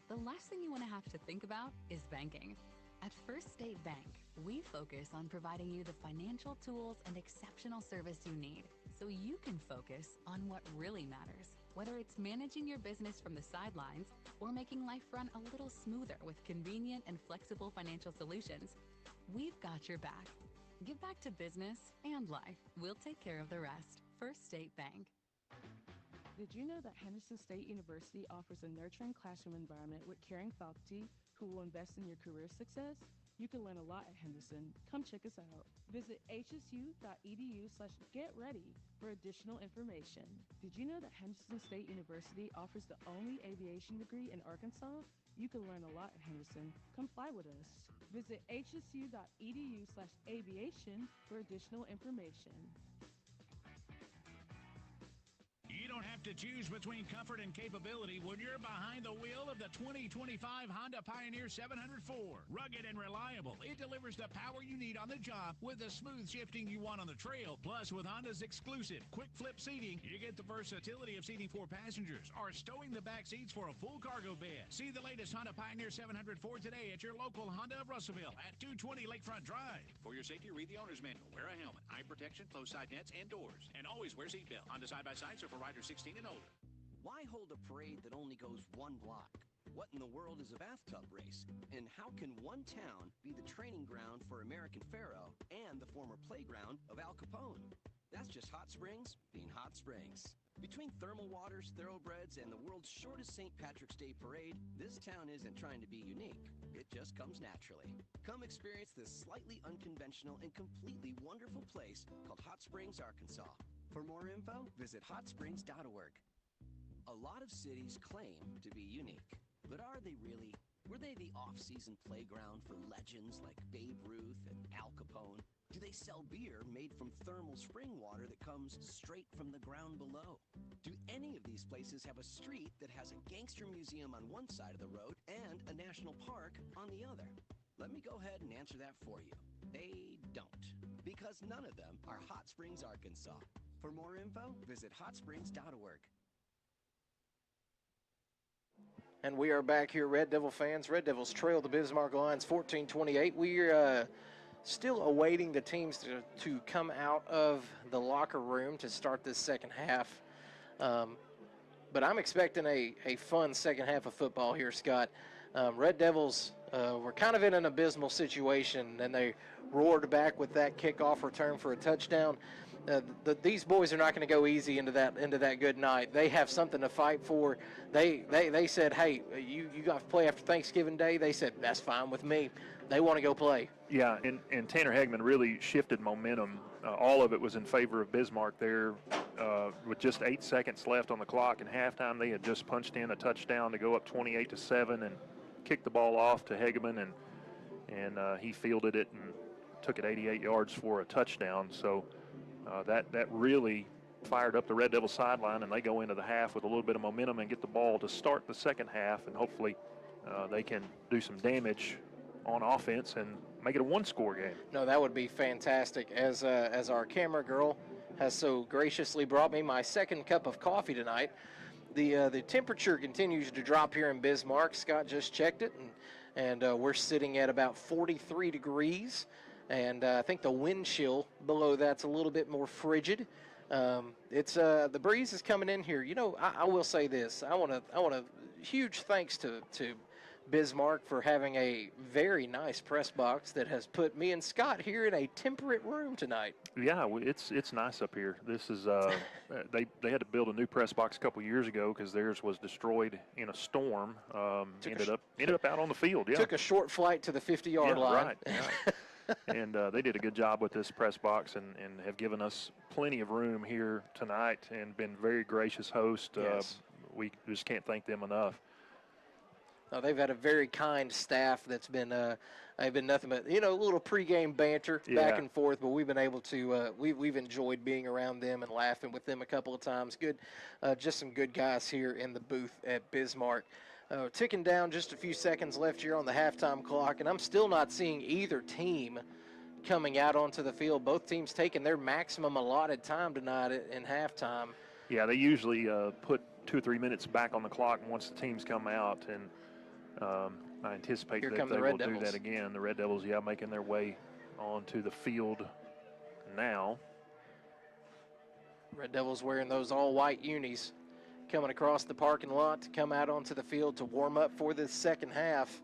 The last thing you want to have to think about is banking. At First State Bank, we focus on providing you the financial tools and exceptional service you need so you can focus on what really matters. Whether it's managing your business from the sidelines or making life run a little smoother with convenient and flexible financial solutions, we've got your back. Give back to business and life. We'll take care of the rest. First State Bank. Did you know that Henderson State University offers a nurturing classroom environment with caring faculty who will invest in your career success? You can learn a lot at Henderson. Come check us out. Visit hsu.edu/getready for additional information. Did you know that Henderson State University offers the only aviation degree in Arkansas? You can learn a lot at Henderson. Come fly with us. Visit hsu.edu/aviation for additional information. You don't have to choose between comfort and capability when you're behind the wheel of the 2025 Honda Pioneer 704. Rugged and reliable, it delivers the power you need on the job with the smooth shifting you want on the trail. Plus, with Honda's exclusive quick flip seating, you get the versatility of seating 4 passengers or stowing the back seats for a full cargo bed. See the latest Honda Pioneer 704 today at your local Honda of Russellville at 220 Lakefront Drive. For your safety, read the owner's manual. Wear a helmet, eye protection, closed side nets, and doors. And always wear seatbelt. Honda side-by-sides are for riders 16 and older. Why hold a parade that only goes one block? What in the world is a bathtub race? And how can one town be the training ground for American Pharaoh and the former playground of Al Capone? That's just Hot Springs being Hot Springs. Between thermal waters, thoroughbreds, and the world's shortest St. Patrick's Day parade, this town isn't trying to be unique. It just comes naturally. Come experience this slightly unconventional and completely wonderful place called Hot Springs, Arkansas. For more info, visit hotsprings.org. A lot of cities claim to be unique, but are they really? Were they the off-season playground for legends like Babe Ruth and Al Capone? Do they sell beer made from thermal spring water that comes straight from the ground below? Do any of these places have a street that has a gangster museum on one side of the road and a national park on the other? Let me go ahead and answer that for you. They don't, because none of them are Hot Springs, Arkansas. For more info, visit hotsprings.org. And we are back here, Red Devil fans. Red Devils trail the Bismarck Lions 14-28. We're still awaiting the teams to come out of the locker room to start this second half. But I'm expecting a fun second half of football here, Scott. Red Devils were kind of in an abysmal situation, and they roared back with that kickoff return for a touchdown. These boys are not going to go easy into that good night. They have something to fight for. They said, hey, you got to play after Thanksgiving Day. They said, that's fine with me. They want to go play. Yeah, and Tanner Hagman really shifted momentum. All of it was in favor of Bismarck there. With just 8 seconds left on the clock in halftime, they had just punched in a touchdown to go up 28-7 and kicked the ball off to Hegeman, and he fielded it and took it 88 yards for a touchdown. So that really fired up the Red Devil sideline, and they go into the half with a little bit of momentum and get the ball to start the second half, and hopefully they can do some damage on offense and make it a one-score game. No, that would be fantastic. As our camera girl has so graciously brought me my second cup of coffee tonight, the temperature continues to drop here in Bismarck. Scott just checked it, and we're sitting at about 43 degrees. And I think the wind chill below that's a little bit more frigid. It's the breeze is coming in here. You know, I will say this. I want a huge thanks to Bismarck for having a very nice press box that has put me and Scott here in a temperate room tonight. Yeah, it's nice up here. This is they had to build a new press box a couple years ago because theirs was destroyed in a storm. Ended up out on the field. Yeah, took a short flight to the 50-yard line. Right. And they did a good job with this press box and have given us plenty of room here tonight and been very gracious host. Yes. We just can't thank them enough. They've had a very kind staff that's been nothing but, a little pregame banter back and forth, but we've been able to, we've enjoyed being around them and laughing with them a couple of times. Good, just some good guys here in the booth at Bismarck. Ticking down, just a few seconds left here on the halftime clock, and I'm still not seeing either team coming out onto the field. Both teams taking their maximum allotted time tonight in halftime. Yeah, they usually put 2 or 3 minutes back on the clock once the teams come out, and I anticipate that they will do that again. The Red Devils, making their way onto the field now. Red Devils wearing those all-white unis, coming across the parking lot to come out onto the field to warm up for this second half.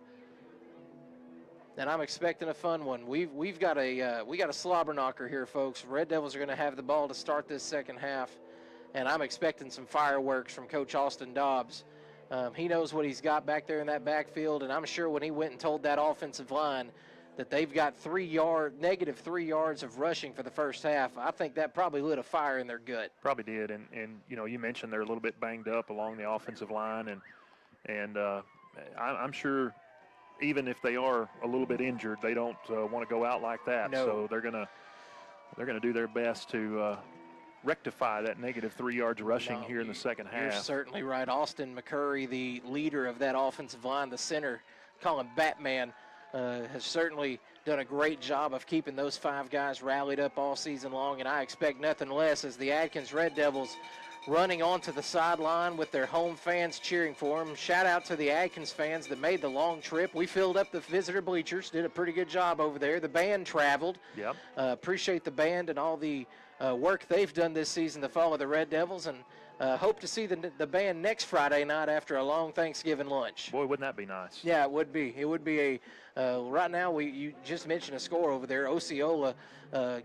And I'm expecting a fun one. We've got a slobber knocker here, folks. Red Devils are going to have the ball to start this second half, and I'm expecting some fireworks from Coach Austin Dobbs. He knows what he's got back there in that backfield, and I'm sure when he went and told that offensive line that they've got negative 3 yards of rushing for the first half, I think that probably lit a fire in their gut. Probably did, and you mentioned they're a little bit banged up along the offensive line, and I'm sure even if they are a little bit injured, they don't want to go out like that. No. So they're gonna do their best to rectify that negative 3 yards rushing here in the second half. You're certainly right. Austin McCurry, the leader of that offensive line, the center, call him Batman, has certainly done a great job of keeping those 5 guys rallied up all season long, and I expect nothing less as the Atkins Red Devils running onto the sideline with their home fans cheering for them. Shout out to the Atkins fans that made the long trip. We filled up the visitor bleachers, did a pretty good job over there. The band traveled. Yep. Appreciate the band and all the work they've done this season to follow the Red Devils, and hope to see the band next Friday night after a long Thanksgiving lunch. Boy, wouldn't that be nice? Yeah, it would be. It would be right now, you just mentioned a score over there. Osceola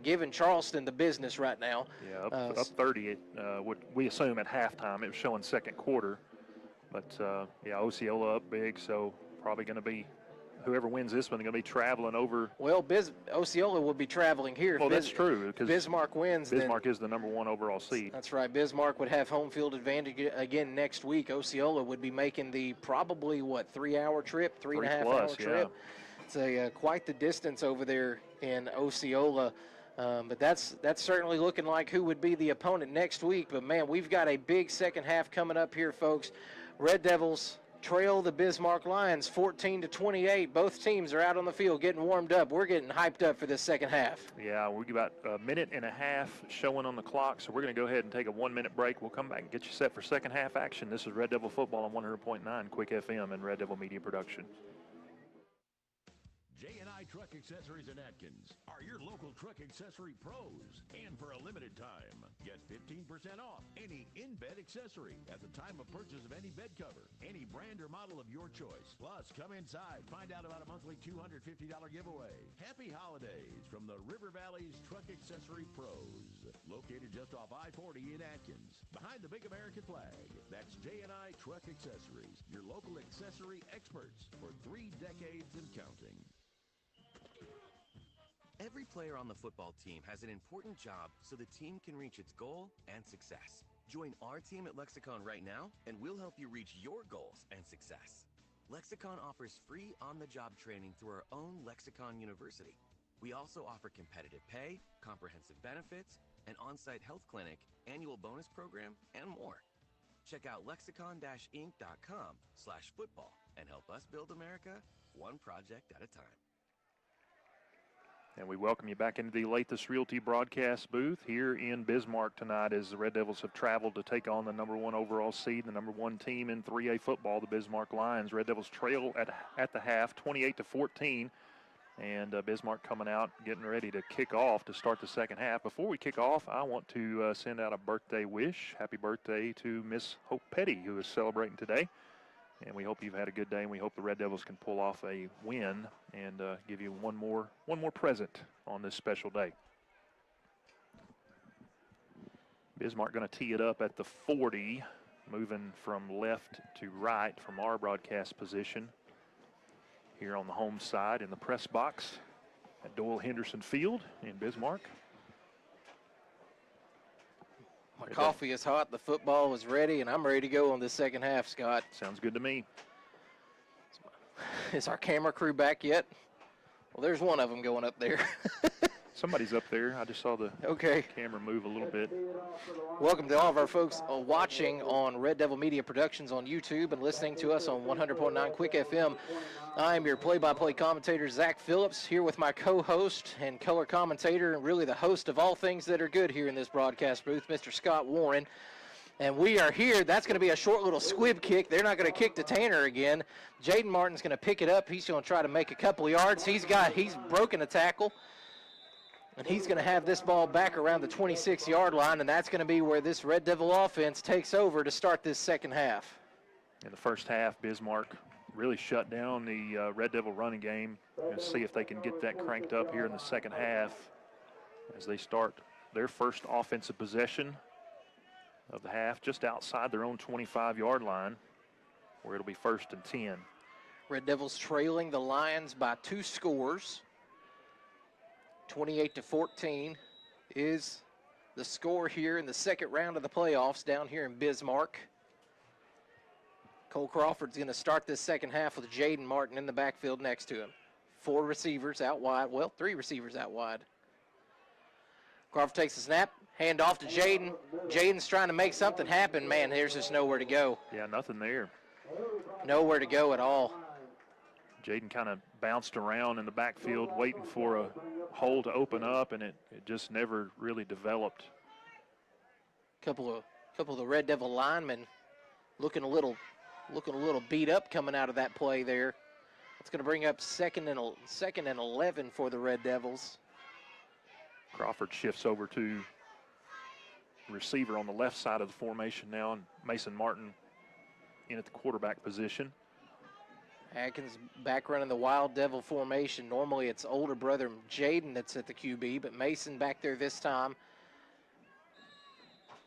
giving Charleston the business right now. Yeah, up 30, we assume at halftime. It was showing second quarter. But, Osceola up big, so probably going to be whoever wins this one, they're going to be traveling over. Well, Osceola will be traveling here. Well, that's true. Because Bismarck wins. Bismarck is the #1 overall seed. That's right. Bismarck would have home field advantage again next week. Osceola would be making the probably, 3-hour trip, 3.5-hour trip. It's quite the distance over there in Osceola. But that's certainly looking like who would be the opponent next week. But, man, we've got a big second half coming up here, folks. Red Devils trail the Bismarck Lions 14-28. Both teams are out on the field getting warmed up. We're getting hyped up for this second half. Yeah, we've got a minute and a half showing on the clock, so we're going to go ahead and take a 1-minute break. We'll come back and get you set for second half action. This is Red Devil Football on 100.9 Quick FM and Red Devil Media Production. J&I Truck Accessories in Atkins are your local truck accessory pros. And for a limited time, get 15% off any in-bed accessory at the time of purchase of any bed cover, any brand or model of your choice. Plus, come inside, find out about a monthly $250 giveaway. Happy holidays from the River Valley's Truck Accessory Pros. Located just off I-40 in Atkins, behind the big American flag. That's J&I Truck Accessories, your local accessory experts for 3 decades and counting. Every player on the football team has an important job so the team can reach its goal and success. Join our team at Lexicon right now, and we'll help you reach your goals and success. Lexicon offers free on-the-job training through our own Lexicon University. We also offer competitive pay, comprehensive benefits, an on-site health clinic, annual bonus program, and more. Check out lexicon-inc.com/football and help us build America one project at a time. And we welcome you back into the Lathis Realty broadcast booth here in Bismarck tonight as the Red Devils have traveled to take on the #1 overall seed, the #1 team in 3A football, the Bismarck Lions. Red Devils trail at the half, 28-14. And Bismarck coming out, getting ready to kick off to start the second half. Before we kick off, I want to send out a birthday wish. Happy birthday to Miss Hope Petty, who is celebrating today. And we hope you've had a good day, and we hope the Red Devils can pull off a win and give you one more present on this special day. Bismarck going to tee it up at the 40, moving from left to right from our broadcast position here on the home side in the press box at Doyle Henderson Field in Bismarck. My coffee is hot, the football is ready, and I'm ready to go on this second half, Scott. Sounds good to me. Is our camera crew back yet? Well, there's one of them going up there. Somebody's up there. I just saw the camera move a little bit. Welcome to all of our folks watching on Red Devil Media Productions on YouTube and listening to us on 100.9 Quick FM. I am your play-by-play commentator, Zach Phillips, here with my co-host and color commentator and really the host of all things that are good here in this broadcast booth, Mr. Scott Warren. And we are here. That's going to be a short little squib kick. They're not going to kick to Tanner again. Jaden Martin's going to pick it up. He's going to try to make a couple of yards. He's broken a tackle. And he's going to have this ball back around the 26-yard line, and that's going to be where this Red Devil offense takes over to start this second half. In the first half, Bismarck really shut down the Red Devil running game. And see if they can get that cranked up here in the second half as they start their first offensive possession of the half just outside their own 25-yard line, where it'll be 1st and 10. Red Devils trailing the Lions by 2 scores. 28-14 is the score here in the second round of the playoffs down here in Bismarck. Cole Crawford's going to start this second half with Jaden Martin in the backfield next to him. 4 receivers out wide. Well, 3 receivers out wide. Crawford takes the snap. Hand off to Jaden. Jaden's trying to make something happen. Man, there's just nowhere to go. Yeah, nothing there. Nowhere to go at all. Jaden kind of bounced around in the backfield waiting for a hole to open up, and it just never really developed. Couple of the Red Devil linemen looking a little beat up coming out of that play there. It's going to bring up second and 11 for the Red Devils. Crawford shifts over to receiver on the left side of the formation now, and Mason Martin in at the quarterback position. Atkins back running the Wild Devil formation. Normally it's older brother Jaden that's at the QB, but Mason back there this time.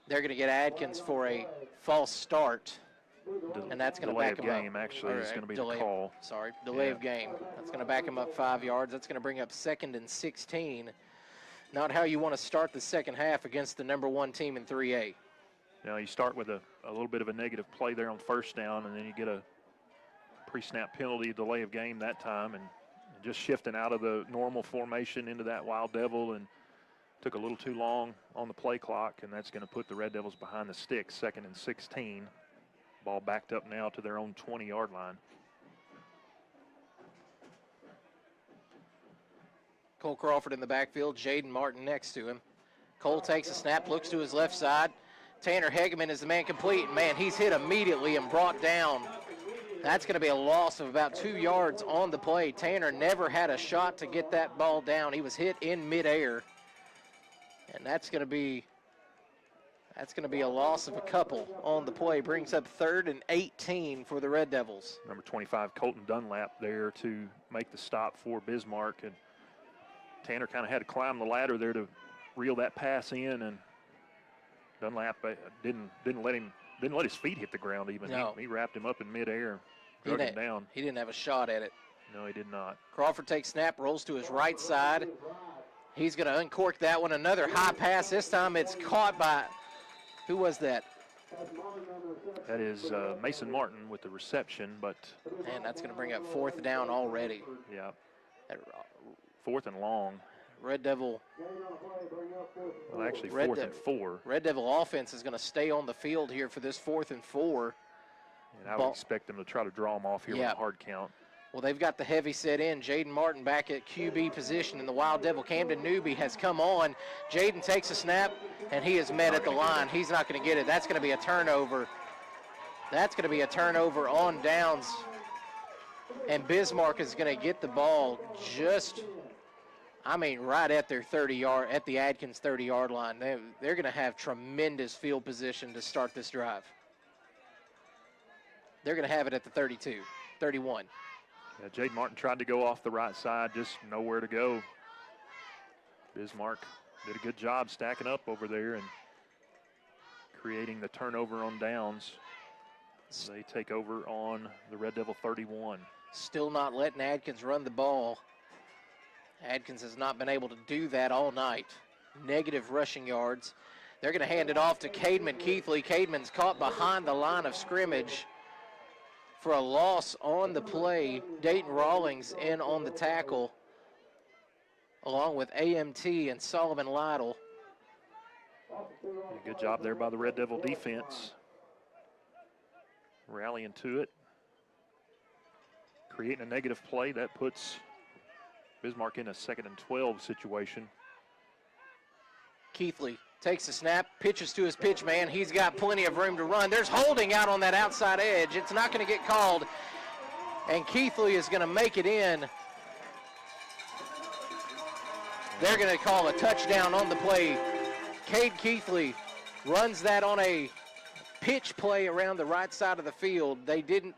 They're going to get Atkins for a false start, and that's going to back him up. Delay of game, actually, is going to be the call. Delay of game. That's going to back him up 5 yards. That's going to bring up 2nd and 16. Not how you want to start the second half against the #1 team in 3A. Now you start with a little bit of a negative play there on 1st down, and then you get a pre-snap penalty, delay of game that time, and just shifting out of the normal formation into that Wild Devil, and took a little too long on the play clock, and that's going to put the Red Devils behind the sticks, 2nd and 16. Ball backed up now to their own 20-yard line. Cole Crawford in the backfield, Jaden Martin next to him. Cole takes a snap, looks to his left side. Tanner Hegeman is the man complete. Man, he's hit immediately and brought down. That's going to be a loss of about 2 yards on the play. Tanner never had a shot to get that ball down. He was hit in midair. And that's going to be a loss of a couple on the play. Brings up 3rd and 18 for the Red Devils. Number 25, Colton Dunlap there to make the stop for Bismarck. And Tanner kind of had to climb the ladder there to reel that pass in, and Dunlap didn't let his feet hit the ground even. No. He wrapped him up in midair, drug him down. He didn't have a shot at it. No, he did not. Crawford takes snap, rolls to his right side. He's going to uncork that one. Another high pass. This time it's caught by, who was that? That is Mason Martin with the reception, but. Man, that's going to bring up 4th down already. Yeah. 4th and long. Red Devil. Well, actually 4th and 4. Red Devil offense is going to stay on the field here for this 4th and 4. And I would expect them to try to draw them off here with a hard count. Well, they've got the heavy set in. Jaden Martin back at QB position in the Wild Devil. Camden Newby has come on. Jaden takes a snap, and he is met at the line. He's not going to get it. That's going to be a turnover. That's going to be a turnover on downs. And Bismarck is going to get the ball just, right at their 30-yard, at the Atkins 30-yard line. They're going to have tremendous field position to start this drive. they're going to have it at the 32, 31. Yeah, Jade Martin tried to go off the right side, just nowhere to go. Bismarck did a good job stacking up over there and creating the turnover on downs. They take over on the Red Devil 31. Still not letting Atkins run the ball. Atkins has not been able to do that all night. Negative rushing yards. They're going to hand it off to Cademan Keithley. Cademan's caught behind the line of scrimmage for a loss on the play. Dayton Rawlings in on the tackle, along with AMT and Solomon Lytle. Good job there by the Red Devil defense. Rallying to it. Creating a negative play. That puts Bismarck in a 2nd and 12 situation. Keithley takes the snap, pitches to his pitch man. He's got plenty of room to run. There's holding out on that outside edge. It's not going to get called, and Keithley is going to make it in. They're going to call a touchdown on the play. Cade Keithley runs that on a pitch play around the right side of the field. It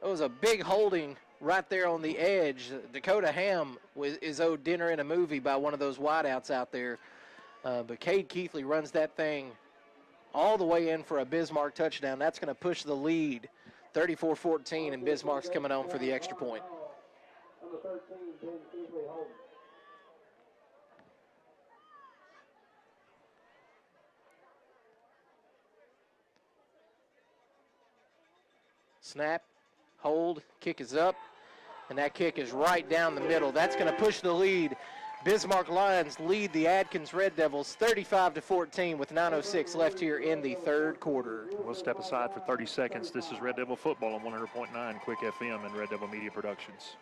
was a big holding right there on the edge. Dakota Ham is owed dinner in a movie by one of those wideouts out there. But Cade Keithley runs that thing all the way in for a Bismarck touchdown. That's going to push the lead 34-14, and Bismarck's coming on for the extra point. Snap, hold, kick is up, and that kick is right down the middle. That's going to push the lead. Bismarck Lions lead the Atkins Red Devils 35-14 with 9:06 left here in the 3rd quarter. We'll step aside for 30 seconds. This is Red Devil Football on 100.9 Quick FM and Red Devil Media Productions.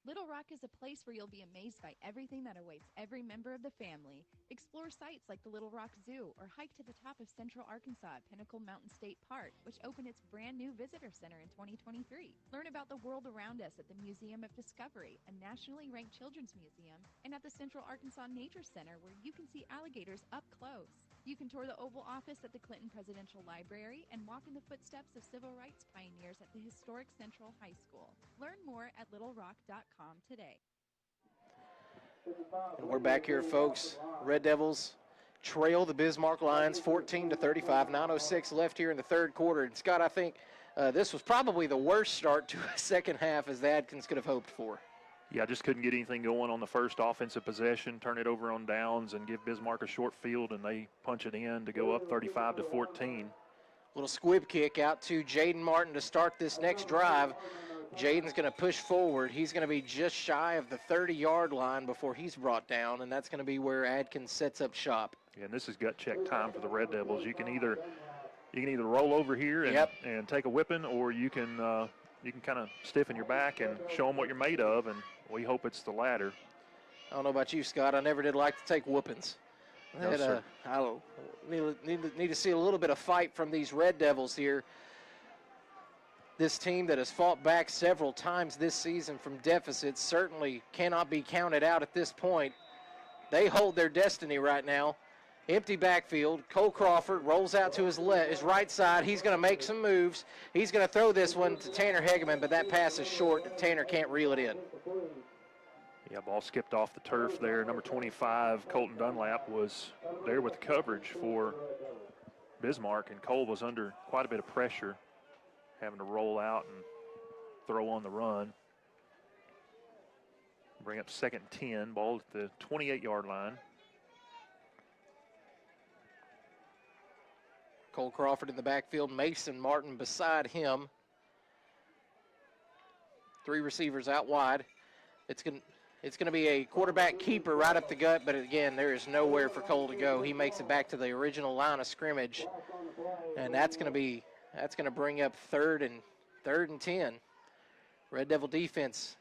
Little Rock is a place where you'll be amazed by everything that awaits every member of the family. Explore sites like the Little Rock Zoo or hike to the top of Central Arkansas at Pinnacle Mountain State Park, which opened its brand new visitor center in 2023. Learn about the world around us at the Museum of Discovery, a nationally ranked children's museum, and at the Central Arkansas Nature Center, where you can see alligators up close. You can tour the Oval Office at the Clinton Presidential Library and walk in the footsteps of civil rights pioneers at the historic Central High School. Learn more at littlerock.com today. And we're back here, folks. Red Devils trail the Bismarck Lions 14-35. 9:06 left here in the 3rd quarter. And Scott, I think this was probably the worst start to a second half as the Atkins could have hoped for. Yeah, just couldn't get anything going on the first offensive possession, turn it over on downs and give Bismarck a short field, and they punch it in to go up 35-14. Little squib kick out to Jaden Martin to start this next drive. Jaden's going to push forward. He's going to be just shy of the 30-yard line before he's brought down, and that's going to be where Atkins sets up shop. Yeah, and this is gut check time for the Red Devils. You can either roll over here and take a whipping, or you can kind of stiffen your back and show them what you're made of, and we hope it's the latter. I don't know about you, Scott. I never did like to take whoopings. No, sir. I need to see a little bit of fight from these Red Devils here. This team that has fought back several times this season from deficits certainly cannot be counted out at this point. They hold their destiny right now. Empty backfield. Cole Crawford rolls out to his right side. He's going to make some moves. He's going to throw this one to Tanner Hegeman, but that pass is short. Tanner can't reel it in. Yeah, ball skipped off the turf there. Number 25, Colton Dunlap, was there with the coverage for Bismarck, and Cole was under quite a bit of pressure, having to roll out and throw on the run. Bring up 2nd and 10, ball at the 28-yard line. Cole Crawford in the backfield, Mason Martin beside him. 3 receivers out wide. It's going to be a quarterback keeper right up the gut, but again, there is nowhere for Cole to go. He makes it back to the original line of scrimmage, and that's going to bring up 3rd and 10. Red Devil defense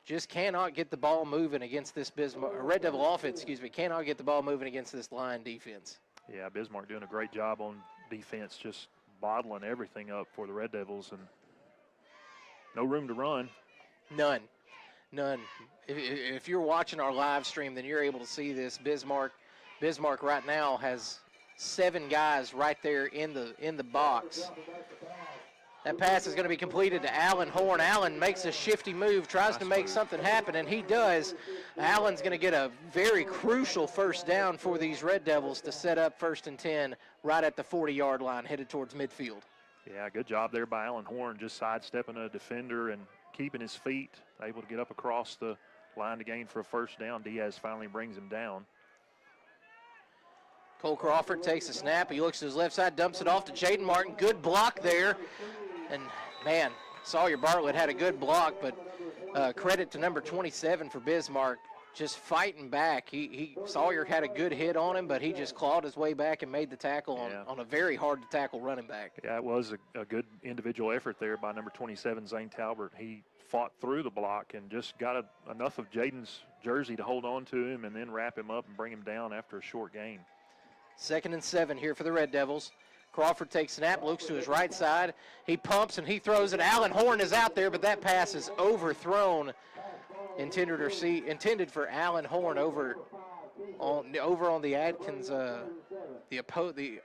just cannot get the ball moving against this Red Devil offense, cannot get the ball moving against this line defense. Yeah, Bismarck doing a great job on defense, just bottling everything up for the Red Devils, and no room to run. None. If you're watching our live stream, then you're able to see this. Bismarck right now has 7 guys right there in the box. That pass is going to be completed to Allen Horn. Allen makes a shifty move, tries to make something happen, and he does. Allen's going to get a very crucial first down for these Red Devils to set up 1st and 10 right at the 40-yard line, headed towards midfield. Yeah, good job there by Allen Horn, just sidestepping a defender and keeping his feet, able to get up across the line to gain for a first down. Diaz finally brings him down. Cole Crawford takes a snap. He looks to his left side, dumps it off to Jaden Martin. Good block there. And, man, Sawyer Bartlett had a good block, but credit to number 27 for Bismarck, just fighting back. Sawyer had a good hit on him, but he just clawed his way back and made the tackle on a very hard-to-tackle running back. Yeah, it was a good individual effort there by number 27, Zane Talbert. He fought through the block and just got enough of Jaden's jersey to hold on to him and then wrap him up and bring him down after a short gain. 2nd and 7 here for the Red Devils. Crawford takes snap, looks to his right side. He pumps and he throws it. Allen Horn is out there, but that pass is overthrown. Intended for Allen Horn over on the Atkins, the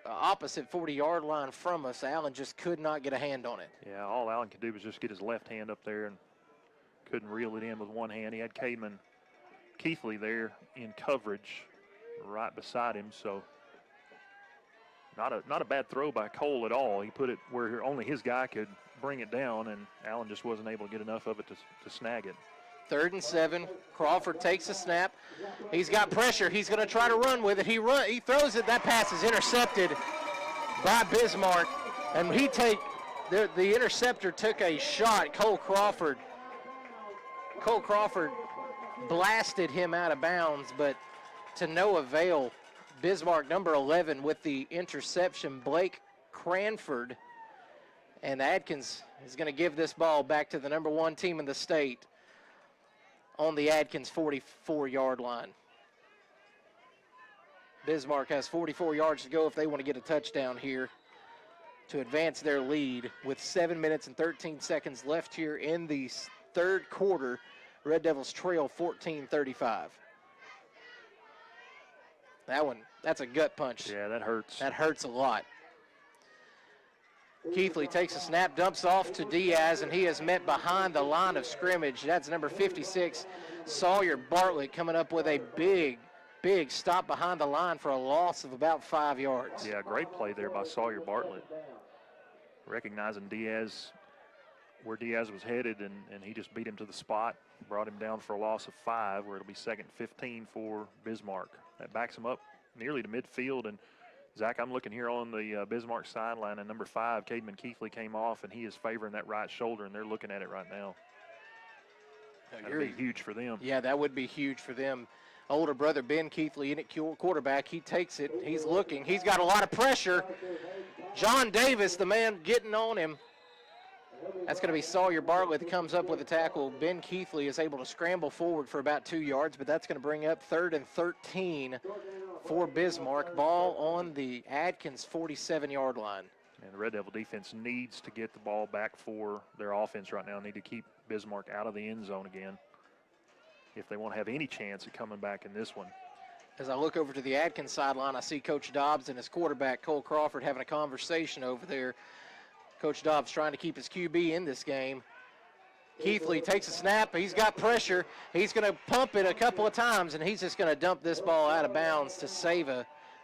opposite 40-yard line from us. Allen just could not get a hand on it. Yeah, all Allen could do was just get his left hand up there and couldn't reel it in with one hand. He had Cademan Keithley there in coverage right beside him, so not a bad throw by Cole at all. He put it where only his guy could bring it down, and Allen just wasn't able to get enough of it to snag it. 3rd and 7. Crawford takes a snap. He's got pressure. He's going to try to run with it. He throws it. That pass is intercepted by Bismarck, and the interceptor took a shot. Cole Crawford blasted him out of bounds, but to no avail. Bismarck, number 11, with the interception. Blake Cranford, and Atkins is going to give this ball back to the number 1 team in the state on the Atkins 44-yard line. Bismarck has 44 yards to go if they want to get a touchdown here to advance their lead with 7 minutes and 13 seconds left here in the 3rd quarter. Red Devils trail 14-35. That's a gut punch. Yeah, that hurts. That hurts a lot. Keithley takes a snap, dumps off to Diaz, and he is met behind the line of scrimmage. That's number 56, Sawyer Bartlett, coming up with a big stop behind the line for a loss of about 5 yards. Yeah, great play there by Sawyer Bartlett. Recognizing Diaz, where Diaz was headed, and he just beat him to the spot, brought him down for a loss of 5, where it'll be 2nd and 15 for Bismarck. That backs him up nearly to midfield. And Zach, I'm looking here on the Bismarck sideline, and number 5, Cademan Keithley, came off, and he is favoring that right shoulder, and they're looking at it right now. That would be huge for them. Yeah, that would be huge for them. Older brother Ben Keithley in at quarterback. He takes it. He's looking. He's got a lot of pressure. John Davis, the man getting on him. That's going to be Sawyer Bartlett that comes up with a tackle. Ben Keithley is able to scramble forward for about 2 yards, but that's going to bring up 3rd and 13 for Bismarck. Ball on the Atkins 47-yard line. And the Red Devil defense needs to get the ball back for their offense right now. Need to keep Bismarck out of the end zone again if they want to have any chance at coming back in this one. As I look over to the Atkins sideline, I see Coach Dobbs and his quarterback, Cole Crawford, having a conversation over there. Coach Dobbs trying to keep his QB in this game. Keithley takes a snap. He's got pressure. He's going to pump it a couple of times, and he's just going to dump this ball out of bounds to save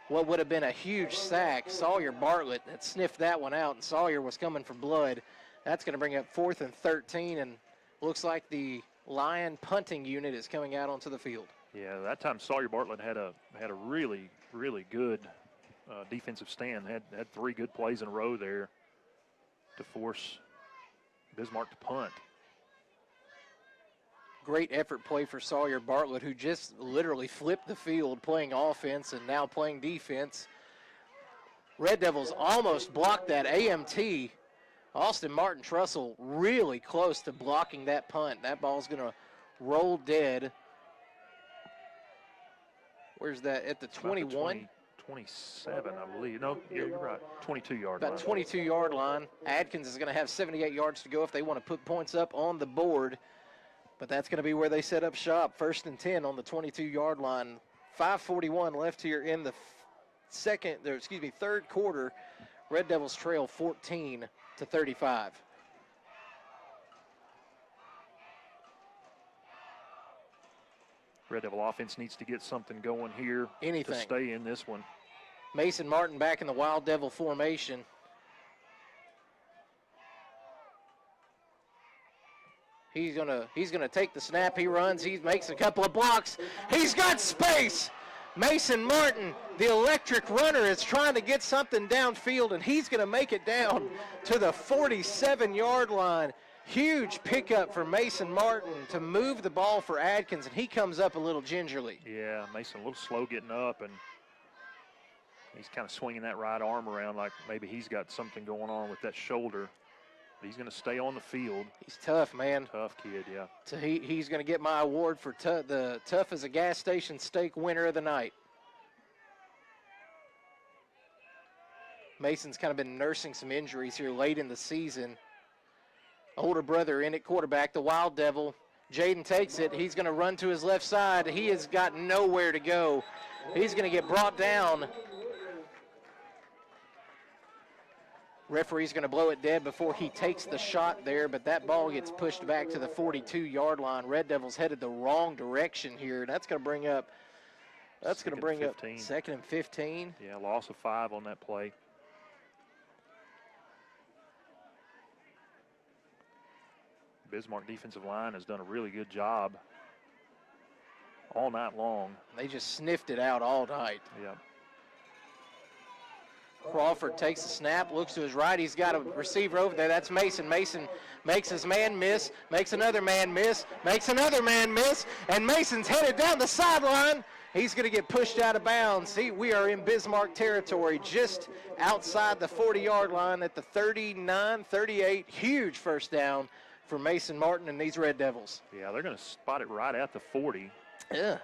what would have been a huge sack. Sawyer Bartlett had sniffed that one out, and Sawyer was coming for blood. That's going to bring up 4th and 13, and looks like the Lion punting unit is coming out onto the field. Yeah, that time Sawyer Bartlett had a really, really good defensive stand. Had 3 good plays in a row there to force Bismarck to punt. Great effort play for Sawyer Bartlett, who just literally flipped the field playing offense and now playing defense. Red Devils almost blocked that AMT. Austin Martin Trussell really close to blocking that punt. That ball's going to roll dead. Where's that? At the 21? 27, I believe. No, you're right. 22-yard line. About 22-yard line. Atkins is going to have 78 yards to go if they want to put points up on the board. But that's going to be where they set up shop. 1st and 10 on the 22-yard line. 5:41 left here in the 3rd quarter. Red Devils trail 14-35. Red Devil offense needs to get something going here Anything. to stay in this one. Mason Martin back in the Wild Devil formation. He's gonna take the snap. He runs. He makes a couple of blocks. He's got space. Mason Martin, the electric runner, is trying to get something downfield, and he's gonna make it down to the 47-yard line. Huge pickup for Mason Martin to move the ball for Atkins, and he comes up a little gingerly. Yeah, Mason a little slow getting up, and he's kind of swinging that right arm around like maybe he's got something going on with that shoulder. But he's going to stay on the field. He's tough, man. Tough kid, yeah. So he's going to get my award for the tough as a gas station steak winner of the night. Mason's kind of been nursing some injuries here late in the season. Older brother in at quarterback, the Wild Devil. Jaden takes it. He's going to run to his left side. He has got nowhere to go. He's going to get brought down. Referee's going to blow it dead before he takes the shot there, but that ball gets pushed back to the 42-yard line. Red Devils headed the wrong direction here. That's going to bring up second and 15. Yeah, loss of 5 on that play. Bismarck defensive line has done a really good job all night long. They just sniffed it out all night. Yeah. Crawford takes the snap, looks to his right. He's got a receiver over there. That's Mason. Mason makes his man miss, makes another man miss, makes another man miss, and Mason's headed down the sideline. He's going to get pushed out of bounds. See, we are in Bismarck territory, just outside the 40-yard line at the 39-38. Huge first down for Mason Martin and these Red Devils. Yeah, they're going to spot it right at the 40. Yeah.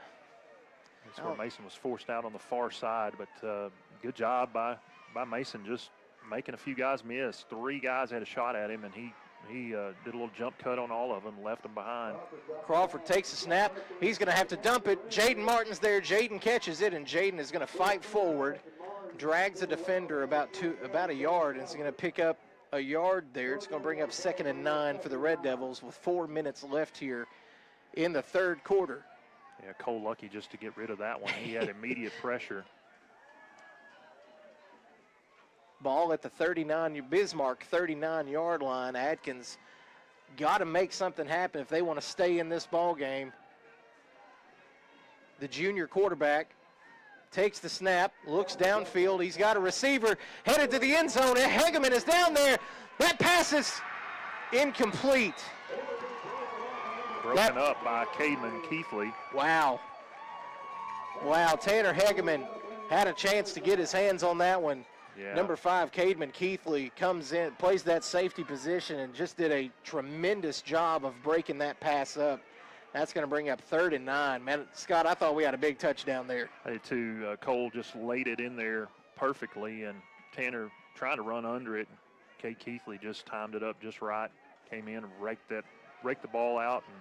That's where Mason was forced out on the far side, but good job by Mason just making a few guys miss. 3 guys had a shot at him, and he did a little jump cut on all of them, left them behind. Crawford takes the snap. He's going to have to dump it. Jaden Martin's there. Jaden catches it, and Jaden is going to fight forward, drags the defender about a yard, and is going to pick up a yard there. It's going to bring up 2nd and 9 for the Red Devils with 4 minutes left here in the third quarter. Yeah, Cole lucky just to get rid of that one. He had immediate pressure. Ball at the Bismarck 39-yard line. Atkins got to make something happen if they want to stay in this ball game. The junior quarterback takes the snap, looks downfield. He's got a receiver headed to the end zone. Hegeman is down there. That pass is incomplete. Broken up by Cademan Keithley. Wow. Wow, Tanner Hegeman had a chance to get his hands on that one. Yeah. Number 5, Cademan Keithley, comes in, plays that safety position, and just did a tremendous job of breaking that pass up. That's going to bring up 3rd and 9. Man, Scott, I thought we had a big touchdown there. I did too. Cole just laid it in there perfectly, and Tanner trying to run under it. Cade Keithley just timed it up just right, came in and raked the ball out, and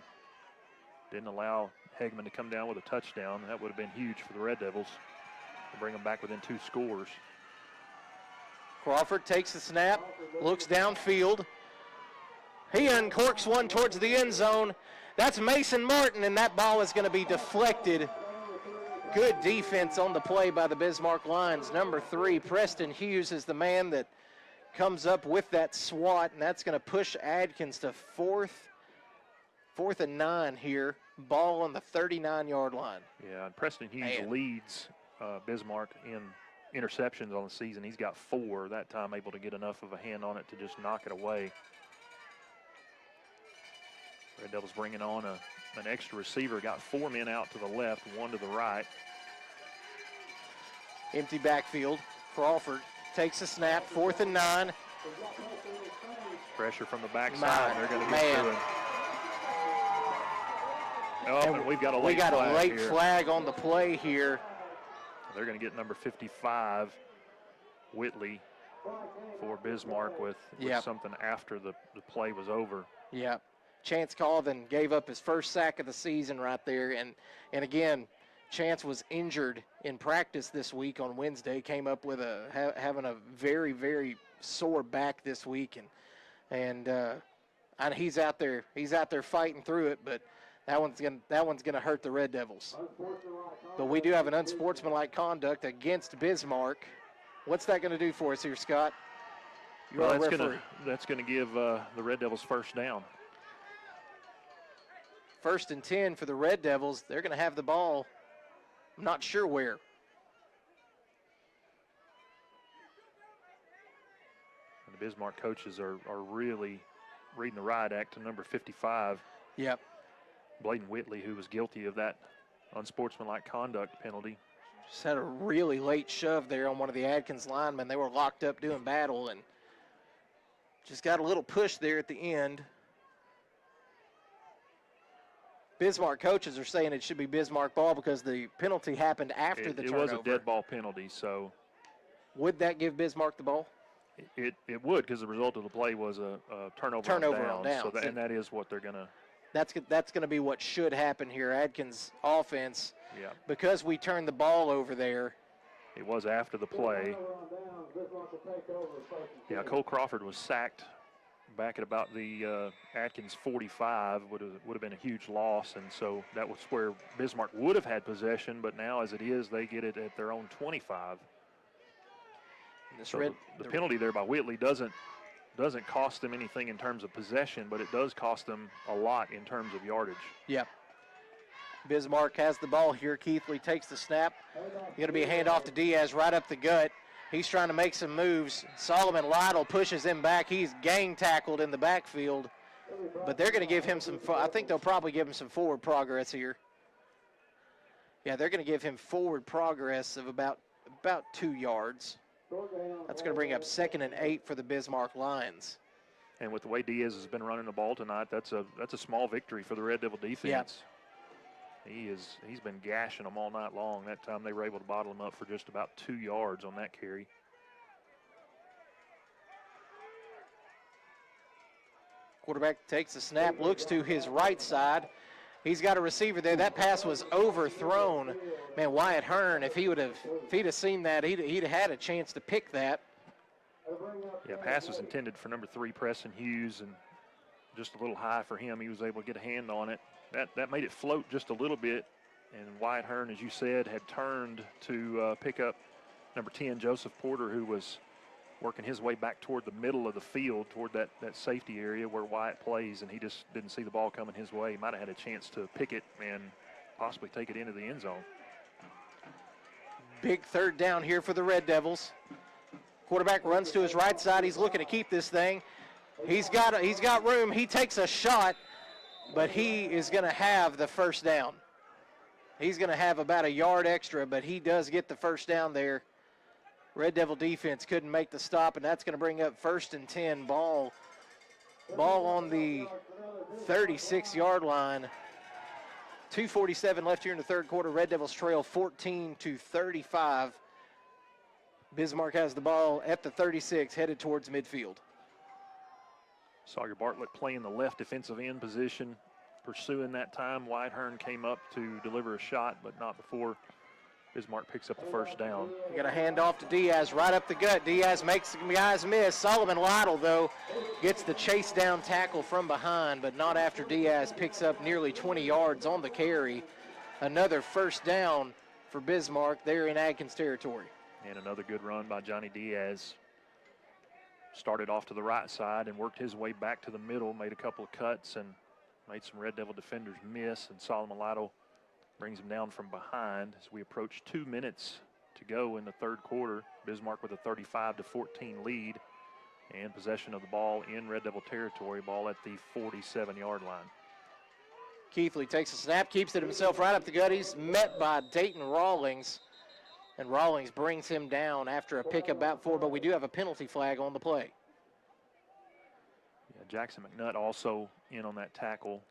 didn't allow Hegeman to come down with a touchdown. That would have been huge for the Red Devils to bring them back within 2 scores. Crawford takes the snap, looks downfield. He uncorks one towards the end zone. That's Mason Martin, and that ball is going to be deflected. Good defense on the play by the Bismarck Lions. Number 3, Preston Hughes, is the man that comes up with that swat, and that's going to push Atkins to 4th and 9 here. Ball on the 39-yard line. Yeah, and Preston Hughes leads Bismarck in interceptions on the season. He's got 4 that time, able to get enough of a hand on it to just knock it away. Red Devils bringing on an extra receiver. Got 4 men out to the left, 1 to the right. Empty backfield. Crawford takes a snap, 4th and 9. Pressure from the backside. They're going to get through it. Oh, and we've got a late flag on the play here. They're going to get number 55, Whitley, for Bismarck with something after the play was over. Yeah. Chance Colvin gave up his first sack of the season right there. And again, Chance was injured in practice this week on Wednesday, came up with having a very, very sore back this week, and he's out there fighting through it, but that one's gonna hurt the Red Devils. But we do have an unsportsmanlike conduct against Bismarck. What's that going to do for us here, Scott? Well, that's gonna give the Red Devils first down. 1st and 10 for the Red Devils. They're going to have the ball. I'm not sure where. And the Bismarck coaches are really reading the riot act to number 55. Yep. Bladen Whitley, who was guilty of that unsportsmanlike conduct penalty. Just had a really late shove there on one of the Atkins linemen. They were locked up doing battle and just got a little push there at the end. Bismarck coaches are saying it should be Bismarck ball because the penalty happened after the turnover. It was a dead ball penalty, so. Would that give Bismarck the ball? It would, because the result of the play was a turnover on downs. So and that is what they're going to. That's going to be what should happen here. Atkins offense, yeah. Because we turned the ball over there. It was after the play. Yeah, Cole Crawford was sacked back at about the Atkins 45. Would have been a huge loss, and so that was where Bismarck would have had possession, but now as it is, they get it at their own 25. So the penalty there by Whitley doesn't cost them anything in terms of possession, but it does cost them a lot in terms of yardage. Yep. Bismarck has the ball here. Keithley takes the snap. Going to be a handoff to Diaz right up the gut. He's trying to make some moves. Solomon Lytle pushes him back. He's gang tackled in the backfield, but they're going to give him some, I think they'll probably give him some forward progress here. Yeah, they're going to give him forward progress of about 2 yards. That's going to bring up 2nd and 8 for the Bismarck Lions. And with the way Diaz has been running the ball tonight, that's a small victory for the Red Devil defense. Yep. He's been gashing them all night long. That time they were able to bottle him up for just about 2 yards on that carry. Quarterback takes the snap, looks to his right side. He's got a receiver there. That pass was overthrown. Man, Wyatt Hearn, if he'd have seen that, he'd have had a chance to pick that. Yeah, pass was intended for number 3, Preston Hughes, and just a little high for him. He was able to get a hand on it. That made it float just a little bit, and Wyatt Hearn, as you said, had turned to pick up number 10, Joseph Porter, who was working his way back toward the middle of the field, toward that safety area where Wyatt plays, and he just didn't see the ball coming his way. He might have had a chance to pick it and possibly take it into the end zone. Big 3rd down here for the Red Devils. Quarterback runs to his right side. He's looking to keep this thing. He's got room. He takes a shot, but he is going to have the first down. He's going to have about a yard extra, but he does get the first down there. Red Devil defense couldn't make the stop, and that's going to bring up 1st and 10. Ball on the 36-yard line. 2:47 left here in the 3rd quarter. Red Devils trail 14-35. Bismarck has the ball at the 36, headed towards midfield. Sawyer Bartlett playing the left defensive end position, pursuing that time. Wyatt Hearn came up to deliver a shot, but not before Bismarck picks up the first down. We got a handoff to Diaz right up the gut. Diaz makes the guys miss. Solomon Lytle, though, gets the chase down tackle from behind, but not after Diaz picks up nearly 20 yards on the carry. Another first down for Bismarck there in Atkins territory. And another good run by Johnny Diaz. Started off to the right side and worked his way back to the middle, made a couple of cuts and made some Red Devil defenders miss, and Solomon Lytle brings him down from behind as we approach 2 minutes to go in the 3rd quarter. Bismarck with a 35-14 lead and possession of the ball in Red Devil territory, ball at the 47-yard line. Keithley takes a snap, keeps it himself right up the gut. He's met by Dayton Rawlings, and Rawlings brings him down after a pick about 4, but we do have a penalty flag on the play. Yeah, Jackson McNutt also in on that tackle.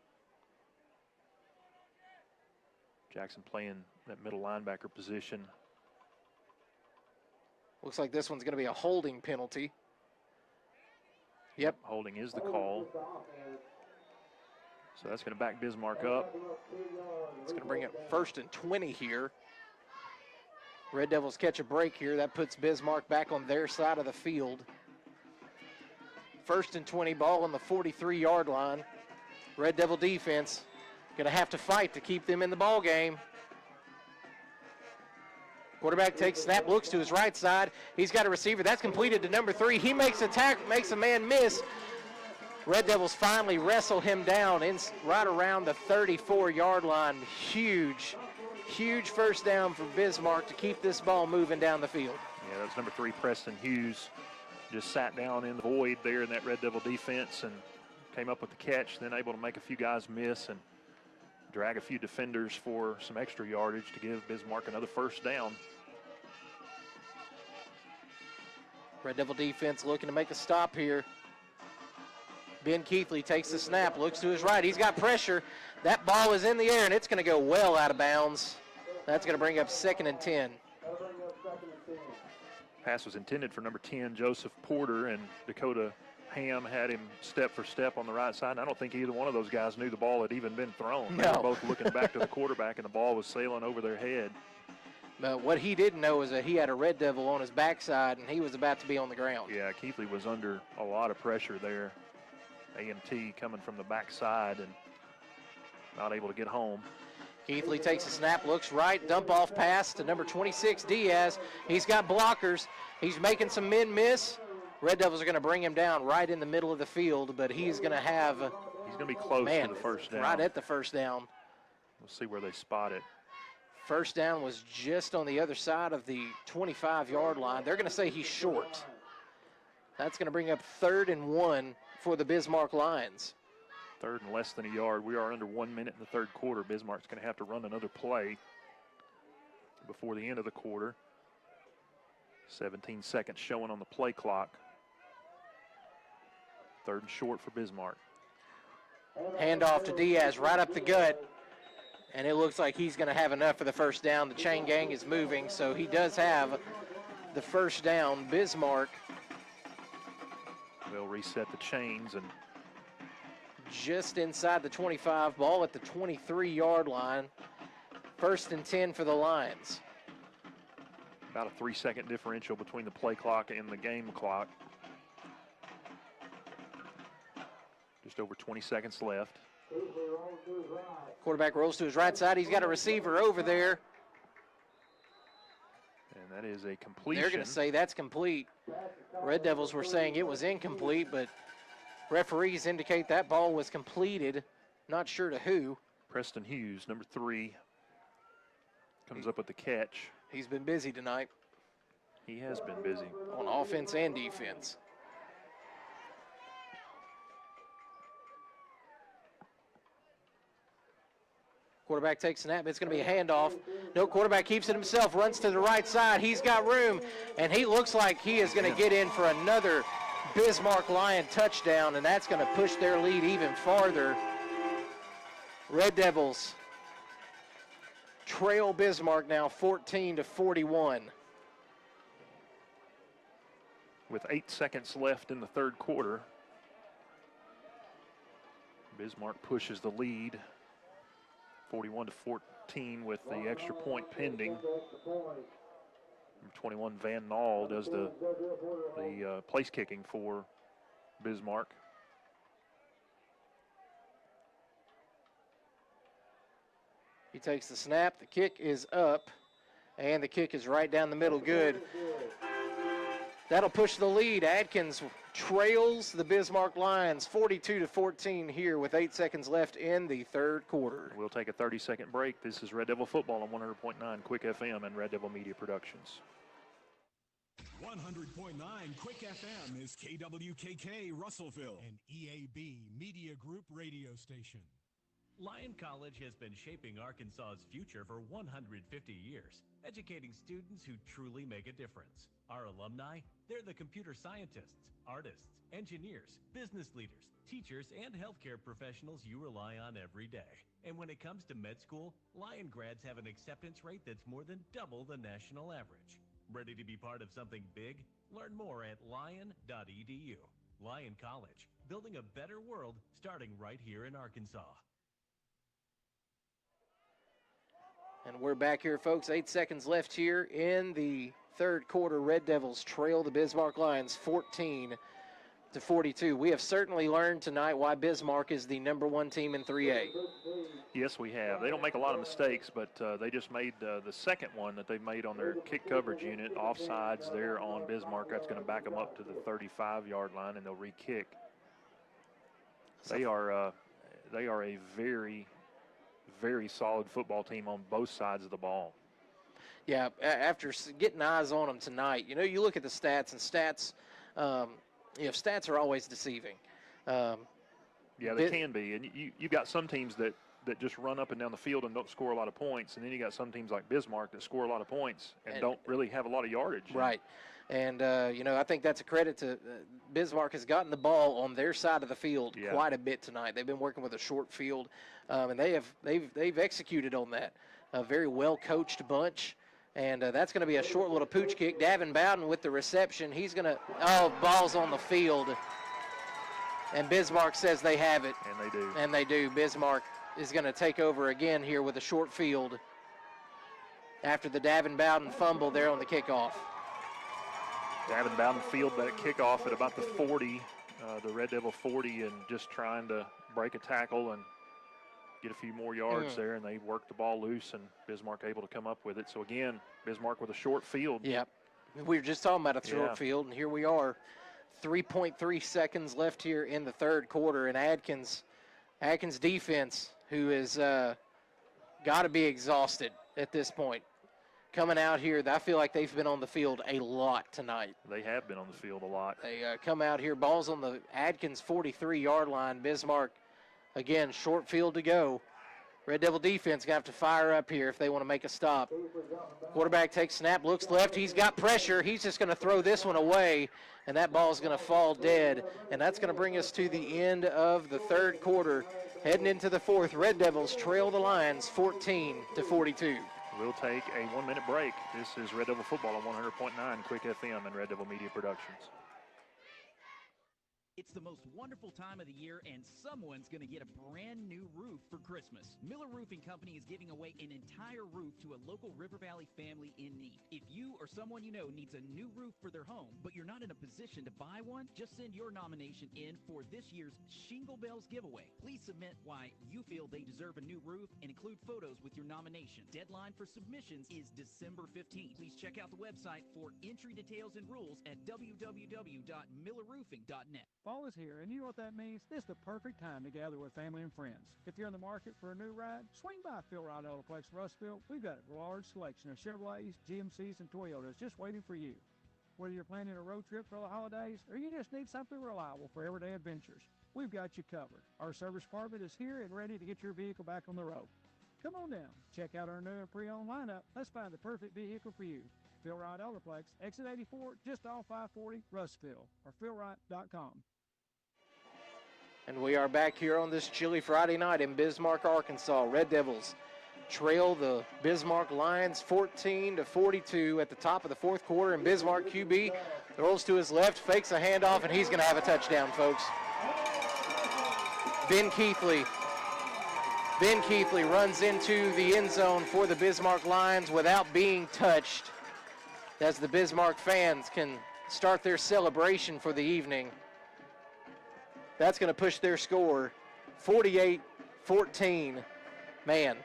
Jackson playing that middle linebacker position. Looks like this one's going to be a holding penalty. Yep. Holding is the call. So that's going to back Bismarck up. It's going to bring it 1st and 20 here. Red Devils catch a break here. That puts Bismarck back on their side of the field. 1st and 20, ball on the 43-yard line. Red Devil defense going to have to fight to keep them in the ball game. Quarterback takes snap, looks to his right side. He's got a receiver. That's completed to number 3. He makes a tackle, makes a man miss. Red Devils finally wrestle him down right around the 34-yard line. Huge first down for Bismarck to keep this ball moving down the field. Yeah, that's number 3, Preston Hughes. Just sat down in the void there in that Red Devil defense and came up with the catch, then able to make a few guys miss and drag a few defenders for some extra yardage to give Bismarck another first down. Red Devil defense looking to make a stop here. Ben Keithley takes the snap, looks to his right. He's got pressure. That ball is in the air, and it's going to go well out of bounds. That's going to bring up 2nd and 10. Pass was intended for number 10, Joseph Porter, and Dakota Ham had him step for step on the right side. And I don't think either one of those guys knew the ball had even been thrown. No. They were both looking back to the quarterback, and the ball was sailing over their head. But what he didn't know is that he had a Red Devil on his backside, and he was about to be on the ground. Yeah, Keithley was under a lot of pressure there. A&T coming from the backside and not able to get home. Keithley takes a snap, looks right, dump off pass to number 26, Diaz. He's got blockers. He's making some men miss. Red Devils are going to bring him down right in the middle of the field, but he's going to have... He's going to be close to the first down. Right at the first down. We'll see where they spot it. First down was just on the other side of the 25-yard line. They're going to say he's short. That's going to bring up 3rd and 1 for the Bismarck Lions. 3rd and less than a yard. We are under 1 minute in the 3rd quarter. Bismarck's going to have to run another play before the end of the quarter. 17 seconds showing on the play clock. 3rd and short for Bismarck. Handoff to Diaz right up the gut. And it looks like he's going to have enough for the first down. The chain gang is moving, so he does have the first down. Bismarck will reset the chains and just inside the 25, ball at the 23-yard line. 1st and 10 for the Lions. About a 3-second differential between the play clock and the game clock. Just over 20 seconds left. Quarterback rolls to his right side. He's got a receiver over there. And that is a completion. They're going to say that's complete. Red Devils were saying it was incomplete, but referees indicate that ball was completed. Not sure to who. Preston Hughes, number 3, comes up with the catch. He's been busy tonight. He has been busy. On offense and defense. Quarterback takes a snap. It's going to be a handoff. No, quarterback keeps it himself, runs to the right side. He's got room, and he looks like he is going to get in for another Bismarck Lion touchdown, and that's going to push their lead even farther. Red Devils trail Bismarck now 14-41. With 8 seconds left in the 3rd quarter, Bismarck pushes the lead 41-14 with the extra point pending. Number 21, Van Nall, does the place kicking for Bismarck. He takes the snap, the kick is up, and the kick is right down the middle, good. That'll push the lead. Atkins trails the Bismarck Lions 42-14 here with 8 seconds left in the 3rd quarter. We'll take a 30-second break. This is Red Devil Football on 100.9 Quick FM and Red Devil Media Productions. 100.9 Quick FM is KWKK Russellville, an EAB Media Group radio station. Lyon College has been shaping Arkansas's future for 150 years, educating students who truly make a difference. Our alumni, they're the computer scientists, artists, engineers, business leaders, teachers, and healthcare professionals you rely on every day. And when it comes to med school, Lyon grads have an acceptance rate that's more than double the national average. Ready to be part of something big? Learn more at lyon.edu. Lyon College, building a better world starting right here in Arkansas. And we're back here, folks. 8 seconds left here in the third quarter. Red Devils trail the Bismarck Lions 14-42. We have certainly learned tonight why Bismarck is the #1 team in 3A. Yes, we have. They don't make a lot of mistakes, but they just made the second one that they made on their kick coverage unit, offsides there on Bismarck. That's going to back them up to the 35-yard line, and they'll re-kick. They are a very, very solid football team on both sides of the ball. Yeah, after getting eyes on them tonight, you look at the stats, and stats, stats are always deceiving. Yeah, they can be. And you've got some teams that just run up and down the field and don't score a lot of points, and then you got some teams like Bismarck that score a lot of points and don't really have a lot of yardage. Right. And, I think that's a credit to Bismarck has gotten the ball on their side of the field quite a bit tonight. They've been working with a short field, and they've executed on that. A very well-coached bunch, and that's going to be a short little pooch kick. Davin Bowden with the reception. He's going to – ball's on the field, and Bismarck says they have it. And they do. And they do. Bismarck is going to take over again here with a short field after the Davin Bowden fumble there on the kickoff. Davin Bowden field that kickoff at about the 40, the Red Devil 40, and just trying to break a tackle and get a few more yards there, and they worked the ball loose, and Bismarck able to come up with it. So, again, Bismarck with a short field. Yep. We were just talking about a short field, and here we are. 3.3 seconds left here in the third quarter, and Atkins defense, who is got to be exhausted at this point. Coming out here, I feel like they've been on the field a lot tonight. They have been on the field a lot. They come out here, ball's on the Atkins 43-yard line. Bismarck, again, short field to go. Red Devil defense going to have to fire up here if they want to make a stop. Quarterback takes snap, looks left. He's got pressure. He's just going to throw this one away, and that ball's going to fall dead. And that's going to bring us to the end of the third quarter. Heading into the fourth, Red Devils trail the Lions 14-42. We'll take a 1-minute break. This is Red Devil Football on 100.9 Quick FM and Red Devil Media Productions. It's the most wonderful time of the year, and someone's going to get a brand new roof for Christmas. Miller Roofing Company is giving away an entire roof to a local River Valley family in need. If you or someone you know needs a new roof for their home, but you're not in a position to buy one, just send your nomination in for this year's Shingle Bells giveaway. Please submit why you feel they deserve a new roof and include photos with your nomination. Deadline for submissions is December 15th. Please check out the website for entry details and rules at www.millerroofing.net. Fall is here, and you know what that means? This is the perfect time to gather with family and friends. If you're in the market for a new ride, swing by Phil Wright Autoplex Russellville. We've got a large selection of Chevrolets, GMCs, and Toyotas just waiting for you. Whether you're planning a road trip for the holidays or you just need something reliable for everyday adventures, we've got you covered. Our service department is here and ready to get your vehicle back on the road. Come on down. Check out our new and pre-owned lineup. Let's find the perfect vehicle for you. Phil Wright Autoplex, exit 84, just off 540, Russellville, or philwright.com. And we are back here on this chilly Friday night in Bismarck, Arkansas. Red Devils trail the Bismarck Lions 14-42 at the top of the fourth quarter. And Bismarck QB rolls to his left, fakes a handoff, and he's going to have a touchdown, folks. Ben Keithley runs into the end zone for the Bismarck Lions without being touched, as the Bismarck fans can start their celebration for the evening. That's going to push their score 48-14. Man.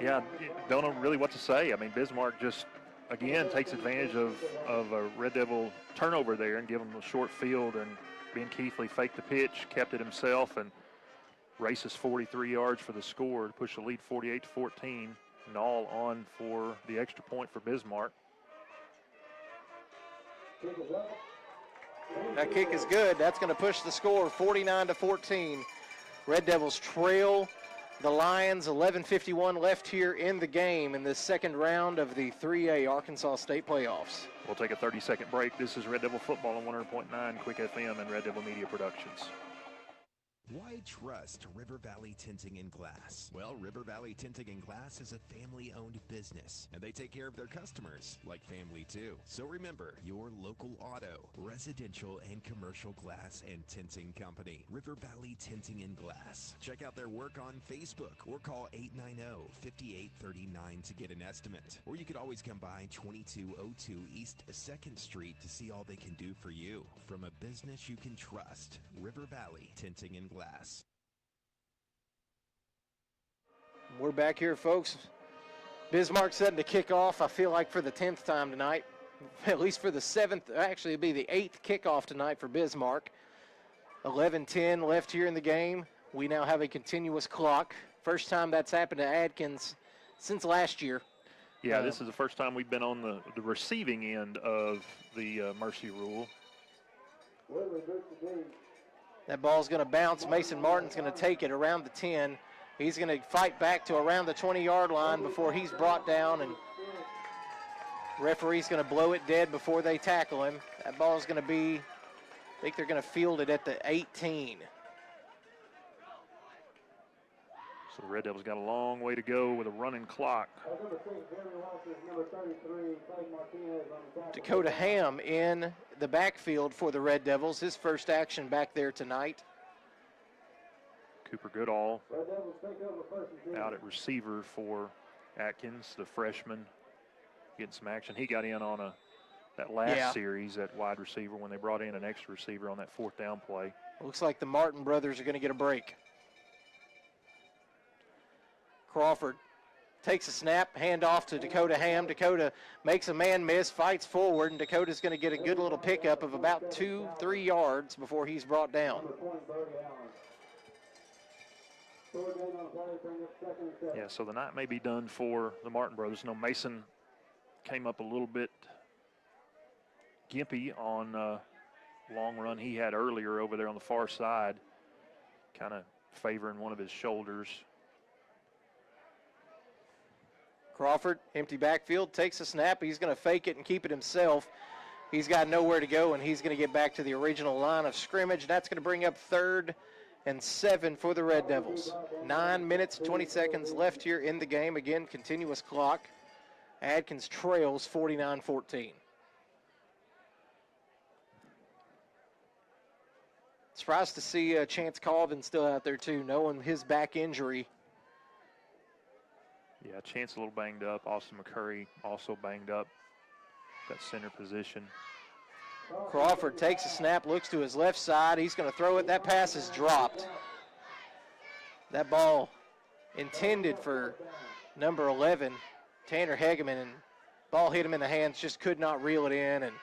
Yeah, don't know really what to say. I mean, Bismarck just, again, takes advantage of a Red Devil turnover there and give them a short field, and Ben Keithley faked the pitch, kept it himself, and races 43 yards for the score to push the lead 48-14, and all on for the extra point for Bismarck. That kick is good. That's going to push the score 49-14. Red Devils trail the Lions. 11:51 left here in the game in the second round of the 3A Arkansas State playoffs. We'll take a 30-second break. This is Red Devil Football on 100.9 Quick FM and Red Devil Media Productions. Why trust River Valley Tinting and Glass? Well, River Valley Tinting and Glass is a family-owned business, and they take care of their customers like family too. So remember, your local auto, residential, and commercial glass and tinting company, River Valley Tinting and Glass. Check out their work on Facebook or call 890-5839 to get an estimate. Or you could always come by 2202 East 2nd Street to see all they can do for you. From a business you can trust, River Valley Tinting and Glass. We're back here, folks. Bismarck setting to kick off, I feel like, for the 10th time tonight. At least for the 7th. Actually, it'll be the 8th kickoff tonight for Bismarck. 11:10 left here in the game. We now have a continuous clock. First time that's happened to Atkins since last year. Yeah, this is the first time we've been on the receiving end of the mercy rule. That ball's going to bounce. Mason Martin's going to take it around the 10. He's going to fight back to around the 20-yard line before he's brought down, and referee's going to blow it dead before they tackle him. That ball's going to be, I think they're going to field it at the 18. So the Red Devils got a long way to go with a running clock. Dakota Ham in the backfield for the Red Devils. His first action back there tonight. Cooper Goodall out at receiver for Atkins, the freshman, getting some action. He got in on that last series at wide receiver when they brought in an extra receiver on that 4th down play. Looks like the Martin brothers are going to get a break. Crawford takes a snap, hand off to Dakota Ham. Dakota makes a man miss, fights forward, and Dakota's going to get a good little pickup of about 2-3 yards before he's brought down. Yeah, so the night may be done for the Martin brothers. No, Mason came up a little bit gimpy on long run he had earlier over there on the far side, kind of favoring one of his shoulders. Crawford, empty backfield, takes a snap. He's going to fake it and keep it himself. He's got nowhere to go, and he's going to get back to the original line of scrimmage. That's going to bring up 3rd and 7 for the Red Devils. 9 minutes, 20 seconds left here in the game. Again, continuous clock. Atkins trails 49-14. Surprised to see Chance Colvin still out there, too, knowing his back injury. Yeah, Chance a little banged up. Austin McCurry also banged up that center position. Crawford takes a snap, looks to his left side. He's going to throw it. That pass is dropped. That ball intended for number 11, Tanner Hegeman, and ball hit him in the hands, just could not reel it in. And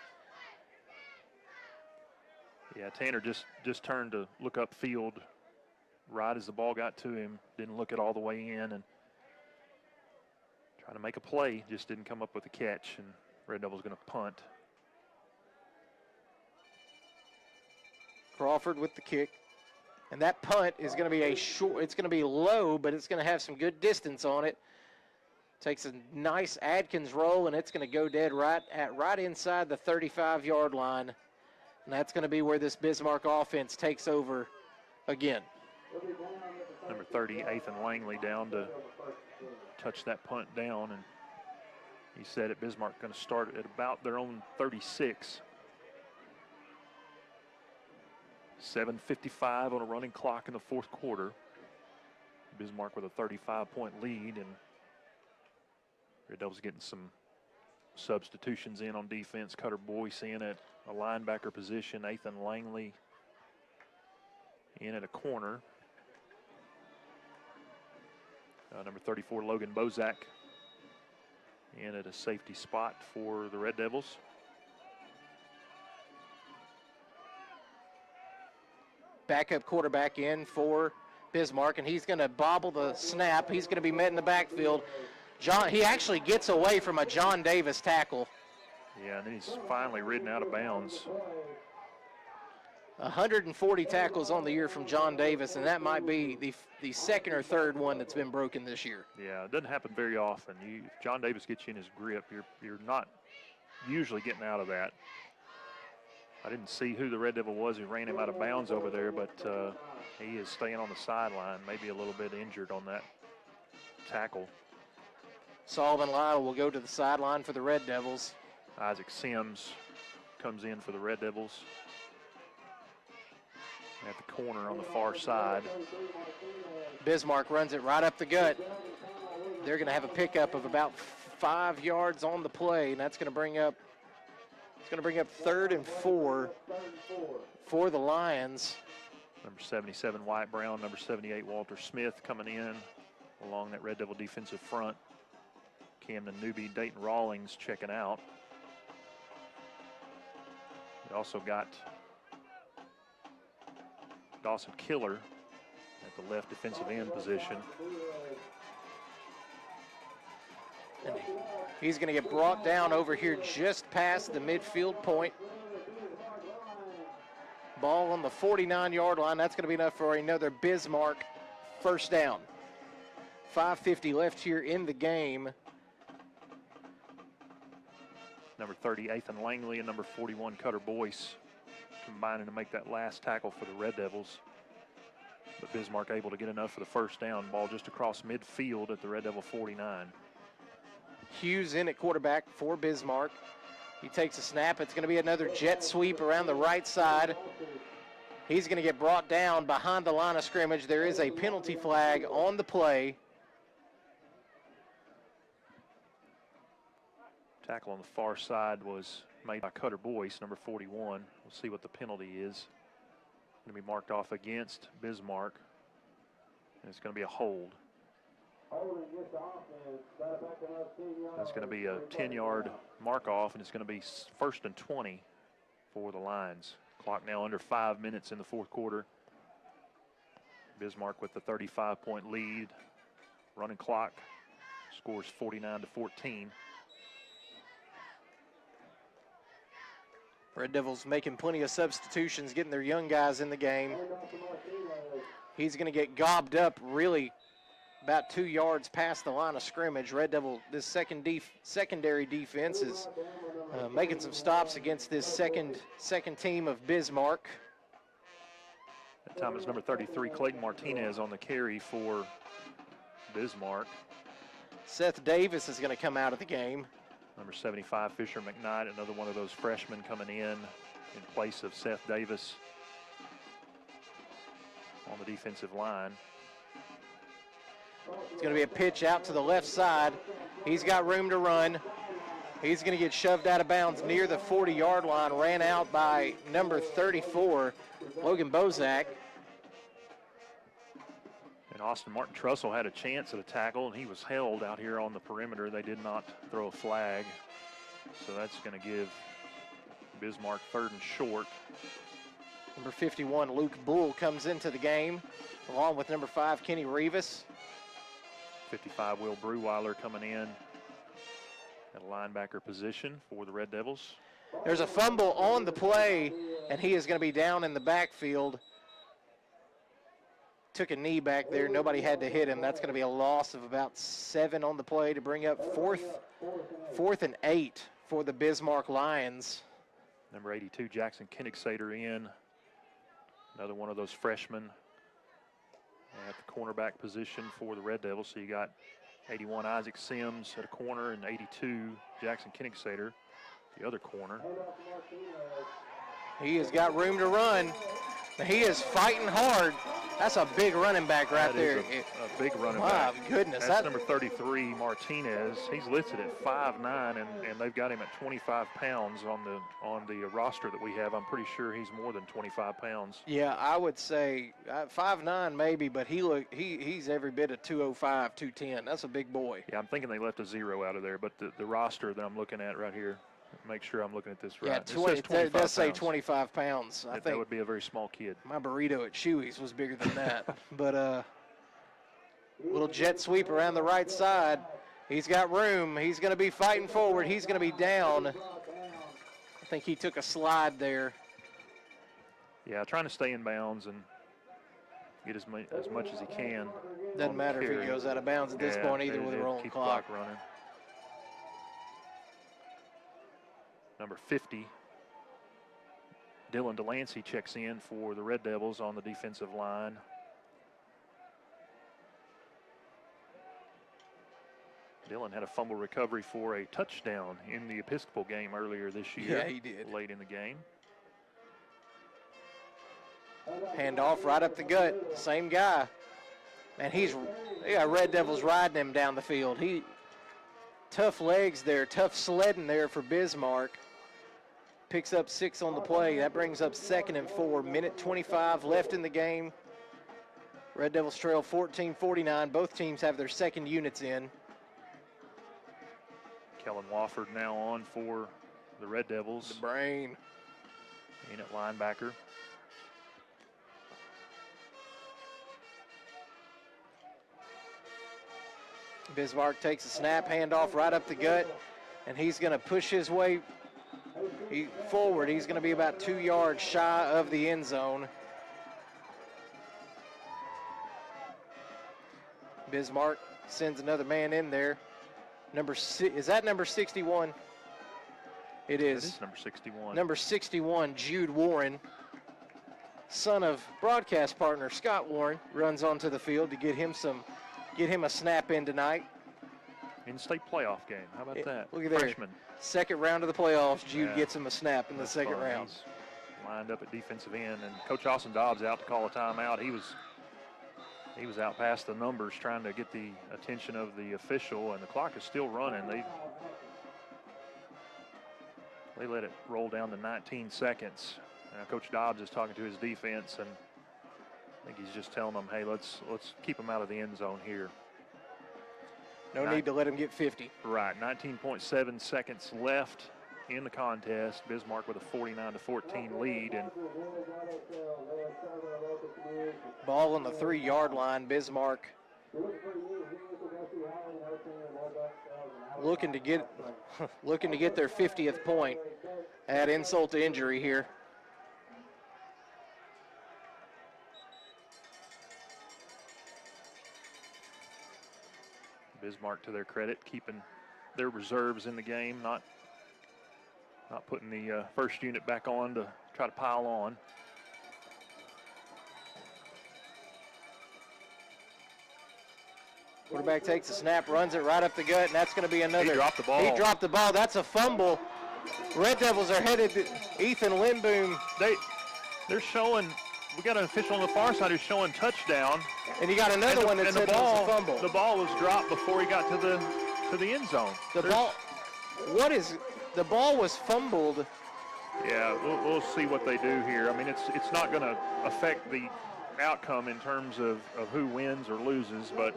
yeah, Tanner just turned to look upfield right as the ball got to him. Didn't look it all the way in and trying to make a play, just didn't come up with a catch, and Red Devils going to punt. Crawford with the kick. And that punt is going to be it's going to be low, but it's going to have some good distance on it. Takes a nice Atkins roll, and it's going to go dead right inside the 35-yard line. And that's going to be where this Bismarck offense takes over again. Number 30, Ethan Langley, down to touch that punt down, and he said at Bismarck going to start at about their own 36. 7:55 on a running clock in the 4th quarter. Bismarck with a 35-point lead, and Red Devils getting some substitutions in on defense. Cutter Boyce in at a linebacker position. Ethan Langley in at a corner. Number 34, Logan Bozak, in at a safety spot for the Red Devils. Backup quarterback in for Bismarck, and he's going to bobble the snap. He's going to be met in the backfield. He actually gets away from a John Davis tackle. Yeah, and then he's finally ridden out of bounds. 140 tackles on the year from John Davis, and that might be the 2nd or 3rd one that's been broken this year. Yeah, it doesn't happen very often. If John Davis gets you in his grip, you're not usually getting out of that. I didn't see who the Red Devil was who ran him out of bounds over there, but he is staying on the sideline, maybe a little bit injured on that tackle. Solomon Lyle will go to the sideline for the Red Devils. Isaac Sims comes in for the Red Devils. At the corner on the far side. Bismarck runs it right up the gut. They're going to have a pickup of about 5 yards on the play, and that's going to bring up 3rd and 4 for the Lions. Number 77, Wyatt Brown. Number 78, Walter Smith coming in along that Red Devil defensive front. Camden Newby, Dayton Rawlings checking out. We also got Dawson Killer at the left defensive end position. And he's going to get brought down over here just past the midfield point. Ball on the 49-yard line. That's going to be enough for another Bismarck first down. 5:50 left here in the game. Number 30, Ethan Langley, and number 41, Cutter Boyce, combining to make that last tackle for the Red Devils. But Bismarck able to get enough for the first down. Ball just across midfield at the Red Devil 49. Hughes in at quarterback for Bismarck. He takes a snap. It's going to be another jet sweep around the right side. He's going to get brought down behind the line of scrimmage. There is a penalty flag on the play. Tackle on the far side was made by Cutter Boyce, number 41. We'll see what the penalty is. Going to be marked off against Bismarck, and it's going to be a hold. That's going to be a 10-yard mark off, and it's going to be 1st and 20 for the Lions. Clock now under 5 minutes in the fourth quarter. Bismarck with the 35-point lead. Running clock scores 49-14. Red Devils making plenty of substitutions, getting their young guys in the game. He's going to get gobbed up really about 2 yards past the line of scrimmage. Red Devil, this secondary defense is making some stops against this second team of Bismarck. That time is number 33, Clayton Martinez, on the carry for Bismarck. Seth Davis is going to come out of the game. Number 75, Fisher McKnight, another one of those freshmen coming in place of Seth Davis on the defensive line. It's going to be a pitch out to the left side. He's got room to run. He's going to get shoved out of bounds near the 40-yard line, ran out by number 34, Logan Bozak. And Austin Martin Trussell had a chance at a tackle, and he was held out here on the perimeter. They did not throw a flag. So that's going to give Bismarck 3rd and short. Number 51, Luke Bull, comes into the game, along with number 5, Kenny Rivas. 55, Will Breweiler coming in at a linebacker position for the Red Devils. There's a fumble on the play, and he is going to be down in the backfield. Took a knee back there. Nobody had to hit him. That's going to be a loss of about 7 on the play to bring up fourth and 8 for the Bismarck Lions. Number 82, Jackson Koenigsader in. Another one of those freshmen at the cornerback position for the Red Devils. So you got 81, Isaac Sims at a corner, and 82, Jackson Koenigsader, the other corner. He has got room to run. He is fighting hard. That's a big running back right there. A big running back. My goodness. That's number 33, Martinez. He's listed at 5'9", and they've got him at 25 pounds on the roster that we have. I'm pretty sure he's more than 25 pounds. Yeah, I would say 5'9" maybe, but he's every bit of 205, 210. That's a big boy. Yeah, I'm thinking they left a 0 out of there, but the roster that I'm looking at right here, make sure I'm looking at this right. Yeah, it does say 25 pounds. I think that would be a very small kid. My burrito at Chewy's was bigger than that. But little jet sweep around the right side. He's got room. He's going to be fighting forward. He's going to be down. I think he took a slide there. Yeah, trying to stay in bounds and get as much as he can. Doesn't matter if he goes out of bounds at this point either with a rolling clock. Keep the clock running. Number 50, Dylan Delancey checks in for the Red Devils on the defensive line. Dylan had a fumble recovery for a touchdown in the Episcopal game earlier this year. Yeah, he did. Late in the game. Handoff right up the gut. Same guy. And they got Red Devils riding him down the field. Tough legs there, tough sledding there for Bismarck. Picks up 6 on the play. That brings up 2nd and 4. Minute 25 left in the game. Red Devils trail 14-49. Both teams have their second units in. Kellen Wofford now on for the Red Devils. The brain. In at linebacker. Bismarck takes a snap, handoff right up the gut, and he's going to push his way forward. He's going to be about 2 yards shy of the end zone. Bismarck sends another man in there. Is that number 61? It is. It is number 61. Number 61, Jude Warren, son of broadcast partner Scott Warren, runs onto the field to get him a snap in tonight. In-state playoff game. How about that? Look at there. Freshman. Second round of the playoffs, Jude gets him a snap in the second round. He's lined up at defensive end, and Coach Austin Dobbs out to call a timeout. He was out past the numbers trying to get the attention of the official, and the clock is still running. They let it roll down to 19 seconds. Coach Dobbs is talking to his defense, and I think he's just telling them, hey, let's keep them out of the end zone here. No need to let him get 50. Right, 19.7 seconds left in the contest. Bismarck with a 49-14 lead. And ball on the 3-yard line. Bismarck looking to get their 50th point. Add insult to injury here. Bismarck, to their credit, keeping their reserves in the game, not putting the first unit back on to try to pile on. Quarterback takes a snap, runs it right up the gut, and that's going to be another. He dropped the ball. He dropped the ball. That's a fumble. Red Devils are headed to Ethan Lindboom. They're showing. We got an official on the far side who's showing touchdown. And you got another one that said it was a fumble. The ball was dropped before he got to the end zone. The ball was fumbled. Yeah, we'll see what they do here. I mean, it's not going to affect the outcome in terms of who wins or loses, but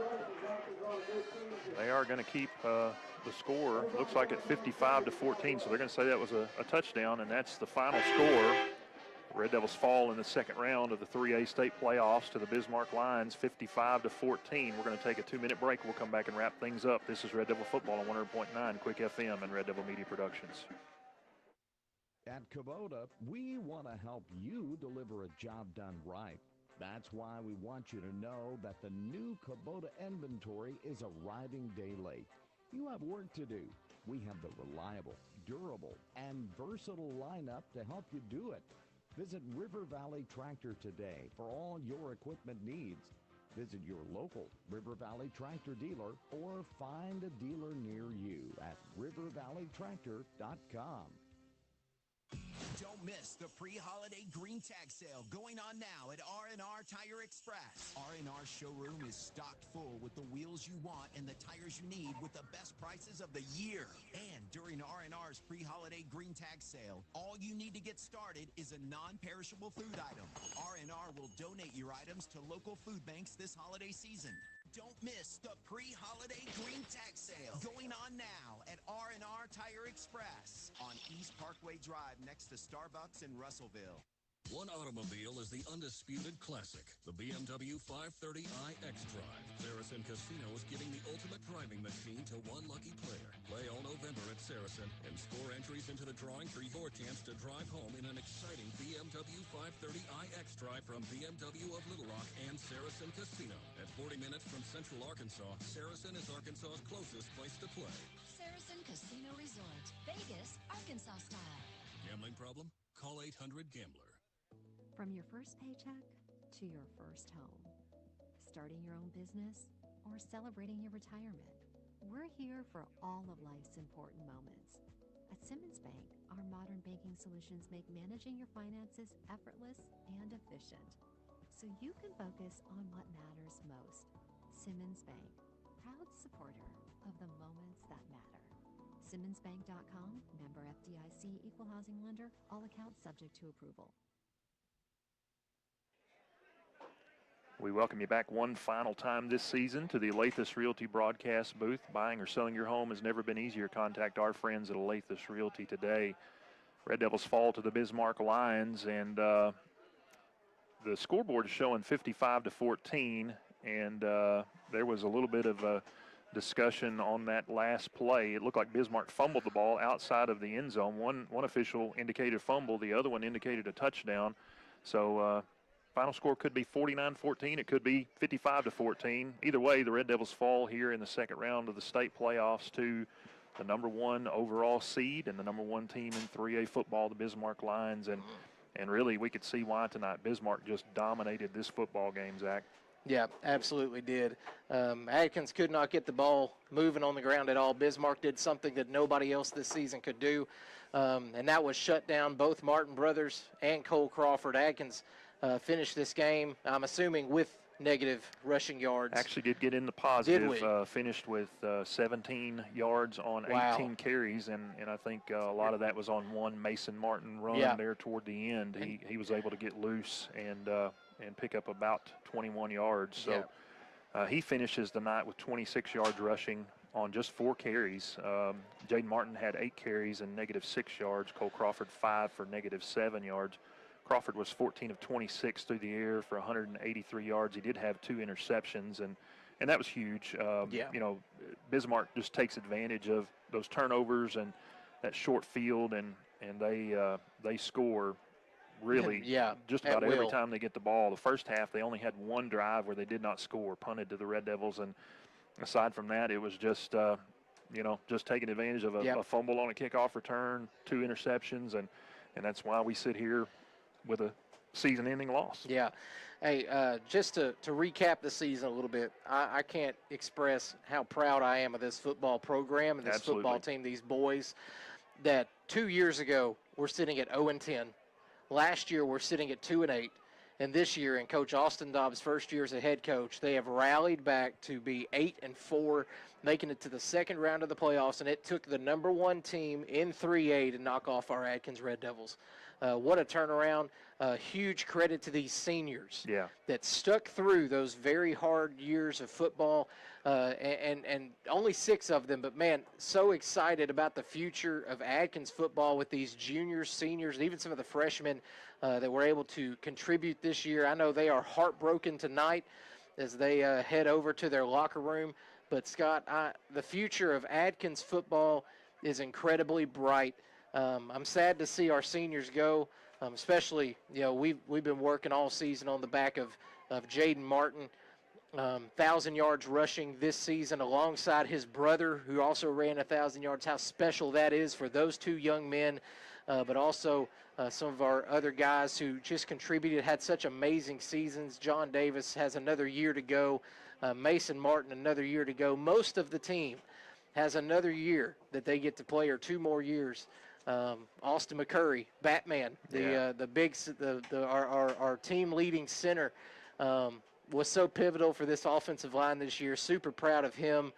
they are going to keep the score. Looks like at 55-14, so they're going to say that was a touchdown, and that's the final score. Red Devils fall in the second round of the 3A state playoffs to the Bismarck Lions, 55-14. We're going to take a 2-minute break. We'll come back and wrap things up. This is Red Devil Football on 100.9 Quick FM and Red Devil Media Productions. At Kubota, we want to help you deliver a job done right. That's why we want you to know that the new Kubota inventory is arriving day late. You have work to do. We have the reliable, durable, and versatile lineup to help you do it. Visit River Valley Tractor today for all your equipment needs. Visit your local River Valley Tractor dealer or find a dealer near you at rivervalleytractor.com. Don't miss the pre-holiday green tag sale going on now at R&R Tire Express. R&R showroom is stocked full with the wheels you want and the tires you need with the best prices of the year. And during R&R's pre-holiday green tag sale, all you need to get started is a non-perishable food item. R&R will donate your items to local food banks this holiday season. Don't miss the pre-holiday green tag sale going on now at R&R Tire Express on East Parkway Drive next to Starbucks in Russellville. One automobile is the undisputed classic, the BMW 530i xDrive. Saracen Casino is giving the ultimate driving machine to one lucky player. Play all November at Saracen and score entries into the drawing for your chance to drive home in an exciting BMW 530i xDrive from BMW of Little Rock and Saracen Casino. At 40 minutes from Central Arkansas, Saracen is Arkansas's closest place to play. Saracen Casino Resort, Vegas, Arkansas style. Gambling problem? Call 800-GAMBLER. From your first paycheck to your first home, starting your own business, or celebrating your retirement, we're here for all of life's important moments. At Simmons Bank, our modern banking solutions make managing your finances effortless and efficient, so you can focus on what matters most. Simmons Bank, proud supporter of the moments that matter. SimmonsBank.com, member FDIC, equal housing lender, all accounts subject to approval. We welcome you back one final time this season to the Alathus Realty broadcast booth. Buying or selling your home has never been easier. Contact our friends at Alathus Realty today. Red Devils fall to the Bismarck Lions, and the scoreboard is showing 55-14, and there was a little bit of a discussion on that last play. It looked like Bismarck fumbled the ball outside of the end zone. One official indicated fumble, the other one indicated a touchdown. So final score could be 49-14. It could be 55-14. Either way, the Red Devils fall here in the second round of the state playoffs to the number 1 overall seed and the number 1 team in 3A football, the Bismarck Lions. And really, we could see why tonight. Bismarck just dominated this football game, Zach. Yeah, absolutely did. Atkins could not get the ball moving on the ground at all. Bismarck did something that nobody else this season could do, and that was shut down both Martin brothers and Cole Crawford. Atkins finished this game, I'm assuming, with negative rushing yards. Actually did get in the positive, finished with 17 yards on 18 carries, and I think a lot of that was on one Mason Martin run there toward the end. He was able to get loose and pick up about 21 yards. So he finishes the night with 26 yards rushing on just 4 carries. Jaden Martin had 8 carries and -6 yards. Cole Crawford 5 for -7 yards. Crawford was 14 of 26 through the air for 183 yards. He did have 2 interceptions, and that was huge. You know, Bismarck just takes advantage of those turnovers and that short field, and they score really just about every time they get the ball. The first half, they only had 1 drive where they did not score, punted to the Red Devils, and aside from that, it was just you know, just taking advantage of a fumble on a kickoff return, 2 interceptions, and that's why we sit here with a season-ending loss. Yeah. Hey, just to recap the season a little bit, I can't express how proud I am of this football program and this football team, these boys, that 2 years ago we're sitting at 0-10. Last year we're sitting at 2-8. And this year, in Coach Austin Dobbs' first year as a head coach, they have rallied back to be 8-4, making it to the second round of the playoffs, and it took the number 1 team in 3A to knock off our Atkins Red Devils. What a turnaround. Huge credit to these seniors that stuck through those very hard years of football, and only 6 of them. But, man, so excited about the future of Atkins football with these juniors, seniors, and even some of the freshmen that were able to contribute this year. I know they are heartbroken tonight as they head over to their locker room. But, Scott, the future of Atkins football is incredibly bright. I'm sad to see our seniors go, especially, you know, we've been working all season on the back of Jaden Martin, 1,000 yards rushing this season alongside his brother, who also ran 1,000 yards. How special that is for those 2 young men, but also some of our other guys who just contributed, had such amazing seasons. John Davis has another year to go. Mason Martin, another year to go. Most of the team has another year that they get to play, or 2 more years. Austin McCurry, Batman, our team leading center, was so pivotal for this offensive line this year. Super proud of him.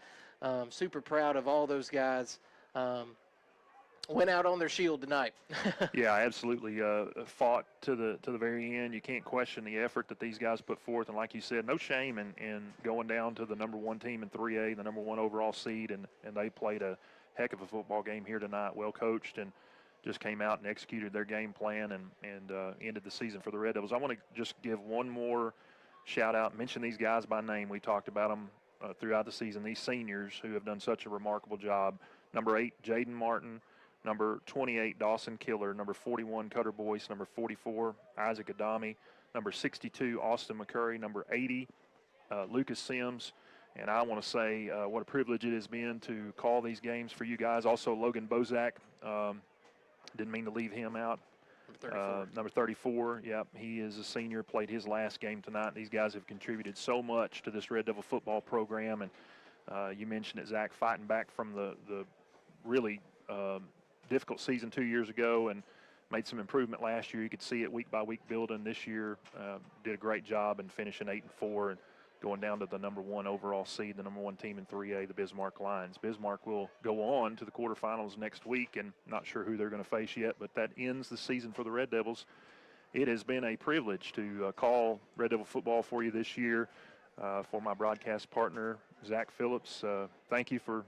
Super proud of all those guys. Went out on their shield tonight. Yeah, absolutely. Fought to the very end. You can't question the effort that these guys put forth. And like you said, no shame in going down to the number 1 team in 3A, the number 1 overall seed, and they played a heck of a football game here tonight, well coached, and just came out and executed their game plan and ended the season for the Red Devils. I want to just give one more shout out, mention these guys by name. We talked about them throughout the season, these seniors who have done such a remarkable job. Number 8, Jaden Martin. Number 28, Dawson Killer. Number 41, Cutter Boyce. Number 44, Isaac Adami. Number 62, Austin McCurry. Number 80, Lucas Sims. And I want to say what a privilege it has been to call these games for you guys. Also, Logan Bozak, Didn't mean to leave him out. Number 34. Number 34, yep, he is a senior, played his last game tonight. These guys have contributed so much to this Red Devil football program, and you mentioned it, Zach, fighting back from the really difficult season 2 years ago and made some improvement last year. You could see it week by week building. This year did a great job and finishing 8-4 and going down to the number 1 overall seed, the number 1 team in 3A, the Bismarck Lions. Bismarck will go on to the quarterfinals next week, and not sure who they're going to face yet, but that ends the season for the Red Devils. It has been a privilege to call Red Devil football for you this year. For my broadcast partner, Zach Phillips, thank you for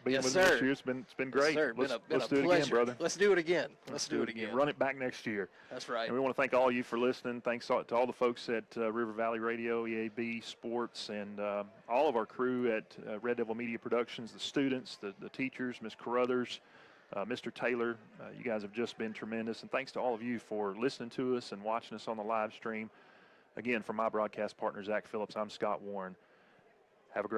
being with us this year. It's been great. Yes, Let's do it again, brother. Let's do it again. Let's do it again. Run it back next year. That's right. And we want to thank all of you for listening. Thanks to all the folks at River Valley Radio, EAB Sports, and all of our crew at Red Devil Media Productions, the students, the teachers, Ms. Carruthers, Mr. Taylor. You guys have just been tremendous. And thanks to all of you for listening to us and watching us on the live stream. Again, from my broadcast partner, Zach Phillips, I'm Scott Warren. Have a great